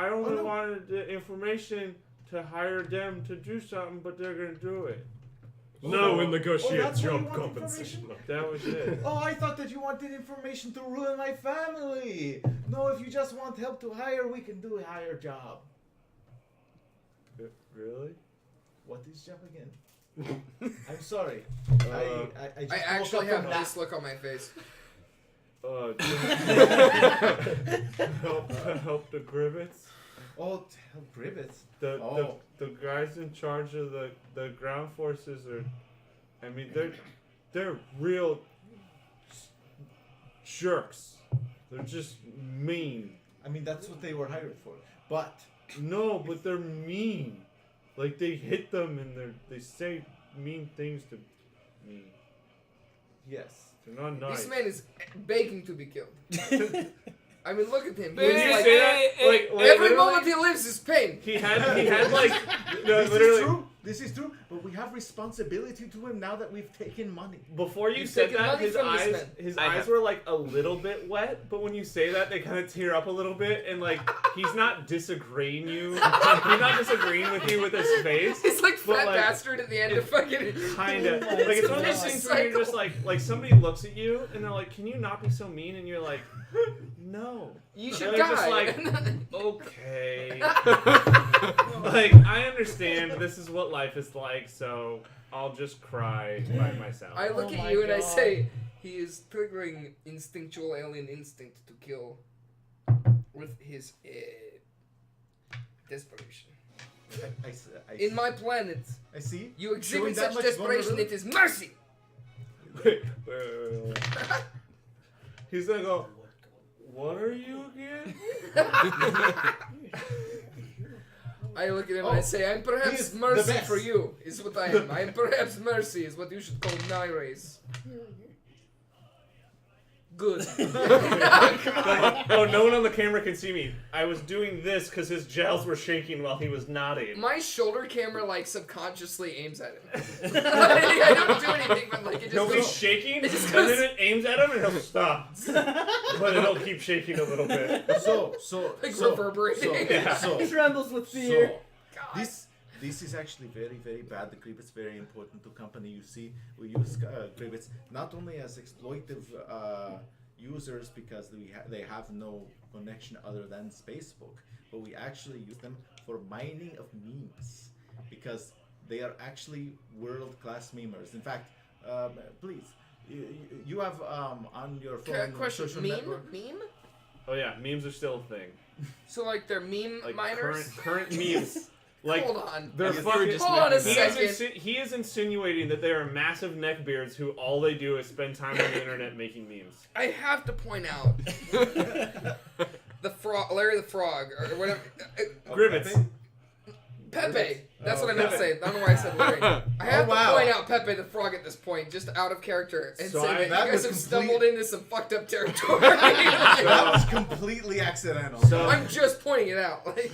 only no. wanted the information to hire them to do something, but they're gonna do it. No, we'll Oh, negotiate that's why you job want compensation. That was it. Oh, I thought that you wanted information to ruin my family. No, if you just want help to hire, we can do a higher job. Really? What is job again? I'm sorry. Uh, I just I woke actually up have from that. this look on my face. help the Gribbets. Oh, tell Gribbets. The guys in charge of the ground forces are, I mean, they're real jerks. They're just mean. I mean, that's what they were hired for. But No, but they're mean. Like they hit them and they say mean things to me. yes. They're not nice. This man is begging to be killed. I mean, look at him. When He's you like, say that, like every literally, moment he lives is pain. he had like no, This literally. is true. This is true. But we have responsibility to him now that we've taken money. Before you You've said taken that, money his from this eyes man. his I eyes have- were like a little bit wet, but when you say that, they kind of tear up a little bit, and like he's not disagreeing he's not disagreeing with you with his face. He's like But, fat like, bastard at the end of fucking. Kinda like it's one of those things where you're just like somebody looks at you and they're like, "Can you not be so mean?" And you're like, "No." You And should they're die. just like, okay. Like I understand this is what life is like, so I'll just cry by myself. I look Oh at my you and I God. say, he is triggering instinctual alien instinct to kill with his desperation. In my planet, I see. you Showing exhibit that such much desperation, it is mercy. Wait. He's gonna go, what are you again? I look at him Oh, and I say, I'm he perhaps is the mercy best. for you, is what I am. I am perhaps mercy, is what you should call Nyrace. Good. Oh, no one on the camera can see me. I was doing this because his jowls were shaking while he was nodding. My shoulder camera, like, subconsciously aims at him. I don't do anything, but, like, it just No, he's goes... shaking, it just and goes- then it aims at him, and he'll stop. But it'll keep shaking a little bit. So Like reverberating. Yeah. He trembles with fear. So this is actually very, very bad. The Gribbets very important to company. You see, we use Gribbets not only as exploitive users because they have no connection other than Facebook, but we actually use them for mining of memes because they are actually world-class memers. In fact, please, you have on your phone Question, social meme? network. Meme? Oh yeah, memes are still a thing. So, like, they're meme Like miners? current memes. Like Hold on. they're You were fucking. just Hold on a making that. second. He is insinuating that they are massive neckbeards who all they do is spend time on the internet making memes. I have to point out the frog, Larry the Frog, or whatever. Gribbets. Pepe. That's what I meant to Pepe. say. I don't know why I said Larry. I have wow. to point out Pepe the Frog at this point, just out of character, and So say that that you guys was have stumbled complete- into some fucked up territory. That was completely accidental. So- I'm just pointing it out. Like,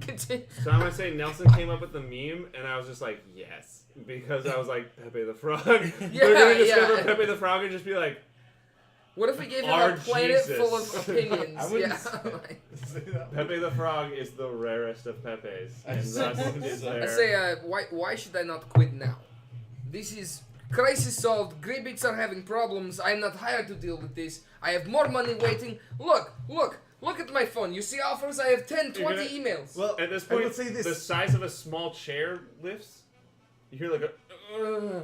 continue. So I'm gonna say Nelson came up with the meme, and I was just like, yes, because I was like Pepe the Frog. They're gonna discover yeah. Pepe the Frog and just be like, What if we gave him Our a planet Jesus. full of opinions? I wouldn't Yeah. say that. Pepe the Frog is the rarest of Pepes, and thus it is I there. say, why should I not quit now? This is crisis solved. Gribbits are having problems. I am not hired to deal with this. I have more money waiting. Look at my phone. You see offers? I have 10, 20 You're gonna- emails. Well, At this I point, would say this. the size of a small chair lifts. You hear like a,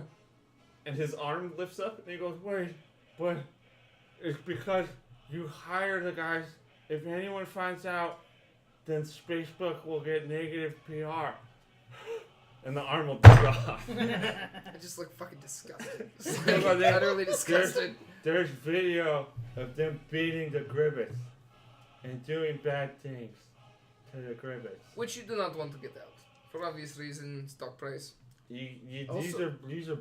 and his arm lifts up, and he goes, wait, It's because you hire the guys. If anyone finds out, then Facebook will get negative PR. And the arm will drop. I just look fucking disgusted. Just Yeah, like, but then utterly disgusted. There's video of them beating the gribbets and doing bad things to the gribbets. Which you do not want to get out. For obvious reasons, stock price. These are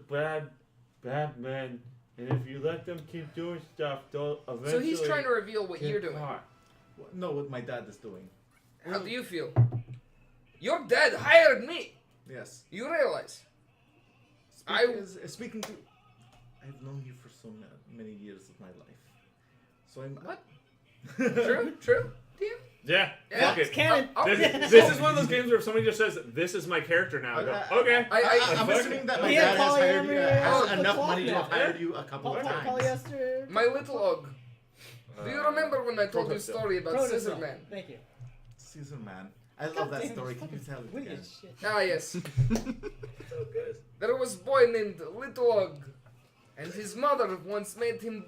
bad men, and if you let them keep doing stuff, they'll eventually. So he's trying to reveal what get you're doing. caught. No, what my dad is doing. How do you feel? Your dad hired me. Yes. You realize? Speaking to, I've known you for so many years of my life, so I'm. What? True. DM? Yeah. Yeah, Fuck It's it. canon. This is one of those games where if somebody just says, "This is my character now," I go, "Okay." I'm fuck assuming that my Yeah, dad has hired you, polyamory, has enough money to have yeah. hired you a couple of times. Polyester. My little og. Do you remember when I told you a Protocol. story about Protocol. Scissor Man? Thank you. Caesar man, I love that Goddamn, story. it's Can you fucking tell it witty again? as shit. Ah, yes. There was a boy named Little Og, and his mother once made him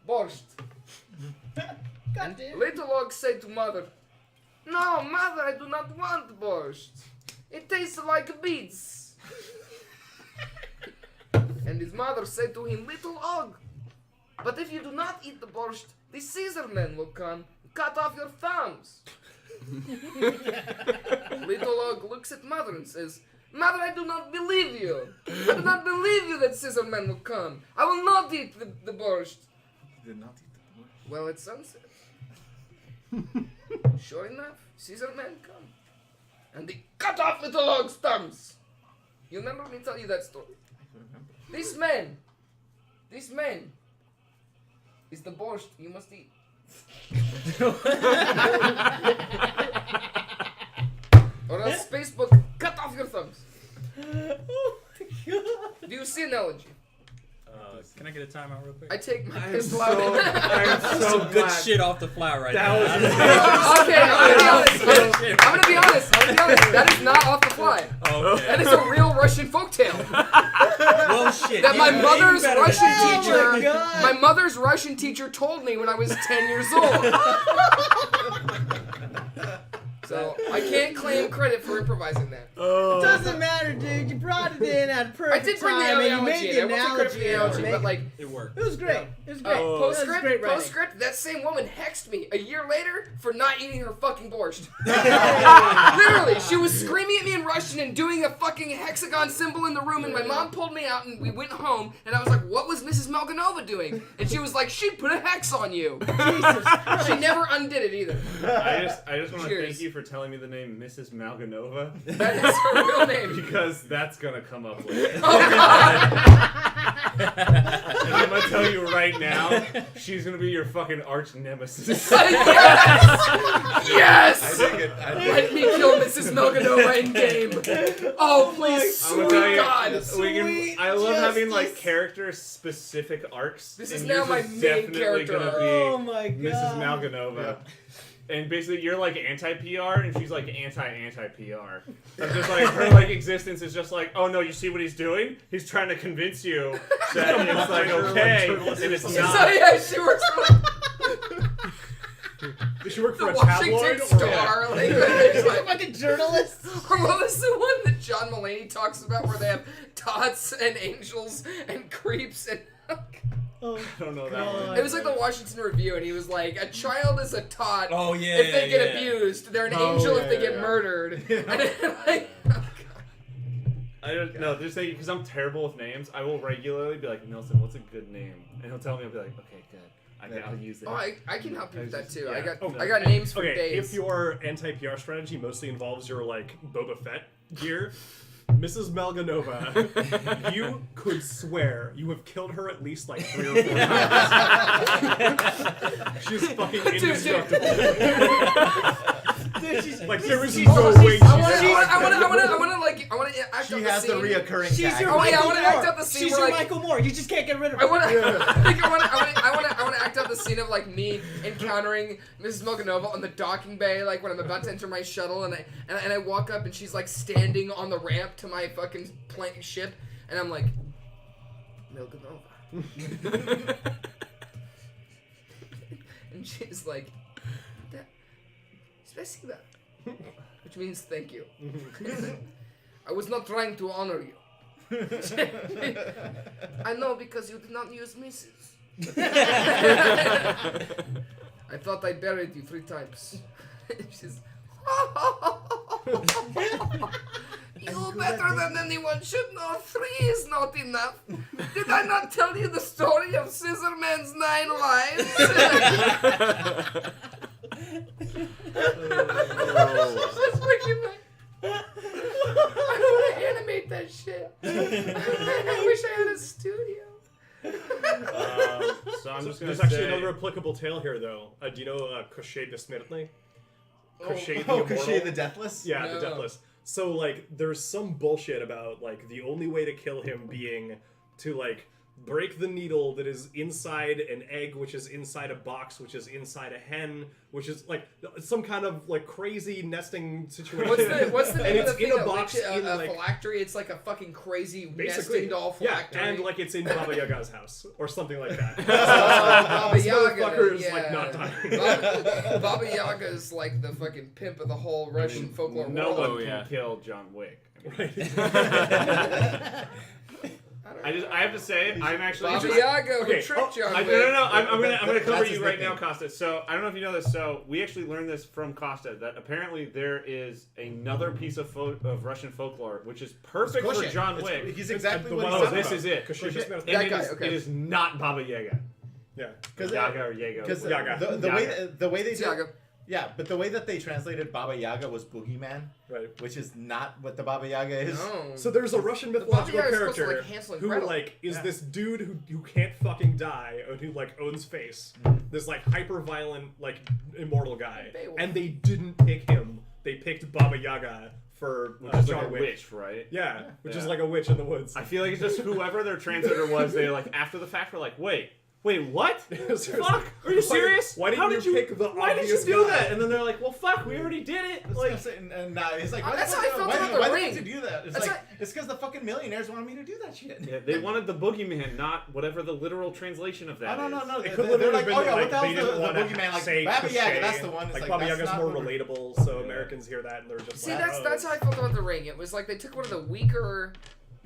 borscht. And Goddamn. Little Og said to mother, "No, mother, I do not want borscht. It tastes like beets." And his mother said to him, "Little Og, but if you do not eat the borscht, the Caesar men will come and cut off your thumbs." Little Og looks at mother and says, "Mother, I do not believe you. I do not believe you that Caesar men will come. I will not eat the borscht." Did not eat the borscht. Well, at sunset. Sure enough, Caesar men come. And they cut off Little Og's thumbs. You remember me tell you that story? I don't remember. This man is the borscht you must eat. Or else Facebook cut off your thumbs. Do you see analogy? Can I get a timeout real quick? I take my I'm pistol so, out. I'm so Some good glad. shit off the fly right That now. was Okay, I'm gonna be honest. That is not off the fly. Okay. That is a real Russian folktale. Well, shit. That my even mother's better Russian than that. teacher, Oh my God. my mother's Russian teacher told me when I was 10 years old. So I can't claim credit for improvising that. It doesn't matter, dude. You brought it in at a I perfect did bring the time, and you analogy made in. the I will take credit for the analogy. analogy, but like It worked. It was great. It was great. Oh. That was postscript, great writing. postscript, that same woman hexed me a year later for not eating her fucking borscht. Literally, she was screaming at me in Russian and doing a fucking hexagon symbol in the room, and my mom pulled me out and we went home, and I was like, "What was Mrs. Malganova doing?" And she was like, "She put a hex on you." Jesus Christ. She never undid it either. I just want to Cheers. thank you for telling me the name Mrs. Malganova That is her real name. because that's gonna come up later. Oh god! And I'm gonna tell you right now, she's gonna be your fucking arch nemesis. Yes! Yes! dig it. Let me kill Mrs. Malganova in game. Oh please, I'm gonna sweet tell you, God! we can. Sweet I love having like justice. character specific arcs. This is and now yours my is main definitely character gonna arc. be Oh my God. Mrs. Malganova. And basically, you're like anti-PR, and she's like anti-PR. I'm just like her like existence is just like, oh no, you see what he's doing? He's trying to convince you that it's like okay, and it's So not. yeah, she works for Did she work for the a tabloid? Washington Or Star. Like, it's like, Fucking journalist. or what was the one that John Mulaney talks about where they have tots and angels and creeps and Oh, I don't know that one. it was like the Washington Review, and he was like, a child is a tot Oh, yeah. if they get yeah. abused. They're an Oh, angel if they yeah, get yeah. murdered. And then, like, I don't know. Just saying because I'm terrible with names. I will regularly be like, Nelson, what's a good name? And he'll tell me. I'll be like, okay, good. I'll use it. oh, I can help you with that too. Yeah. I got names for Okay, days. if your anti-PR strategy mostly involves your like Boba Fett gear, Mrs. Malganova, you could swear you have killed her at least like 3 or 4 times. She's fucking indestructible. dude, she's Like there is she's- no she's- way she's I want to act She out the has the scene. reoccurring She's your tag. Oh, yeah, I Michael wanna Moore. act out the scene She's where, your like- Michael Moore. You just can't get rid of her. I want to act out the scene of like me encountering Mrs. Milganova on the docking bay, like when I'm about to enter my shuttle, and I walk up and she's like standing on the ramp to my fucking plane ship, and I'm like, Milganova. And she's like, Spasiba, which means thank you. I was not trying to honor you. I know, because you did not use Mrs. I thought I buried you 3 times. She's you better than anyone should know. 3 is not enough. Did I not tell you the story of Scissor Man's 9 lives? That's freaking nice. I want to animate that shit. I wish I had a studio. So I'm just gonna There's say, actually another applicable tale here, though. Do you know Crochet the Smithly? Crochet the Immortal? Crochet the Deathless? Yeah, No. the Deathless. So, like, there's some bullshit about, like, the only way to kill him being to, like, break the needle that is inside an egg, which is inside a box, which is inside a hen, which is, like, some kind of, like, crazy nesting situation. What's the And name of it's the in thing? a box in, a like... phylactery? It's like a fucking crazy Basically, nesting doll yeah, phylactery. and, like, it's in Baba Yaga's house, or something like that. Baba This Yaga, motherfucker is, yeah. like, not dying. Baba Yaga is like the fucking pimp of the whole Russian folklore no world. one can kill John Wick. Right. I have to say, I'm actually. Baba Yaga who Okay, tricked John No, Wick. no. I'm gonna cover That's you his right nickname. now, Costa. So I don't know if you know this. So we actually learned this from Costa that apparently there is another piece of Russian folklore which is perfect for Crochet. John It's- Wick. He's exactly the what one- he's Oh, talking this about. is it. Crochet the Smithly. That And guy, it is, okay. it is not Baba Yaga. Yeah. Yaga or Yaga. Because whatever. the way they It's did, Yaga. yeah, but the way that they translated Baba Yaga was boogeyman, Right. which is not what the Baba Yaga is. No. So there's a Russian Baba mythological Yaga is supposed to, character like, Hansel and who Gretel. like is Yeah. this dude who can't fucking die and who like owns face. This like hyper violent like immortal guy, Beowulf. and they didn't pick him. They picked Baba Yaga for Which is John like a Wick. witch, right? Yeah, which is Yeah. like a witch in the woods. I feel like it's just whoever their translator was. They like after the fact were like, wait, what? Seriously. Fuck? Are you serious? Why didn't How you did you pick the Why did you obvious do guy? that? And then they're like, well, fuck, we already did it. Like, And he's like, That's how I felt why about do the why ring. did you do that? It's That's like, like- it's because the fucking millionaires wanted me to do that shit. yeah, they wanted the boogeyman, not whatever the literal translation of that No. is. It could They're literally like, been oh yeah, like what the they hell's didn't the want to boogeyman? Like, say Baba Yaga, crochet. that's the one. It's Like like, Baba that's Yaga's not more what- relatable, so Americans hear that and they're just See, like, that's how I felt about The Ring. It was like they took one of the weaker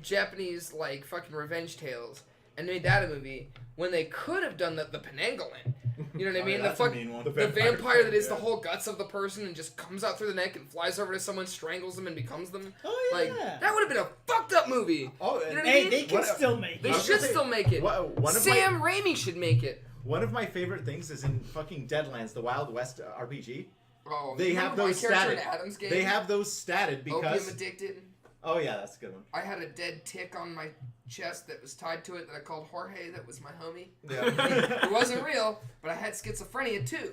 Japanese like fucking revenge tales and made that a movie when they could have done the Penanggalan. You know what I Oh, mean? yeah, the that's a fuck, mean one. the vampire that is the whole guts of the person and just comes out through the neck and flies over to someone, strangles them, and becomes them. Oh, yeah. Like that would have been a fucked up movie. Oh, You know what I Hey, mean? they can What- still make They it. I was should gonna say, still make it. one of Sam Raimi should make it. One of my favorite things is in fucking Deadlands, the Wild West RPG. Oh, They you have remember those my character statted. in Adam's game? They have those statted Opium because. addicted. Oh yeah, that's a good one. I had a dead tick on my chest that was tied to it that I called Jorge. That was my homie. Yeah. It wasn't real, but I had schizophrenia too.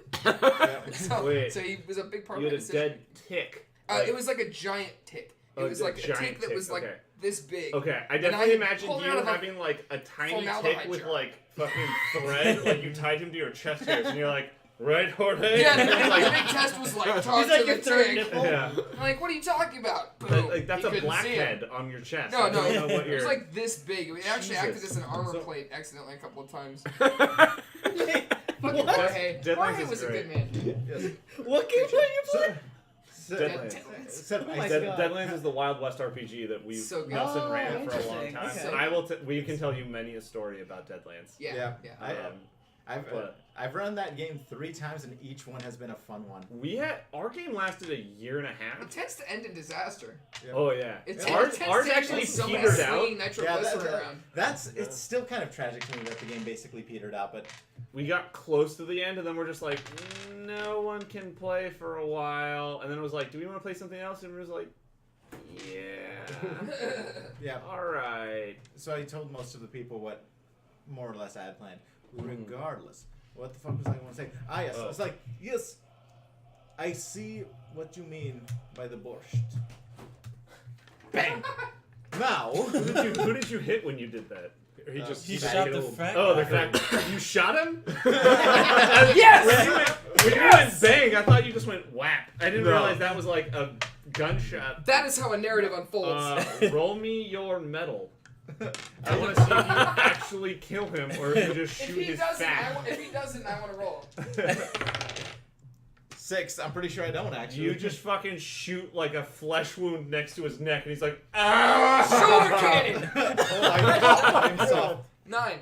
So, Wait. so he was a big part You of my had a decision. dead tick. It was like a giant tick. It Oh, was a like a giant tick that tick, was like okay. this big. Okay, I And definitely I imagine pulled it you out of a having like a tiny formaldehyde tick with jar. like fucking thread, like you tied him to your chest hairs, and you're like, right, Jorge? Yeah, and It's the like, big test was like, talk He's like to your the third tick. nipple. yeah. I'm like, what are you talking about? Boom. That's He a couldn't see him. blackhead on your chest. No, I don't know no, what it was you're. like this big. It actually acted Jesus. as an armor So- plate accidentally a couple of times. Wait, Fucking what? Jorge. Deadlands Jorge is was a great. good man. Yes. What game are you playing? Deadlands. So, Oh my Dead, God. Deadlands is the Wild West RPG that we So good. Nelson Oh, ran for a long interesting. time. Okay. And I will. We can tell you many a story about Deadlands. Yeah. I've run that game 3 times and each one has been a fun one. Our game lasted a year and a It half. tends to end in disaster. Oh yeah, It ours tends to actually end with someone petered out. slinging nitroglycerin around. It's still kind of tragic to me that the game basically petered out, but We got close to the end, and then we're just like, no one can play for a while. And then it was like, do we want to play something else? And we was like, yeah, yeah. all right. So I told most of the people what more or less I had planned. Regardless, what the fuck was I going to say? Ah, yes. Oh. It's like, yes, I see what you mean by the borscht. Bang. Now, Who did you hit when you did that? He just He Back shot it the up. fat Oh, the guy. fact you shot him? Yes! When you went bang, I thought you just went whap. I didn't No. realize that was like a gunshot. That is how a narrative unfolds. Roll me your medal. I want to see if you actually kill him or if you just If shoot he his doesn't, fat. if he doesn't, I want to roll. 6. I'm pretty sure I don't actually. You just fucking shoot like a flesh wound next to his neck, and he's like, ah! Shoulder cannon. I'm soft. 9.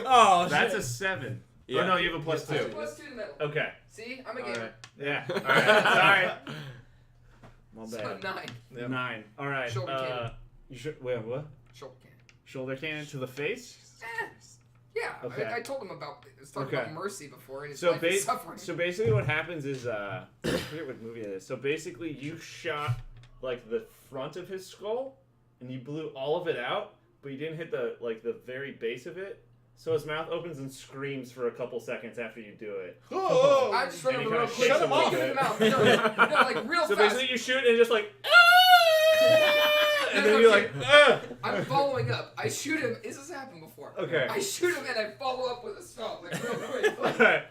Oh, That's a 7. Yeah. Oh no, you have a +2. Plus 2 to the middle. Okay. See, I'm a All gamer. right. Yeah. All right. Sorry. My So bad. 9. Yep. 9. All right. Shoulder cannon. You should wait. What? Shoulder cannon. Shoulder cannon to the face. Yeah, Okay. I told him about. I was talking Okay. about mercy before, and his So, life is suffering. so basically, what happens is I forget what movie it is. So basically, you shot like the front of his skull, and you blew all of it out, but you didn't hit the very base of it. So his mouth opens and screams for a couple seconds after you do it. Oh, I just run And he over real kinda quick. shakes him Kick off. him in the mouth. No, like real So fast. basically, you shoot and just like, ah! And No, then you're like, ah! I'm following up. I shoot him. This has happened before. Okay. I shoot him and I follow up with a stop, like real quick. Like, Alright.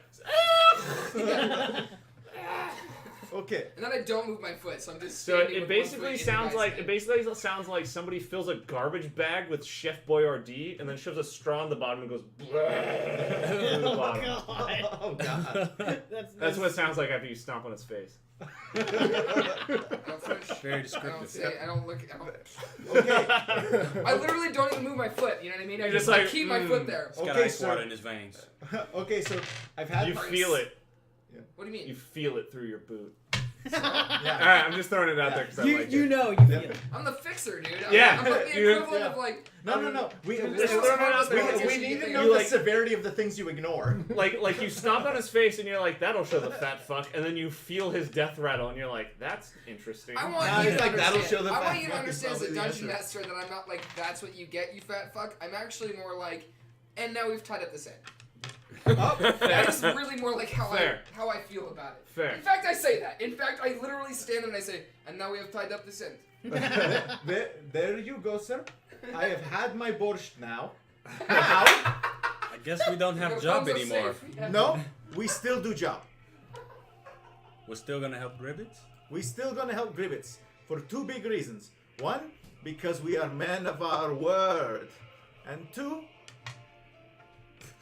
Okay. and then I don't move my foot, so I'm just So standing it with basically one foot in sounds the like guy's it basically sounds like somebody fills a garbage bag with Chef Boyardee and then shoves a straw in the bottom and goes through the bottom. Oh god. That's what it sounds like after you stomp on his face. I don't finish. Very I don't descriptive. say. I don't look. I, don't, Okay. I literally don't even move my foot. You know what I mean? I You're just just like like, keep my foot there. He's got Okay, ice sir. water in his veins. Okay, so I've had. You feel it. What do you mean? You feel it through your boot. Yeah. Alright, I'm just throwing it out there because I You like you it. know you feel Yep. it. I'm the fixer, dude. Yeah. I'm like the You- equivalent yeah. of like. No. We Just throwing it out there. we need to You know the like- severity of the things you ignore. Like you stomp on his face and you're like, that'll show the fat fuck, and then you feel his death rattle and you're like, that's interesting. I want Nah, you it's to like, that'll understand. show the I want fat you to fuck is understand as a probably the dungeon answer. master that I'm not like that's what you get, you fat fuck. I'm actually more like, and now we've tied up this end. That is really more like how Fair. I feel about it. Fair. In fact, I say that. In fact, I literally stand there and I say, and now we have tied up this end. there you go, sir. I have had my borscht now. Now, I guess we don't have Your job thumbs are anymore. safe. Yeah. no, we still do job. We're still gonna help Gribbits? We still gonna help Gribbits for 2 big reasons. 1, because we are men of our word. And 2,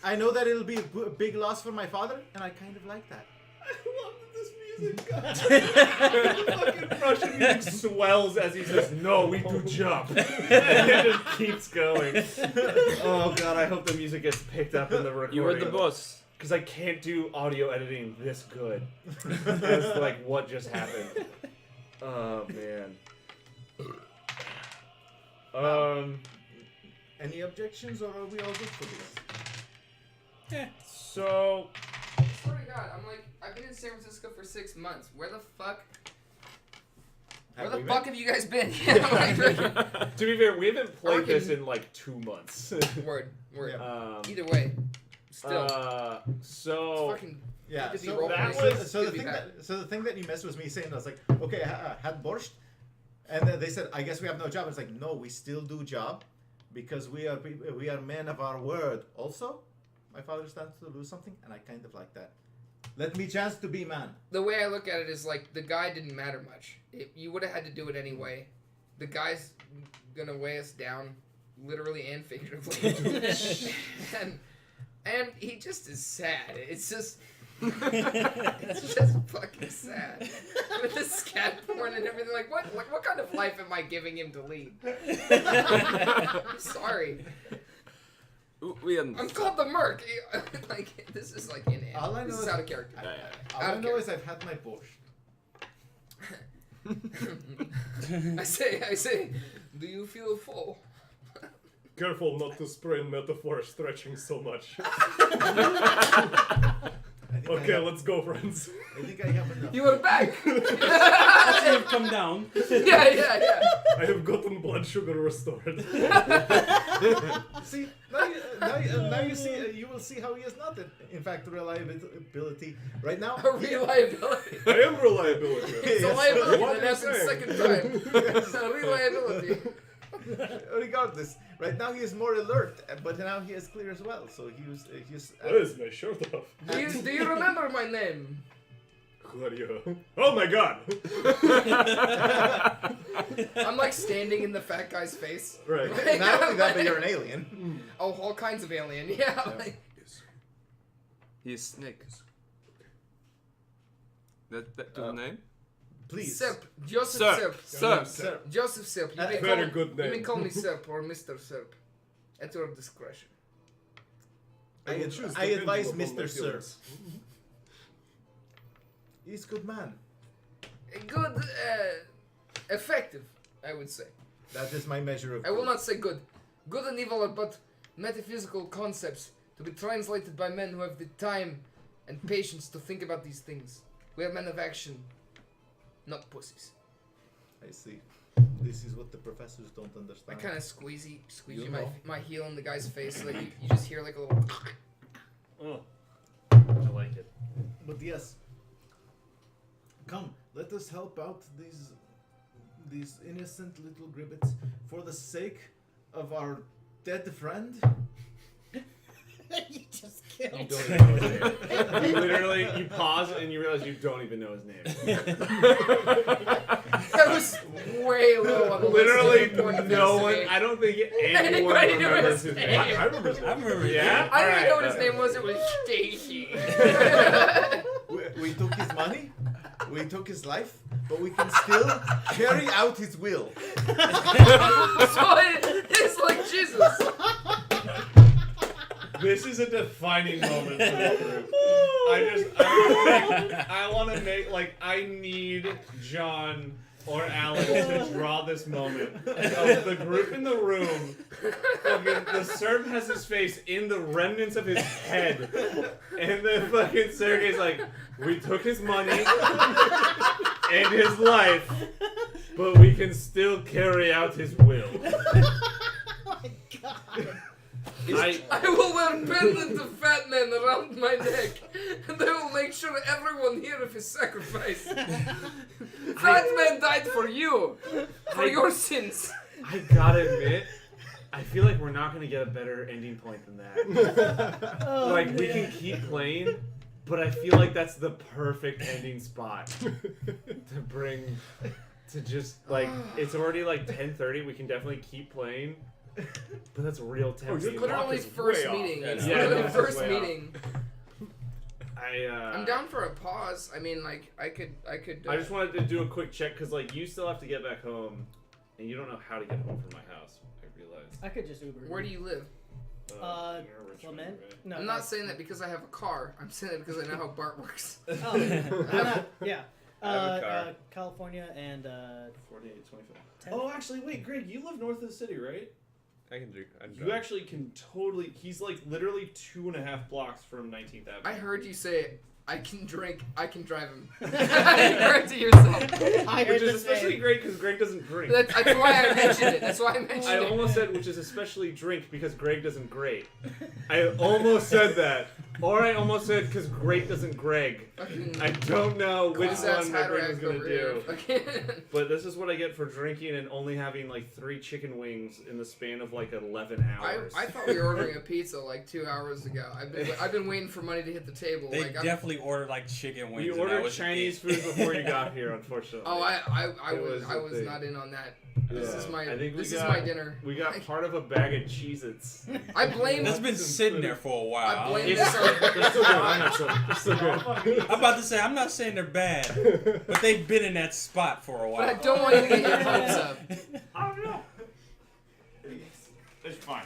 I know that it'll be a big loss for my father, and I kind of like that. I love that this music fucking Russian music swells as he says, no, we do jump. And it just keeps going. Oh god, I hope the music gets picked up in the recording. You were the boss. Because I can't do audio editing this good. That's like what just happened. Oh man. Any objections, or are we all good for this? So I swear to God, I'm like, I've been in San Francisco for 6 months. Where the fuck? Where the fuck have you guys been? to be fair, we haven't played this Working. in like 2 months. Word. Yeah. Either way, still, So it's fucking. Yeah. Good to be So, role-playing. so Good to be the thing that you messed with me saying, I was like, okay, I had borscht, and then they said, I guess we have no job. It's like, no, we still do job, because we are men of our word. Also, my father stands to lose something, and I kind of like that. Let me chance to be man. The way I look at it is like the guy didn't matter much. You would have had to do it anyway. The guy's gonna weigh us down, literally and figuratively, and he just is sad. It's just fucking sad with the scat porn and everything. Like what kind of life am I giving him to lead? I'm sorry. We I'm called the Merc. Like this is like in All I know this is is- out of character. All I know is I've had my borscht. I say, do you feel full? Careful not to sprain metaphor stretching so much. I think Okay, I have, let's go, friends. I think I have enough. You want it back? They've come down. yeah. I have gotten blood sugar restored. See, now you see, you will see how he is not, in fact, reliability. Right now, A reliability. I am reliability. It's a Yes. liability What that are you happens saying? second time. It's a reliability. regardless, right now he is more alert, but now he is clear as well. So he's What is my shirt off? Do you remember my name? Who are you? Oh my god! I'm like standing in the fat guy's face. Right. Like, Not only I'm that, but like- you're an alien. Oh, all kinds of alien. Yeah. Like, He's Snake. That your name? Please. Sip. Joseph Sir. Sip. Sir. Joseph Sip. You may Very call, good You may name. call me Sip or Mr. Sip. At your discretion. I, will choose I depending advise upon my Mr. Sir. feelings. He's a good man. Good, effective, I would say. That is my measure of I will good. not say good. Good and evil are but metaphysical concepts to be translated by men who have the time and patience to think about these things. We are men of action, not pussies. I see. This is what the professors don't I understand. kind of squeegee You my, know. my heel in the guy's face so that you just hear like a little... Oh, I like it. But yes. Come, let us help out these innocent little gribbets for the sake of our dead friend. You just killed. You don't even know his name. You literally, you pause and you realize you don't even know his name. That was way low on the Literally, list of important no things to one. me. I don't think anyone Anybody knew remembers his his name? name. I remember his name. I remember. Yeah. I don't even know what Alright. his name was. It was Stacy. We took his money, we took his life, but we can still carry out his will. So it's like Jesus. This is a defining moment for the group. I want to make like I need John or Alan to draw this moment of the group in the room. Fucking, the Serb has his face in the remnants of his head, and then fucking Sergey's like, "We took his money and his life, but we can still carry out his will." Oh my god. I will wear pendant of fat men around my neck, and I will make sure everyone hear of his sacrifice. Fat man died for you, for your sins. I gotta admit, I feel like we're not gonna get a better ending point than that. Oh, Like we man. can keep playing, but I feel like that's the perfect ending spot to bring to just like it's already like 10:30. We can definitely keep playing, but that's real tempting. Literally first meeting. Yeah, It's no. literally Yeah, first way off. meeting. I'm down for a pause. I mean, like I could. I just wanted to do a quick check because like you still have to get back home, and you don't know how to get home from my house. I realized. I could just Uber. Where do you live? Near Richmond, Clement? right? No. I'm not saying that because I have a car. I'm saying that because I know how BART works. Oh, I'm not, yeah. I have a car. California and 4825. 10. Oh, actually, wait, Greg, you live north of the city, right? I can do. You actually can totally. He's like literally 2.5 blocks from 19th Avenue. I heard you say, I can drink, I can drive him. You heard to yourself. I heard Which is the especially same. great because Greg doesn't drink. That's why I mentioned it. That's why I mentioned I it. almost said, which is especially drink because Greg doesn't grate. I almost said that. Or I almost said because Greg doesn't Greg. Fucking I don't know which Cossacks one my brain was Hatterack going over to here. do. Fucking- But this is what I get for drinking and only having like 3 chicken wings in the span of like 11 hours. I thought we were ordering a pizza like 2 hours ago. I've been waiting for money to hit the table. They like, I'm- definitely ordered like chicken wings. We and that ordered was Chinese it. food before you got here, unfortunately. Oh, I It was I a was thing. not in on that. This Yeah. is my I think we this is got- my dinner. We got part of a bag of Cheez-Its. I blame That's been sitting there for a while. I blame It's- this on They're still good. I'm not sure. They're still good. I'm about to say I'm not saying they're bad, but they've been in that spot for a but I while. don't want you to get your hopes up. I don't know. It's fine.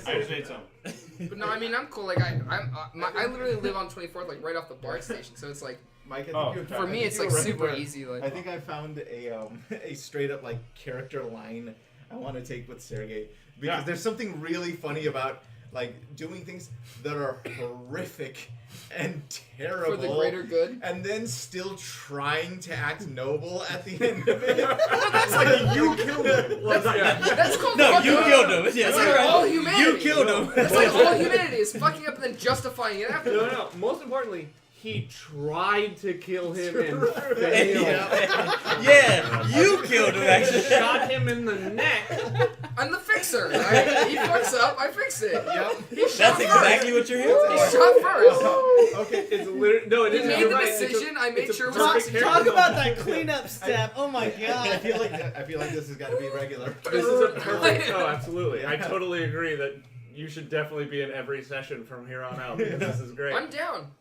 I just ate some. But no, I mean I'm cool. Like I literally live on 24th, like right off the BART station. So it's like Mike, I think Oh, you for me it's like super easy. I Like think I found a straight up like character line I want to take with Sergey because Yeah. there's something really funny about like doing things that are horrific and terrible for the greater good. and then still trying to act noble at the end of it. That's like You killed him. that's called No, fucking you up. killed him. Yes, That's you're like right. all humanity. You killed him. That's like all humanity is fucking up and then justifying it after. No. Most importantly, He tried to kill him and failed. Yeah, you killed him actually. Shot him in the neck. I'm the fixer. Right? He fucks up, I fix it. Yep. He shot That's first. exactly what you're here He for. shot first. Okay. It's literally no. It He isn't. made You're the right. It's a- decision. I made it's a sure it was Talk, perfect talk character about moment. that cleanup step. Oh my I god. feel like this has got to be regular. This is a perfect. Oh, absolutely. I totally agree that you should definitely be in every session from here on out because this is great. I'm down.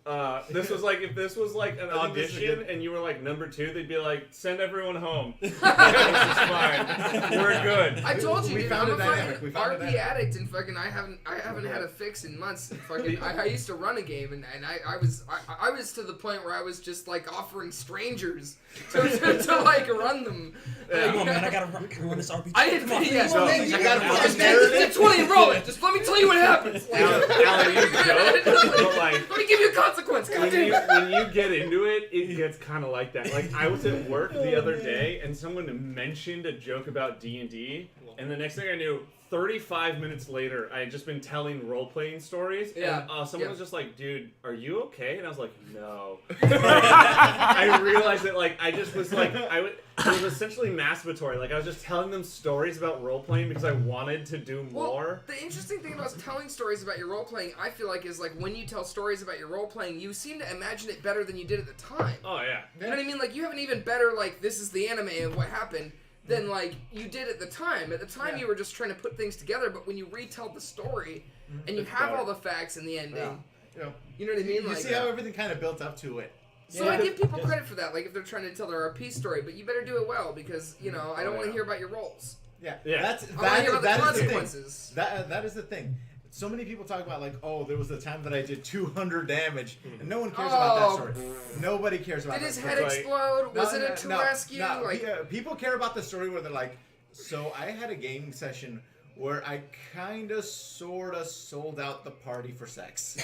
This was like if this was like an I think this is audition good. and you were like number 2, they'd be like, send everyone home. This is fine. We're good. I told you, We dude, found I'm a a dynamic. fucking We found a RP dynamic. addict, and fucking I haven't had a fix in months. And fucking I used to run a game, and I was to the point where I was just like offering strangers to like run them. Yeah. Come on, man, I gotta run this RPG. I had Come on. yeah. No, I got a Just fucking 20 and roll it. Just let me tell you what happens. Like, Alan, you joke, but like let me give you a consequence. God damn it. when you get into it, it gets kind of like that. Like I was at work the other day, and someone mentioned a joke about D&D, and the next thing I knew, 35 minutes later, I had just been telling role-playing stories, Yeah. and someone Yeah. was just like, "Dude, are you okay?" And I was like, "No." I realized that, like, I just was like, it was essentially masturbatory. Like, I was just telling them stories about role-playing because I wanted to do more. Well, the interesting thing about telling stories about your role playing, I feel like, is like when you tell stories about your role playing, you seem to imagine it better than you did at the time. Oh yeah. You know what I mean? Like you have an even better like this is the anime of what happened than like you did at the time. At the time, Yeah. you were just trying to put things together, but when you retell the story and you It's have better. all the facts and the ending, Yeah. You know, you know what I mean? you Like see how everything kind of built up to it. so I give people credit for that, like if they're trying to tell their RP story, but you better do it well because you know I don't Oh, want to yeah. hear about your roles. Yeah. Yeah. That's I want to hear about the that is the thing. consequences. That is the thing. So many people talk about like, oh, there was the time that I did 200 damage, and no one cares about that story. Nobody cares about Did that his story. head like- explode? Was it a to rescue? No, Like people care about the story where they're like, so I had a gaming session where I kind of, sort of sold out the party for sex,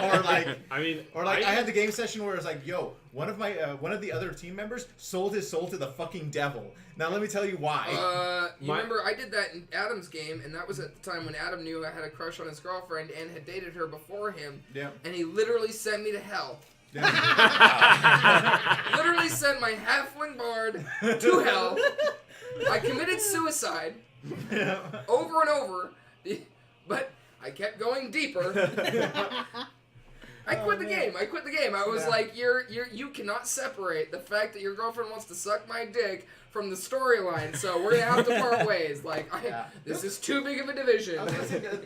or like. I mean, Or like I had the game session where it's like, yo, one of the other team members sold his soul to the fucking devil. Now let me tell you why. you remember I did that in Adam's game, and that was at the time when Adam knew I had a crush on his girlfriend and had dated her before him. Yeah. And he literally sent me to hell. Yeah. Literally sent my halfling bard to hell. I committed suicide over and over, but I kept going deeper. I quit the game. I was like, you cannot separate the fact that your girlfriend wants to suck my dick from the storyline, so we're gonna have to part ways. Like, this is too big of a division. I was gonna say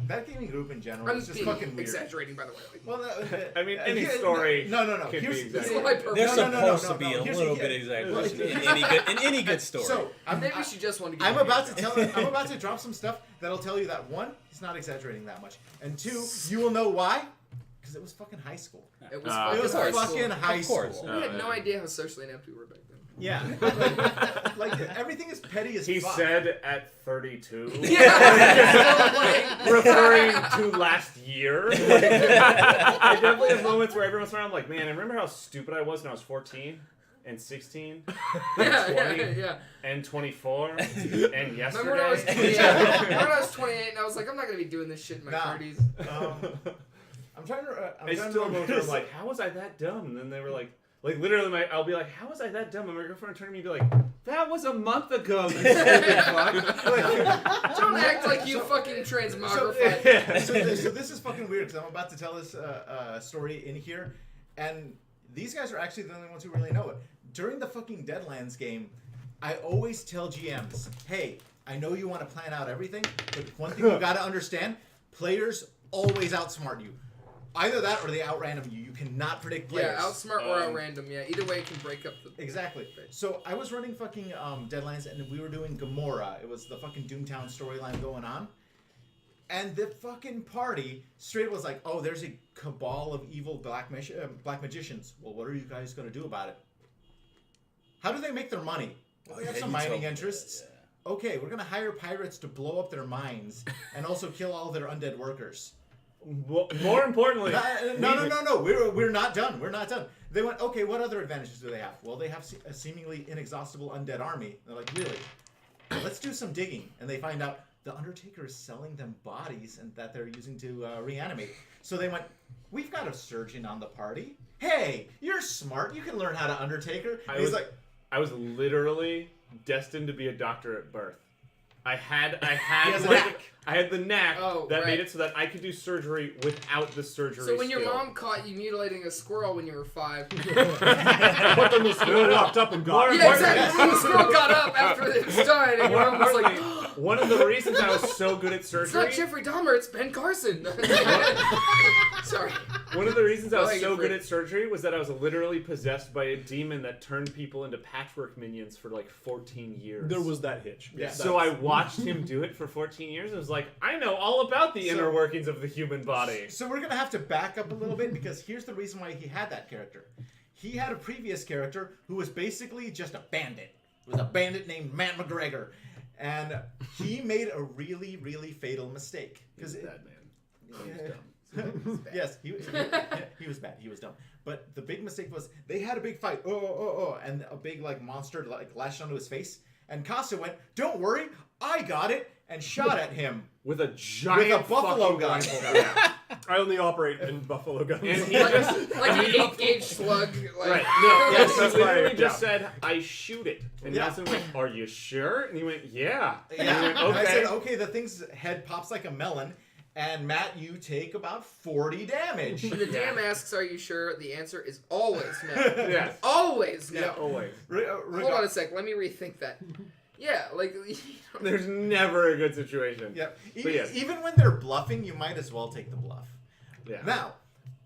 that gaming group in general I'm is just being fucking weird. exaggerating, by the way. Like, Well, I mean, any story No. can be Here's, exaggerated. this is my purpose. There's No, no, supposed to be a here's- little yeah. bit of exaggeration Well, in any good story. So Maybe she just wanted to. I'm about to drop some stuff that'll tell you that one, he's not exaggerating that much, and two, you will know why. Because it was fucking high school. It was It was fucking high fucking school. high Of course. school. We had no idea how socially inept we were back then. Yeah. like everything is petty as He fuck. said at 32, Yeah. referring to last year. I definitely have moments where every once in a while I'm like, man, I remember how stupid I was when I was 14 and 16 and 20 yeah. and 24 and yesterday. Remember when I was 28? Remember when I was 28 and I was like, I'm not gonna be doing this shit in my Nah. 30s. I'm trying to. I still remember, I'm like, how was I that dumb? And then they were like literally, I'll be like, how was I that dumb? And my girlfriend would turn to me and be like, that was a month ago, you stupid fuck. Like, Don't act like you fucking transmogrified. so this is fucking weird because I'm about to tell this story in here, and these guys are actually the only ones who really know it. During the fucking Deadlands game, I always tell GMs, hey, I know you want to plan out everything, but one thing you got to understand, players always outsmart you. Either that or they outrandom you. You cannot predict players. Yeah, outsmart or outrandom. Yeah, either way it can break up the. Exactly. So I was running fucking Deadlands, and we were doing Gamora. It was the fucking Doomtown storyline going on. And the fucking party straight was like, oh, there's a cabal of evil black magicians. Well, what are you guys going to do about it? How do they make their money? Well, they have some mining interests. Okay, we're going to hire pirates to blow up their mines and also kill all their undead workers. more importantly, No. We're not done. We're not done. They went, okay, what other advantages do they have? Well, they have a seemingly inexhaustible undead army. They're like, really? Let's do some digging. And they find out, the Undertaker is selling them bodies and that they're using to reanimate. So they went, we've got a surgeon on the party. Hey, you're smart. You can learn how to Undertaker. And he's like, I was literally destined to be a doctor at birth. I had has a like, knack. I had the knack that right. made it so that I could do surgery without the surgery. So when your skill. mom caught you mutilating a squirrel when you were 5. But then the squirrel walked up and got Yeah, exactly. When the squirrel got up after it was done, and your mom was like, one of the reasons I was so good at "It's surgery. not Jeffrey Dahmer, it's Ben Carson." Sorry. One of the reasons I was ahead, so you're good free. at surgery was that I was literally possessed by a demon that turned people into patchwork minions for like 14 years. There was that hitch. Yeah. So I watched him do it for 14 years and was like, I know all about the inner workings of the human body. So we're going to have to back up a little bit because here's the reason why he had that character. He had a previous character who was basically just a bandit. It was a bandit named Matt McGregor. And he made a really, really fatal mistake. He's a bad man. Yeah. Yes, he was bad. He was dumb. But the big mistake was they had a big fight. And a big like monster like lashed onto his face. And Costa went, "Don't worry, I got it," and shot at him With a giant buffalo fucking gun. rifle. Yeah. I only operate in buffalo guns. And he just Like an 8-gauge slug. Like, right. No, Yes, he that's literally why- just said, "I shoot it." And Yeah. Nelson was like, "Are you sure?" And he went, "Yeah." And Yeah. he went, And I said, "Okay." "Okay." The thing's head pops like a melon, and Matt, you take about 40 damage. When the DM asks, "Are you sure?" the answer is always no. Yes. Always no. Yeah, always. Hold on a sec. Let me rethink that. Yeah, like. There's never a good situation. Yeah. But yes. Even when they're bluffing, you might as well take the bluff. Yeah. Now,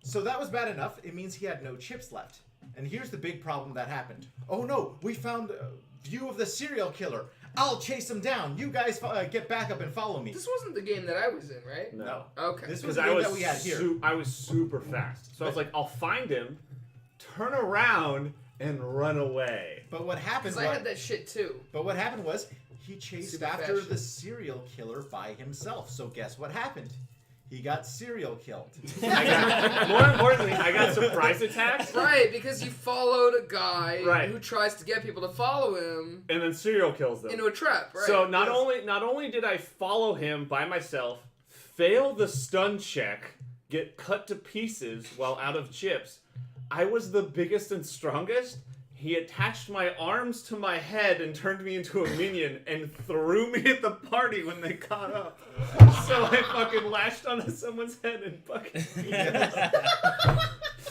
so that was bad enough. It means he had no chips left. And here's the big problem that happened. Oh no, we found a view of the serial killer. I'll chase him down. You guys get back up and follow me. This wasn't the game that I was in, right? No. Okay. This was Because the I game was that we had here. I was super fast. So I was like, I'll find him, turn around, and run away. But what happened Because I had that shit too. But what happened was he chased Super after fashion. the serial killer by himself. So guess what happened? He got serial killed. More importantly, I got surprise attacked. Right, because you followed a guy Right. who tries to get people to follow him And then serial kills them. into a trap, right? So not only did I follow him by myself, fail the stun check, get cut to pieces while out of chips, I was the biggest and strongest. He attached my arms to my head and turned me into a minion and threw me at the party when they caught up. So I fucking lashed onto someone's head and fucking.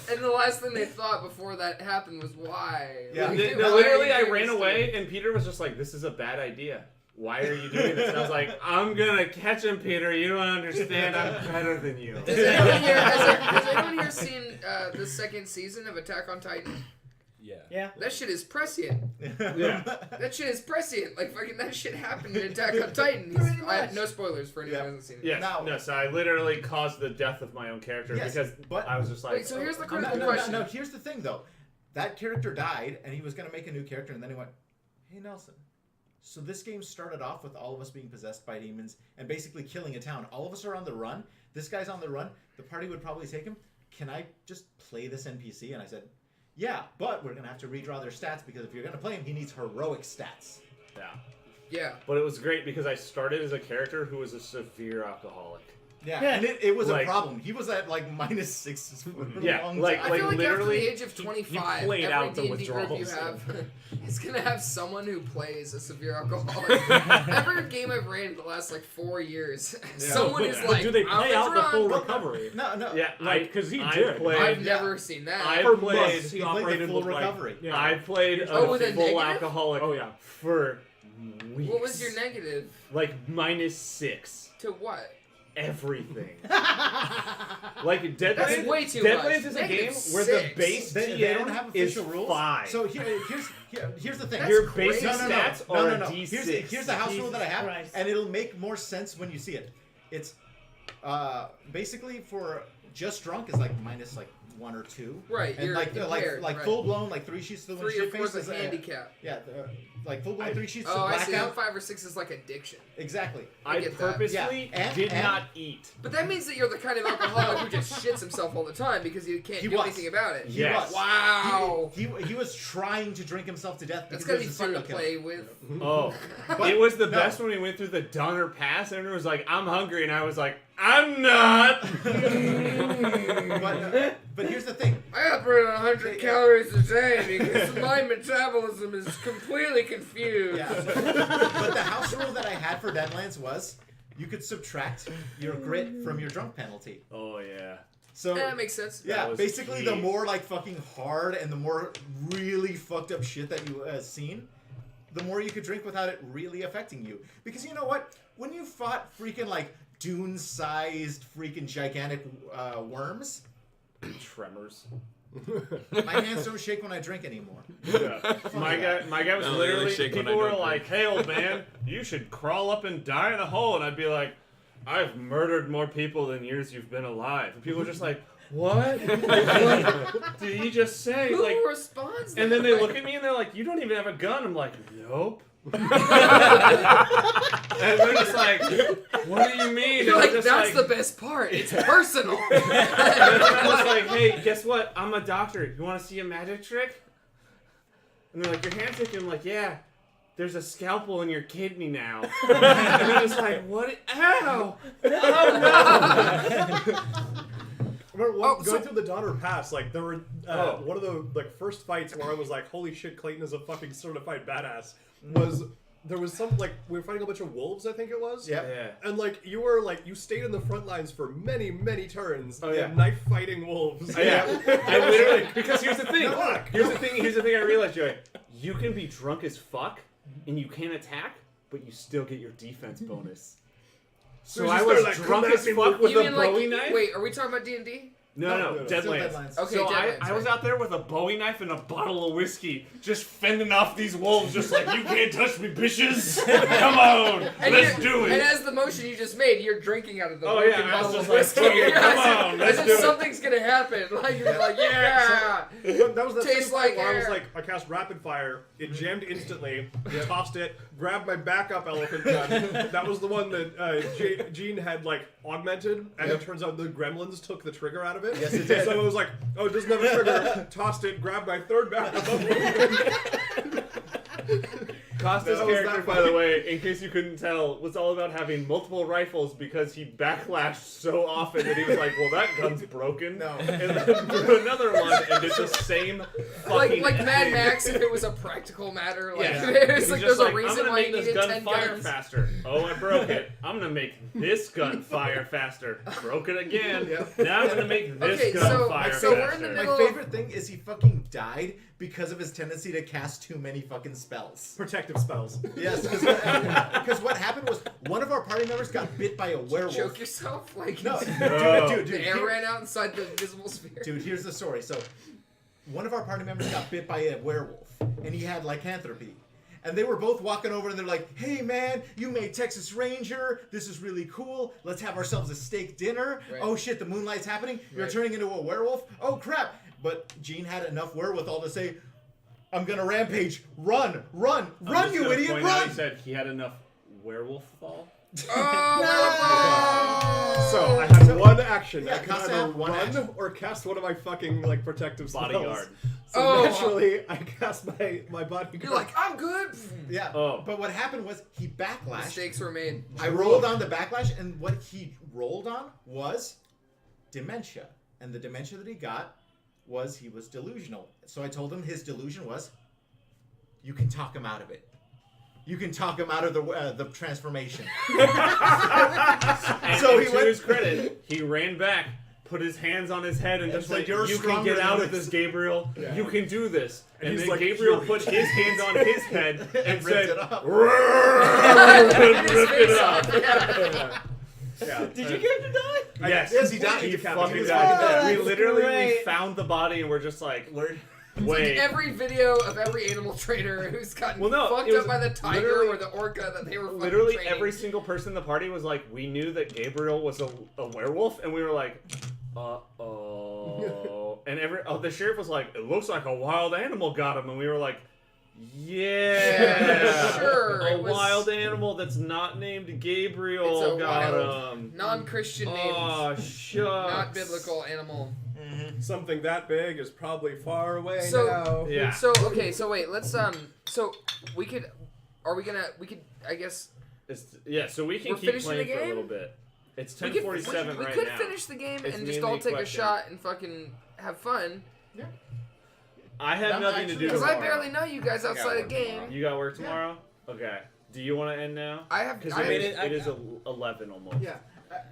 And the last thing they thought before that happened was why. Yeah. Like, No, why literally, are I you ran doing away, and Peter was just like, "This is a bad idea. Why are you doing this?" And I was like, "I'm gonna catch him, Peter. You don't understand. I'm better than you." this? Has anyone here seen the second season of Attack on Titan? Yeah. That shit is prescient. Yeah. That shit is prescient. Like, fucking that shit happened in Attack on Titan. No spoilers for anyone who hasn't seen it. Yes. Now- No, so I literally caused the death of my own character Yes, because but- I was just like, Wait, so here's the No, critical no, question. no, here's the thing, though. That character died, and he was going to make a new character, and then he went, "Hey, Nelson. So this game started off with all of us being possessed by demons and basically killing a town. All of us are on the run. This guy's on the run. The party would probably take him. Can I just play this NPC?" And I said, "Yeah, but we're going to have to redraw their stats because if you're going to play him, he needs heroic stats." yeah. Yeah. But it was great because I started as a character who was a severe alcoholic. Yeah, Yeah. and it was Like- a problem. He was at like -6 for a Yeah, long like- time. I feel like after literally, the age of 25, played every out the D&D group you withdrawals. have is gonna have someone who plays a severe alcoholic. Every game I've ran in the last like 4 years, someone is But like, do they "I'm play out the full drunk." recovery? No. Yeah, Like, 'cause he I did. Played, I've never seen that. I For played- months, he He played the operated full with like, recovery. yeah. I played Oh, with a a full negative? alcoholic Oh yeah. for weeks. What was your negative? Like -6. To what? Everything. Like Deadlands. That's way too Deadlands much. is a Negative game where the 6. base They TN don't have is official rules. 5. So here's the thing. That's Your crazy. basic stats are a D6. Here's the house rule that I have, Christ. and it'll make more sense when you see it. It's basically for just drunk is like 1 or 2. Right, And you're like impaired, like right. full blown like 3 sheets to the 3 or windshield 4 is face a is handicap. Yeah, like full blown 3 sheets to Oh, I see. blackout. 5 or 6 is like addiction. Exactly. I get that. purposely Yeah, did and- not eat. But that means that you're the kind of alcoholic who just shits himself all the time because you can't He do was. anything about it. He Yes. was. Wow. He was trying to drink himself to death That's because gotta he be was a fun to serial killer. play with. Oh, But- it was the no. best when we went through the Donner Pass. Everyone was like, "I'm hungry," and I was like, "I'm not." But here's the thing. I operate on 100 calories a day because my metabolism is completely confused. Yeah. But the house rule that I had for Deadlands was you could subtract your grit from your drunk penalty. Oh yeah. So Yeah, that makes sense. yeah, That was basically key. the more like fucking hard and the more really fucked up shit that you seen, the more you could drink without it really affecting you. Because you know what? When you fought freaking like dune-sized freaking gigantic worms, Tremors. my hands don't shake when I drink anymore. Yeah. My guy was No, they literally. only shake when People I were don't like, "Hey, old man, you should crawl up and die in a hole," and I'd be like, "I've murdered more people than years you've been alive." And people were just like, "What? What did he just say?" Who Like, responds? and that then they way? look at me and they're like, "You don't even have a gun." I'm like, "Nope." And they're just like, "What do you mean?" You're And like, I'm just that's like, the best part. It's personal. and I'm just like, "Hey, guess what? I'm a doctor. You want to see a magic trick?" And they're like, "Your hand's shaking." I'm like, "Yeah. There's a scalpel in your kidney now." And I'm just like, "What? Ow! Oh no!" Remember Oh, going so- through the Donner Pass, like there were Oh. one of the like first fights where I was like, "Holy shit, Clayton is a fucking certified badass." Was there was some like we were fighting a bunch of wolves, I think it was. Yep. Yeah. And like you stayed in the front lines for many turns. Oh, yeah. Knife fighting wolves. Yeah, I literally, because here's the thing. No. Here's the thing I realized, Joey. You can be drunk as fuck and you can't attack, but you still get your defense bonus. So you I just was start, like, drunk come at as me fuck with- with You a mean like, Bowie knife. wait, are we talking about D&D? No, Still Deadlands. Deadlands. Okay, So Deadlands, I was right. out there with a Bowie knife and a bottle of whiskey, just fending off these wolves, just like, "You can't touch me, bitches! Come on, And let's you're- do And it!" as the motion you just made, you're drinking out of the Oh, broken yeah, I was bottle of just like, whiskey. "Fuck it, come on, let's as do if it." something's gonna happen. Like you're like, yeah. But that was the Tastes same like fight where I was air. like, I cast rapid fire, it jammed instantly, tossed it, grabbed my backup elephant gun. That was the one that Gene had like augmented, and it turns out the gremlins took the trigger out of it. Yes, it did. So it was like, oh, it doesn't have a trigger. Tossed it, grabbed my third backup. Costa's That was character, that by the fight. way, in case you couldn't tell, was all about having multiple rifles because he backlashed so often that he was like, "Well, that gun's broken." No. And then drew another one and did the same fucking Like Mad thing. Max, if it was a practical matter, like Yeah. it's He's like just there's a I'm reason gonna why make you this needed gun 10 fire guns. faster. Oh, I broke it. I'm gonna make this gun fire faster. Broke it again. Now I'm gonna make this Okay, gun so- fire so we're in the faster. middle- My favorite thing is he fucking died because of his tendency to cast too many fucking spells. Protective spells. Yes, because what happened was one of our party members got bit by a werewolf. Choke yourself, like No, No. dude, the air here- ran out inside the invisible sphere. Dude, here's the story. So, one of our party members got bit by a werewolf, and he had lycanthropy. And they were both walking over, and they're like, "Hey, man, you made Texas Ranger. This is really cool. Let's have ourselves a steak dinner. Right. Oh shit, the moonlight's happening. You're Right. turning into a werewolf. Oh crap!" But Gene had enough wherewithal to say, "I'm gonna rampage. Run, I'm just you gonna idiot, point out run!" He said he had enough werewolf fall. Oh, So I had one action. Yeah, I could Costa either had one run action. or cast one of my fucking like protective spells. Bodyguard. So Oh. naturally, I cast my bodyguard. You're like, I'm good. Yeah. Oh. But what happened was he backlashed. Mistakes were made. I rolled on the backlash, and what he rolled on was dementia. And the dementia that he got was he was delusional. So I told him his delusion was, you can talk him out of it. You can talk him out of the transformation. And, So and he to went- his credit, he ran back, put his hands on his head, and just said, like, "You're "You can stronger get out than of this, Gabriel. Yeah. You can do this." And he's then like, Gabriel "Fury." put his hands on his head and ripped said, it up. and His ripped it face up. off, yeah. Yeah. Did your character die? Yes. Yes, he died. He He fucking was died. fucking dead. We literally we Great. found the body and we're just like, It's wait. like every video of every animal trainer who's gotten Well, no, fucked it up was by the tiger literally- or the orca that they were fucking Literally training. every single person in the party was like, we knew that Gabriel was a werewolf, and we were like, uh-oh. And the sheriff was like, it looks like a wild animal got him. And we were like, yeah, sure. a wild animal that's not named Gabriel It's a got wild, him. non-Christian names. Oh, shucks. Not biblical animal. Something that big is probably far away So- now. Yeah. So okay, so wait, let's so we could I guess So we can We're keep finishing playing the for a game? little bit. It's we could 10:47 right could now. finish the game It's and just mainly all take a question. shot and fucking have fun. I have I'm nothing to actually- do Because tomorrow. I barely know you guys outside of work game. tomorrow. You got work tomorrow? Okay. Do you want to end now? I have Because I it have- is 11 almost. Yeah.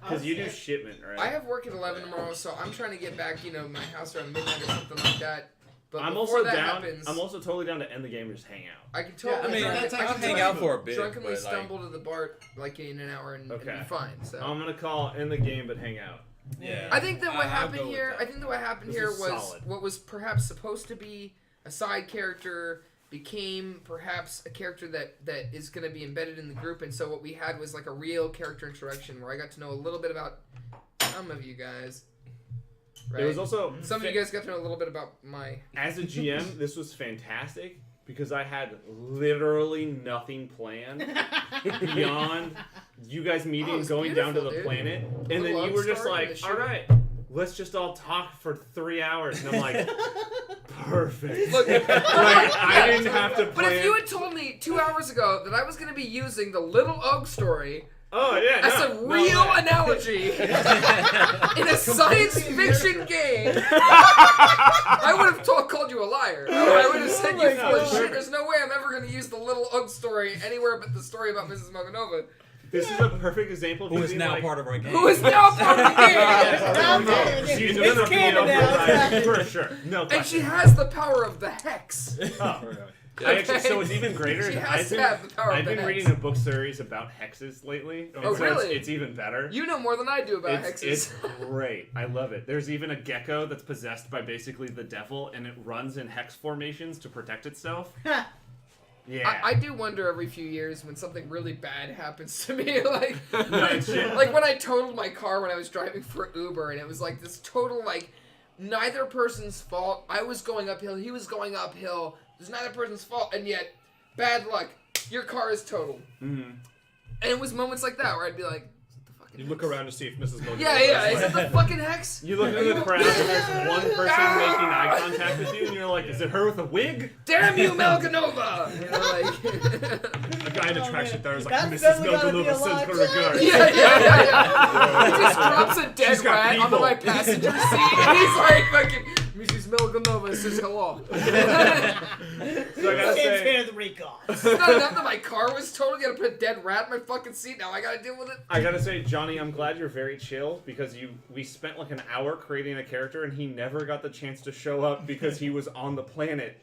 Because you do shipment, right? I have work at 11 tomorrow, so I'm trying to get back, my house around midnight or something like that. But I'm before also that down. happens, I'm also totally down to end the game and just hang out. I can Yeah, totally that's I'll actually hang out for a bit. drunkenly but, like, stumble to the bar like in an hour and Okay. be fine. So I'm gonna call end the game but hang out. Yeah. I think that what I'll happened go with here. that. I think that what happened This here is was solid. what was perhaps supposed to be a side character became perhaps a character that is going to be embedded in the group, and so what we had was like a real character introduction where I got to know a little bit about some of you guys. Right? It was also Some of you guys got to know a little bit about my. as a GM, this was fantastic because I had literally nothing planned beyond you guys meeting Oh, and it's going down to the beautiful, dude. planet, and Little then you love were just story in like, the "All shooting. right, let's just all talk for 3 hours," and I'm like, "Perfect." Look, like I didn't have to But plan. if you had told me 2 hours ago that I was going to be using the Little Oak story oh yeah, as no, a no real way. analogy in a science fiction game, I would have called you a liar. I would have said you full of shit. There's no way I'm ever going to use the Little Oak story anywhere but the story about Mrs. Moganova, This is a perfect example of Who is being now like, part of our game. who is now part of the game. Now No, part of the she's game. gonna It's be canon over now. that, for sure. No And question. she has the power of the hex. Oh. I actually, so it's even greater. She is has to have the power of I've the been hex. reading a book series about hexes lately. Oh, and so really? It's even better. You know more than I do about It's hexes. great. I love it. There's even a gecko that's possessed by basically the devil, and it runs in hex formations to protect itself. Yeah. I do wonder every few years when something really bad happens to me, like No, it's shit. like when I totaled my car when I was driving for Uber, and it was like this total like neither person's fault. I was going uphill, he was going uphill. There's neither person's fault, and yet bad luck. Your car is totaled. Mhm. And it was moments like that where I'd be like, "Is it the fucking You look hex?" around to see if Mrs. Mogan. Yeah, is it the fucking hex? You look in the crowd, and there's one person making eye contact with you, and you're like, "Is it her with a wig?" Damn you, Melganova! You know, like. A guy in a tracksuit there is like, That's Mrs. definitely gotta be Milganova a sends lie. her regards. Yeah. He just drops a dead She's got rat onto people. my passenger seat, and he's like, fucking, Mrs. Melganova says hello. So I gotta Can't say, hear the recall. It's not enough that my car was totaled, you gotta put a dead rat in my fucking seat, now I gotta deal with it? Johnny, I'm glad you're very chill because we spent like an hour creating a character, and he never got the chance to show up because he was on the planet.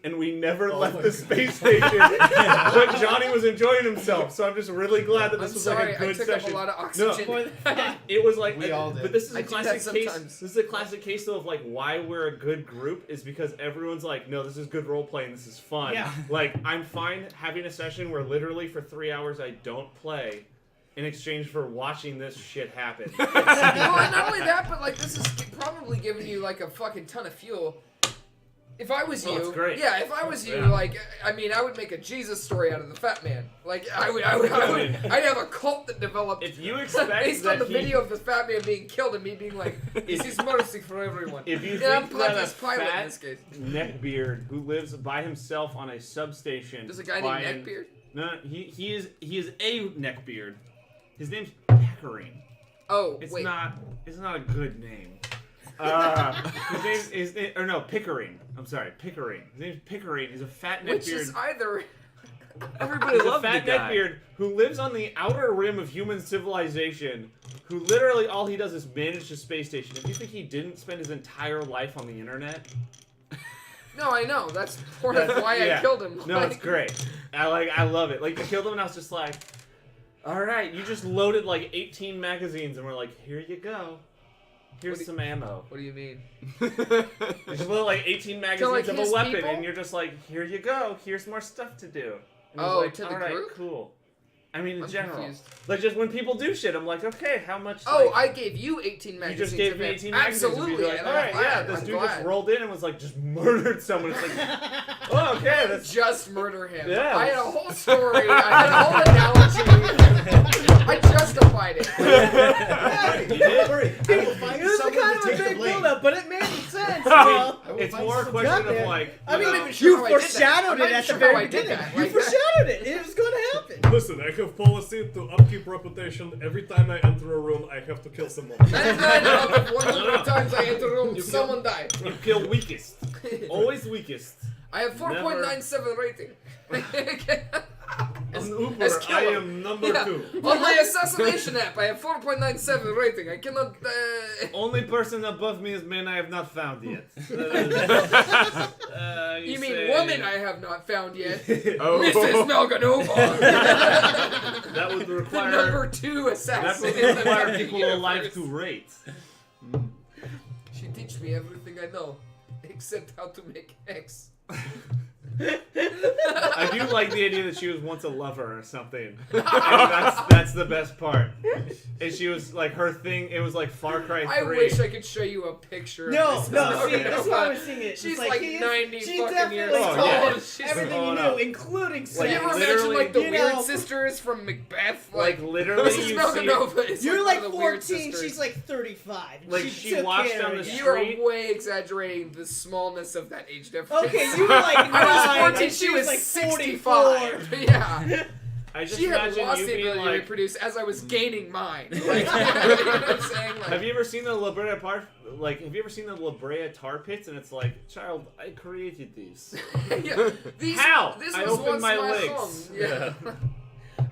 And we never left the space station, but Johnny was enjoying himself. So I'm just really glad that this I'm was sorry, like a good I took session. up a lot of No, oxygen. it was like We all did. But this is I a do classic that case. sometimes. This is a classic case though of like why we're a good group is because everyone's like, no, this is good role playing. This is fun. Yeah. Like I'm fine having a session where literally for 3 hours I don't play. In exchange for watching this shit happen. Well, and not only that, but like this is probably giving you like a fucking ton of fuel. If I was Oh, you, it's great. yeah, if I was you, Yeah. like, I mean, I would make a Jesus story out of the Fat Man. Like, I'd have a cult that developed If you expect based on that the video of the Fat Man being killed and me being like, this is mercy for everyone. If you Yeah, I'm think that a Pontius Pilate in fat this case. neckbeard who lives by himself on a substation, There's a guy named buying- Neckbeard? No, he is a neckbeard. His name's Pickering. Oh, It's wait. not a good name. His name is Pickering. I'm sorry, Pickering. His name's Pickering. He's a fat Which neckbeard. is either... Everybody He's a loved the fat guy. neckbeard who lives on the outer rim of human civilization, who literally all he does is manage the space station. If you think he didn't spend his entire life on the internet, No, I know. That's part of why I yeah. killed him. No, Like, it's great. I love it. Like I killed him and I was just like, all right, you just loaded like 18 magazines and we're like, here you go. Here's some ammo. What do you mean? You just load like 18 magazines like, of a his weapon people? and you're just like, here you go. Here's more stuff to do. And I was Oh, like, to the all right, group? cool. I mean, in I'm general. confused. Like, just when people do shit, I'm like, okay, how much? Oh, like, I gave you 18 you magazines. just gave of me it. 18 magazines. and Absolutely. be like, and all I'm right, glad, yeah, this I'm dude glad. just rolled in and was like, just murdered someone. It's like, oh, okay, that's Just murder him. Yeah. I had a whole story. I had a whole analogy. I justified it. Don't worry. I will find It was someone kind of to a take the big blame. build-up, but it made sense. I Well, I will it's find more a someone question got there. of like, I mean, you know, even sure you how I did that. foreshadowed I'm not it at the sure how I very did beginning. that. You Like, foreshadowed it. It was going to happen. Listen, I have policy to upkeep reputation. Every time I enter a room, I have to kill someone. 99 out of 100 times I enter a room, someone died. you kill weakest. Always weakest. I have 4.97 rating. On Uber, as I killer. am number Yeah. 2. On my assassination app, I have 4.97 rating. I cannot. Only person above me is man I have not found yet. You mean say- woman I have not found yet? Oh. Mrs. Melganova. That would The require number 2 that assassin. would in the require people universe. alive to rate. She teach me everything I know, except how to make X. I do like the idea that she was once a lover or something. And that's the best part. And she was like her thing. It was like Far Cry 3. I wish I could show you a picture. No, of Mrs. no, see, okay. that's why I was seeing it. She's It's like he is- 90 she fucking years definitely old. told Yeah. She's everything you growing knew, up. including Like, sex. You ever literally- imagine like the you weird know- sisters from Macbeth? Like literally, Mrs. you see. Melganova is You're one like of the weird 14, sisters. she's like 35. and Like, she she took walks care down of the you. You are street. way exaggerating the smallness of that age difference. Okay, you were like 9, I was 14, and she was like 65. 44. Yeah. I just She had imagine lost you the being ability to like. reproduce as I was gaining mine. Like, you know what I'm saying? Like, Have you ever seen the La Brea Have you ever seen the La Brea tar pits? And it's like, child, I created these. yeah, these, How? This I was opened once my my legs. home. Yeah.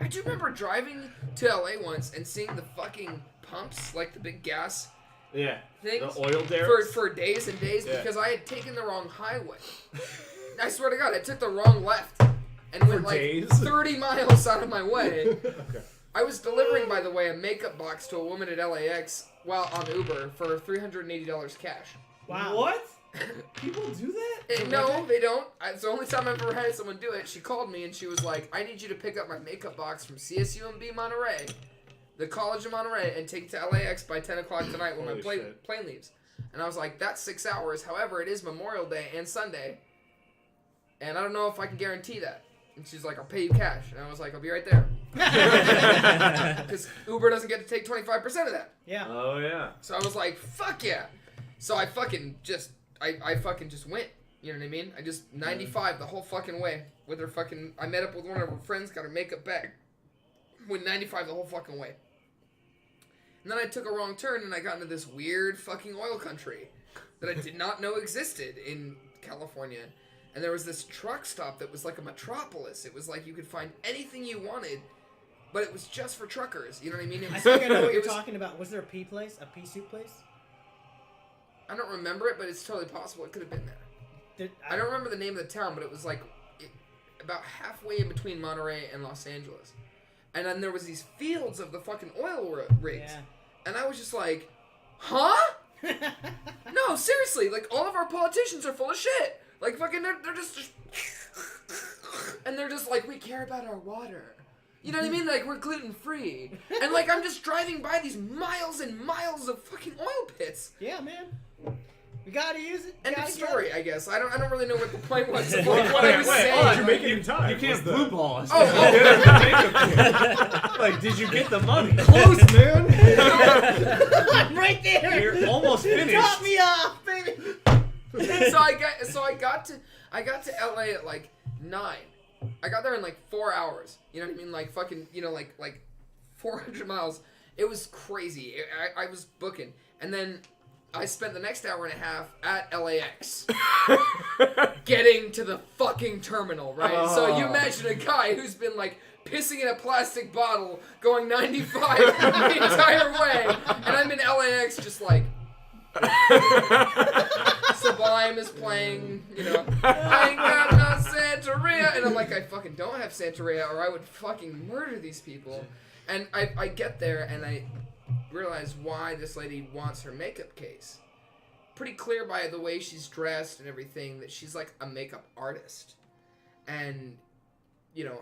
I do remember driving to LA once and seeing the fucking pumps, like the big gas Yeah. things, The oil derricks. for days and days Yeah. because I had taken the wrong highway. I swear to God, I took the wrong left and went like days? 30 miles out of my way. Okay. I was delivering, by the way, a makeup box to a woman at LAX while on Uber for $380 cash. Wow. What? People do that? No, they don't. It's the only time I've ever had someone do it. She called me and she was like, I need you to pick up my makeup box from CSUMB Monterey, the College of Monterey, and take it to LAX by 10 o'clock tonight when my Holy shit. plane leaves. And I was like, that's 6 hours. However, it is Memorial Day and Sunday. And I don't know if I can guarantee that. And she's like, I'll pay you cash. And I was like, I'll be right there. Because Uber doesn't get to take 25% of that. Yeah. Oh, yeah. So I was like, fuck yeah. So I fucking just, I fucking just went. You know what I mean? I just, 95 the whole fucking way. With her fucking, I met up with one of her friends, got her makeup back. Went 95 the whole fucking way. And then I took a wrong turn and I got into this weird fucking oil country that I did not know existed in California. And there was this truck stop that was like a metropolis. It was like you could find anything you wanted, but it was just for truckers. You know what I mean? It I was, think I know what it you're was- talking about. Was there a pea place? A pea soup place? I don't remember it, but it's totally possible it could have been there. I don't remember the name of the town, but it was like about halfway in between Monterey and Los Angeles. And then there was these fields of the fucking oil rigs. Yeah. And I was just like, huh? No, seriously, like all of our politicians are full of shit. Like fucking they're just and they're just like, we care about our water. You know what I mean? Like we're gluten free. And like I'm just driving by these miles and miles of fucking oil pits. Yeah, man. We gotta use it. End of Gotta get story, it. I guess. I don't really know what the point was of like, what I was wait, saying. hold on, You're making in time. You can't Was the- blue ball us. Oh, Like, did you get the money? Close, man. I'm right there. You're almost finished. Top me off, baby. so I got to LA at like 9. I got there in like 4 hours. You know what I mean? Like fucking, you know, like 400 miles. It was crazy. I was booking, and then I spent the next hour and a half at LAX getting to the fucking terminal, right? So you imagine a guy who's been like pissing in a plastic bottle going 95 the entire way, and I'm in LAX just like Sublime is playing, you know, I ain't got no Santeria, and I'm like, I fucking don't have Santeria or I would fucking murder these people. And I get there and I realize why this lady wants her makeup case. Pretty clear by the way she's dressed and everything that she's like a makeup artist. And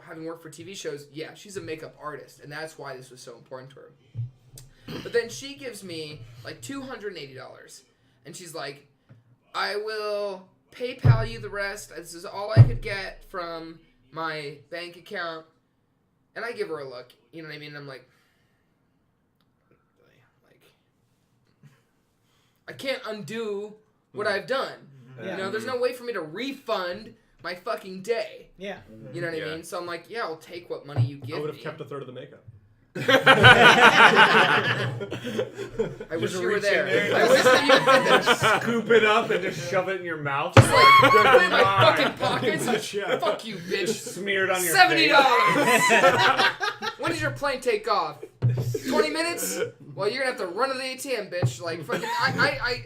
having worked for TV shows, yeah, she's a makeup artist, and that's why this was so important to her. But then she gives me like $280, and she's like, I will PayPal you the rest. This is all I could get from my bank account. And I give her a look, you know what I mean? And I'm like, I can't undo what I've done. Yeah. You know, there's no way for me to refund my fucking day. Yeah. You know what I mean? So I'm like, yeah, I'll take what money you give I would me. have kept a third of the makeup. I wish Just you were reach in there. there. I wish that you had been there. Scoop it up and just shove it in your mouth. Just like, Good put it in my night. fucking pockets. Yeah. Fuck you, bitch. Smeared on your $70. face. When does your plane take off? 20 minutes? Well, you're gonna have to run to the ATM, bitch. Like fucking, I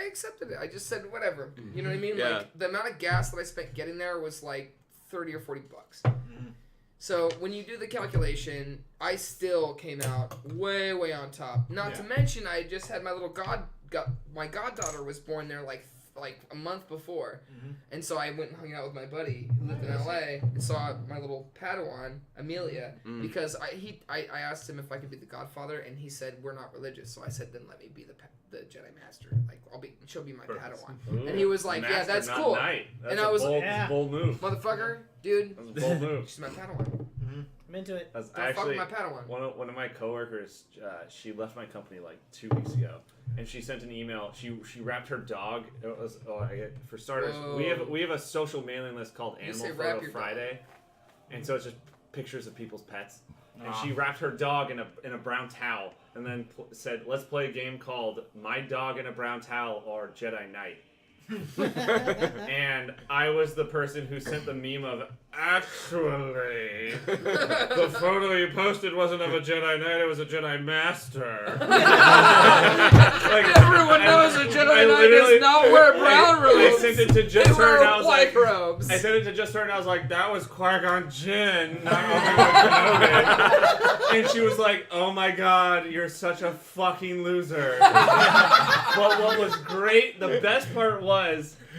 accepted it. I just said whatever. You know what I mean? Yeah. Like the amount of gas that I spent getting there was like $30 or $40. So when you do the calculation, I still came out way on top. Not to mention, I just had my little my goddaughter was born there like a month before, and so I went and hung out with my buddy who lived in LA and saw my little Padawan Amelia because I asked him if I could be the godfather, and he said we're not religious, so I said then let me be the Jedi Master, like she'll be my Padawan, and he was like, yeah, that's cool, That's and I was bold, Yeah. bold move. motherfucker, dude, That's a bold move. she's my Padawan. I'm into it. That's Don't actually fuck with my Padawan. one of my coworkers. She left my company like 2 weeks ago, and she sent an email. She wrapped her dog. It was for starters. Whoa. We have a social mailing list called You say Animal wrap Photo your Friday, and so it's just pictures of people's pets. And she wrapped her dog in a brown towel, and then said, "Let's play a game called My Dog in a Brown Towel or Jedi Knight." And I was the person who sent the meme of, actually, the photo you posted wasn't of a Jedi Knight, it was a Jedi Master. Like, Everyone knows a Jedi Knight does not wear brown robes. I sent it to just They her, and I wear was white like, robes. I sent it to just her, and I was like, that was Qui-Gon Jinn, not Obi-Wan Kenobi. And she was like, oh my god, you're such a fucking loser. But what was great, the best part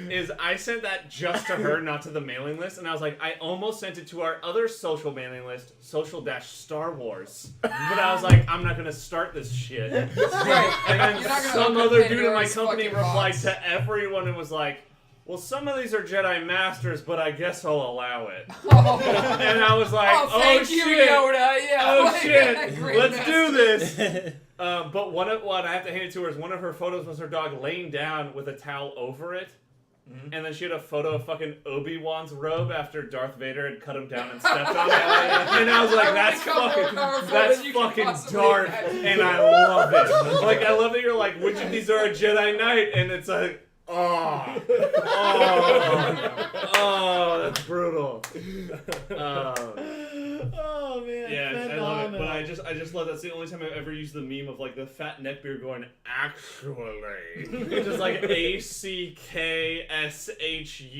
is I sent that just to her, not to the mailing list, and I was like, I almost sent it to our other social mailing list, social-Star Wars. But I was like, I'm not gonna start this shit. Right. And then You're not gonna some open other dude in my Pandora's company fucking replied box. to everyone and was like, well, some of these are Jedi Masters, but I guess I'll allow it. Oh, And I was like, oh thank shit. you, Yoda. Yeah. Oh like, shit, Green let's Master. do this. But what I have to hand it to her is one of her photos was her dog laying down with a towel over it. And then she had a photo of fucking Obi-Wan's robe after Darth Vader had cut him down and stepped on it. And I was like, that's fucking dark, and I love it. Like, I love that you're like, which of these are a Jedi Knight? And it's like, oh, that's brutal. Oh man. Yeah, I phenomenal. love it. But I just love that's the only time I've ever used the meme of like the fat neckbeard going, actually. It's just like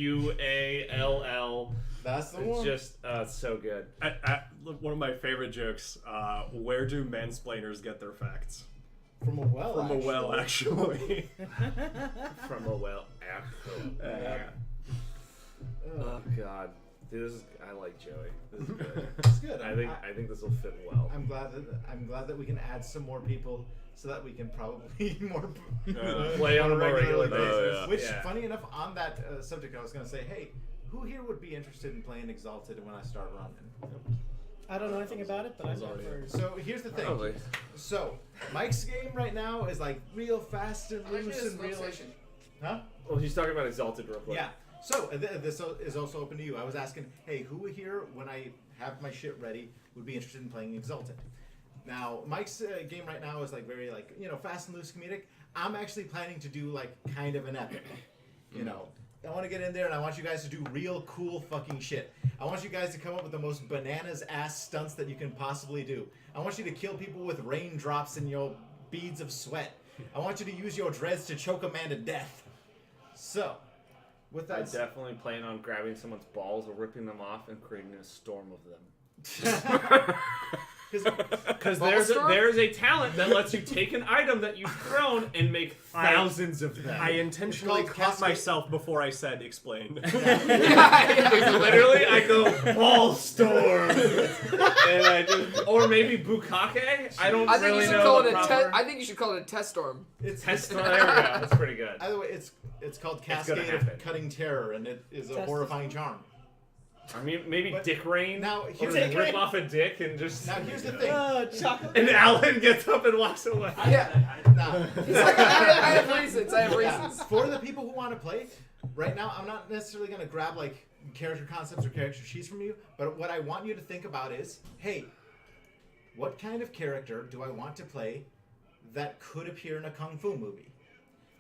ACKSHUALL. That's the It's one. just it's so good. One of my favorite jokes. Where do mansplainers get their facts? From a well. From a well, actually. From a well, actually. Oh god. Dude, I like Joey. This is good. It's good. I think this will fit well. I'm glad that we can add some more people so that we can probably more Play on a more regular basis. basis. yeah. Which, Yeah. funny enough, on that subject, I was going to say, hey, who here would be interested in playing Exalted when I start running? I don't know anything about it, but I'm up for. So here's the thing. Probably. So Mike's game right now is like real fast and loose and real. Huh? Well, he's talking about Exalted real quick. Yeah. So this is also open to you. I was asking, hey, who here, when I have my shit ready, would be interested in playing Exalted? Now, Mike's game right now is like very like fast and loose comedic. I'm actually planning to do like kind of an epic. I want to get in there and I want you guys to do real cool fucking shit. I want you guys to come up with the most bananas ass stunts that you can possibly do. I want you to kill people with raindrops and beads of sweat. I want you to use your dreads to choke a man to death. So, with I that definitely plan on grabbing someone's balls or ripping them off and creating a storm of them. Because Bubble storm? there's a talent that lets you take an item that you've thrown and make thousands of them. I intentionally It's called caught cascade. myself before I said explain. Literally, I go ball storm, and I just, or maybe bukake. I don't I think really you should know call the it a proper. I think you should call it a test storm. It's Test storm. There we go. That's pretty good. Either way, it's called It's gonna Cascade happen. of Cutting Terror, and it is a Test horrifying charm. I mean, maybe But Dick Rain. now, Or here's just the rip thing. off a dick and just. Now here's the thing. Chocolate. And Alan gets up and walks away. Now, He's like, I have reasons. I have reasons. for the people who want to play, right now, I'm not necessarily going to grab like character concepts or character sheets from you, but what I want you to think about is, hey, what kind of character do I want to play that could appear in a kung fu movie?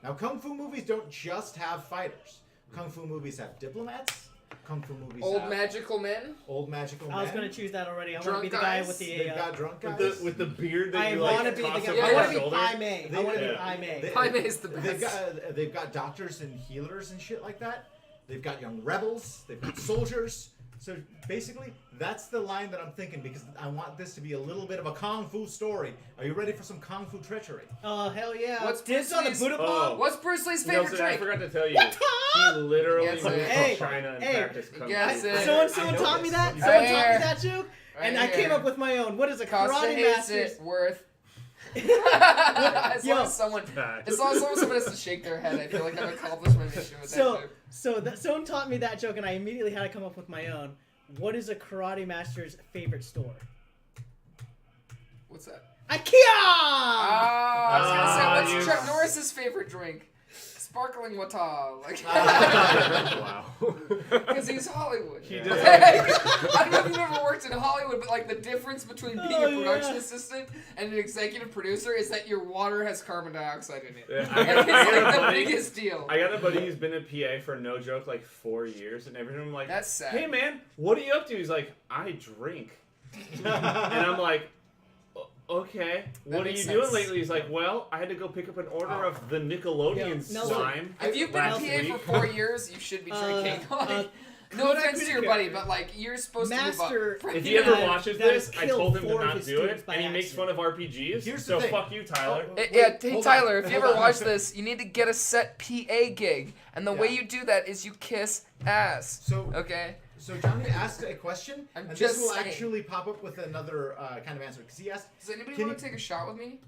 Now, kung fu movies don't just have fighters. Kung fu movies have diplomats. Kung fu movies Old have magical men. old magical men. I was gonna choose that already. I want to Drunk be the guy guys? with the. They've got drunk guys. With the beard that I you want to like be the toss guy. over I your want to be shoulder. Pai Mei. I want to be Yeah. Pai Mei. Pai Mei is the best. They've got doctors and healers and shit like that. They've got young rebels. They've got soldiers. So basically, that's the line that I'm thinking because I want this to be a little bit of a kung fu story. Are you ready for some kung fu treachery? Oh hell yeah! What's Dibs on the Bruce Buddha Lee's- bomb? Oh. What's Bruce Lee's favorite Nelson, I drink? forgot to tell you. He literally Yes, moved hey. to China and Hey. practiced kung Yes, fu. hey. Someone I taught me that. noticed. Someone Right taught here. me that joke, and I Right came here. up with my own. What is a Costa karate hates master's? it. Worth. As long Yo. as someone, Bad. as long as someone has to shake their head, I feel like I've accomplished my mission with that joke. Someone taught me that joke, and I immediately had to come up with my own. What is a karate master's favorite store? What's that? IKEA. I was gonna say, Ah, what's you- Chuck Norris's favorite drink? Sparkling water, like, Wow. because he's Hollywood. He I did. don't know if you've ever worked in Hollywood, but like the difference between being Oh, a production yeah. assistant and an executive producer is that your water has carbon dioxide in it. Yeah, Like, I got it's a like the buddy- biggest deal. I got a buddy who's been a PA for no joke like 4 years, and every time I'm like, That's sad. "Hey man, what are you up to?" He's like, "I drink," and I'm like, "Okay, what are makes you sense. doing lately?" He's like, "Well, I had to go pick up an order of the Nickelodeon Yeah, Nelson, slime." If you've been a last PA week. for 4 years, you should be drinking. No could I offense to your critique buddy, it? but like you're supposed Master- to move up. If he ever Yeah, watches that this, I killed told him to 4 of not his do students it, by and he makes accident. fun of RPGs. Here's the so thing. fuck you, Tyler. Yeah, hey Hold Tyler, on, if you hold ever on. watch this, you need to get a set PA gig, and the way Yeah. you do that is you kiss ass. So, Okay. so Johnny asked a question, I'm and just this will saying. actually pop up with another kind of answer. Because he asked, Does anybody Can want to you- take a shot with me?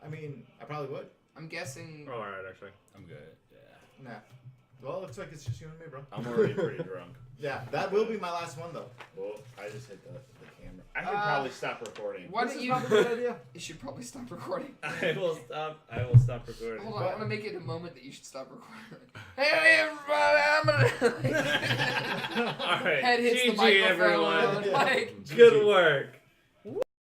I mean, I probably would. I'm guessing. All right, actually, I'm good. Yeah. Nah. Well, it looks like it's just you and me, bro. I'm already pretty drunk. Yeah, that will be my last one, though. Well, I just hit the camera. I should probably stop recording. Why This don't is you? probably a good idea. You should probably stop recording. I will stop recording. Hold on, I'm gonna make it a moment that you should stop recording. Hey everybody, I'm gonna. All right, Head hits the GG microphone. everyone. Like, Good work.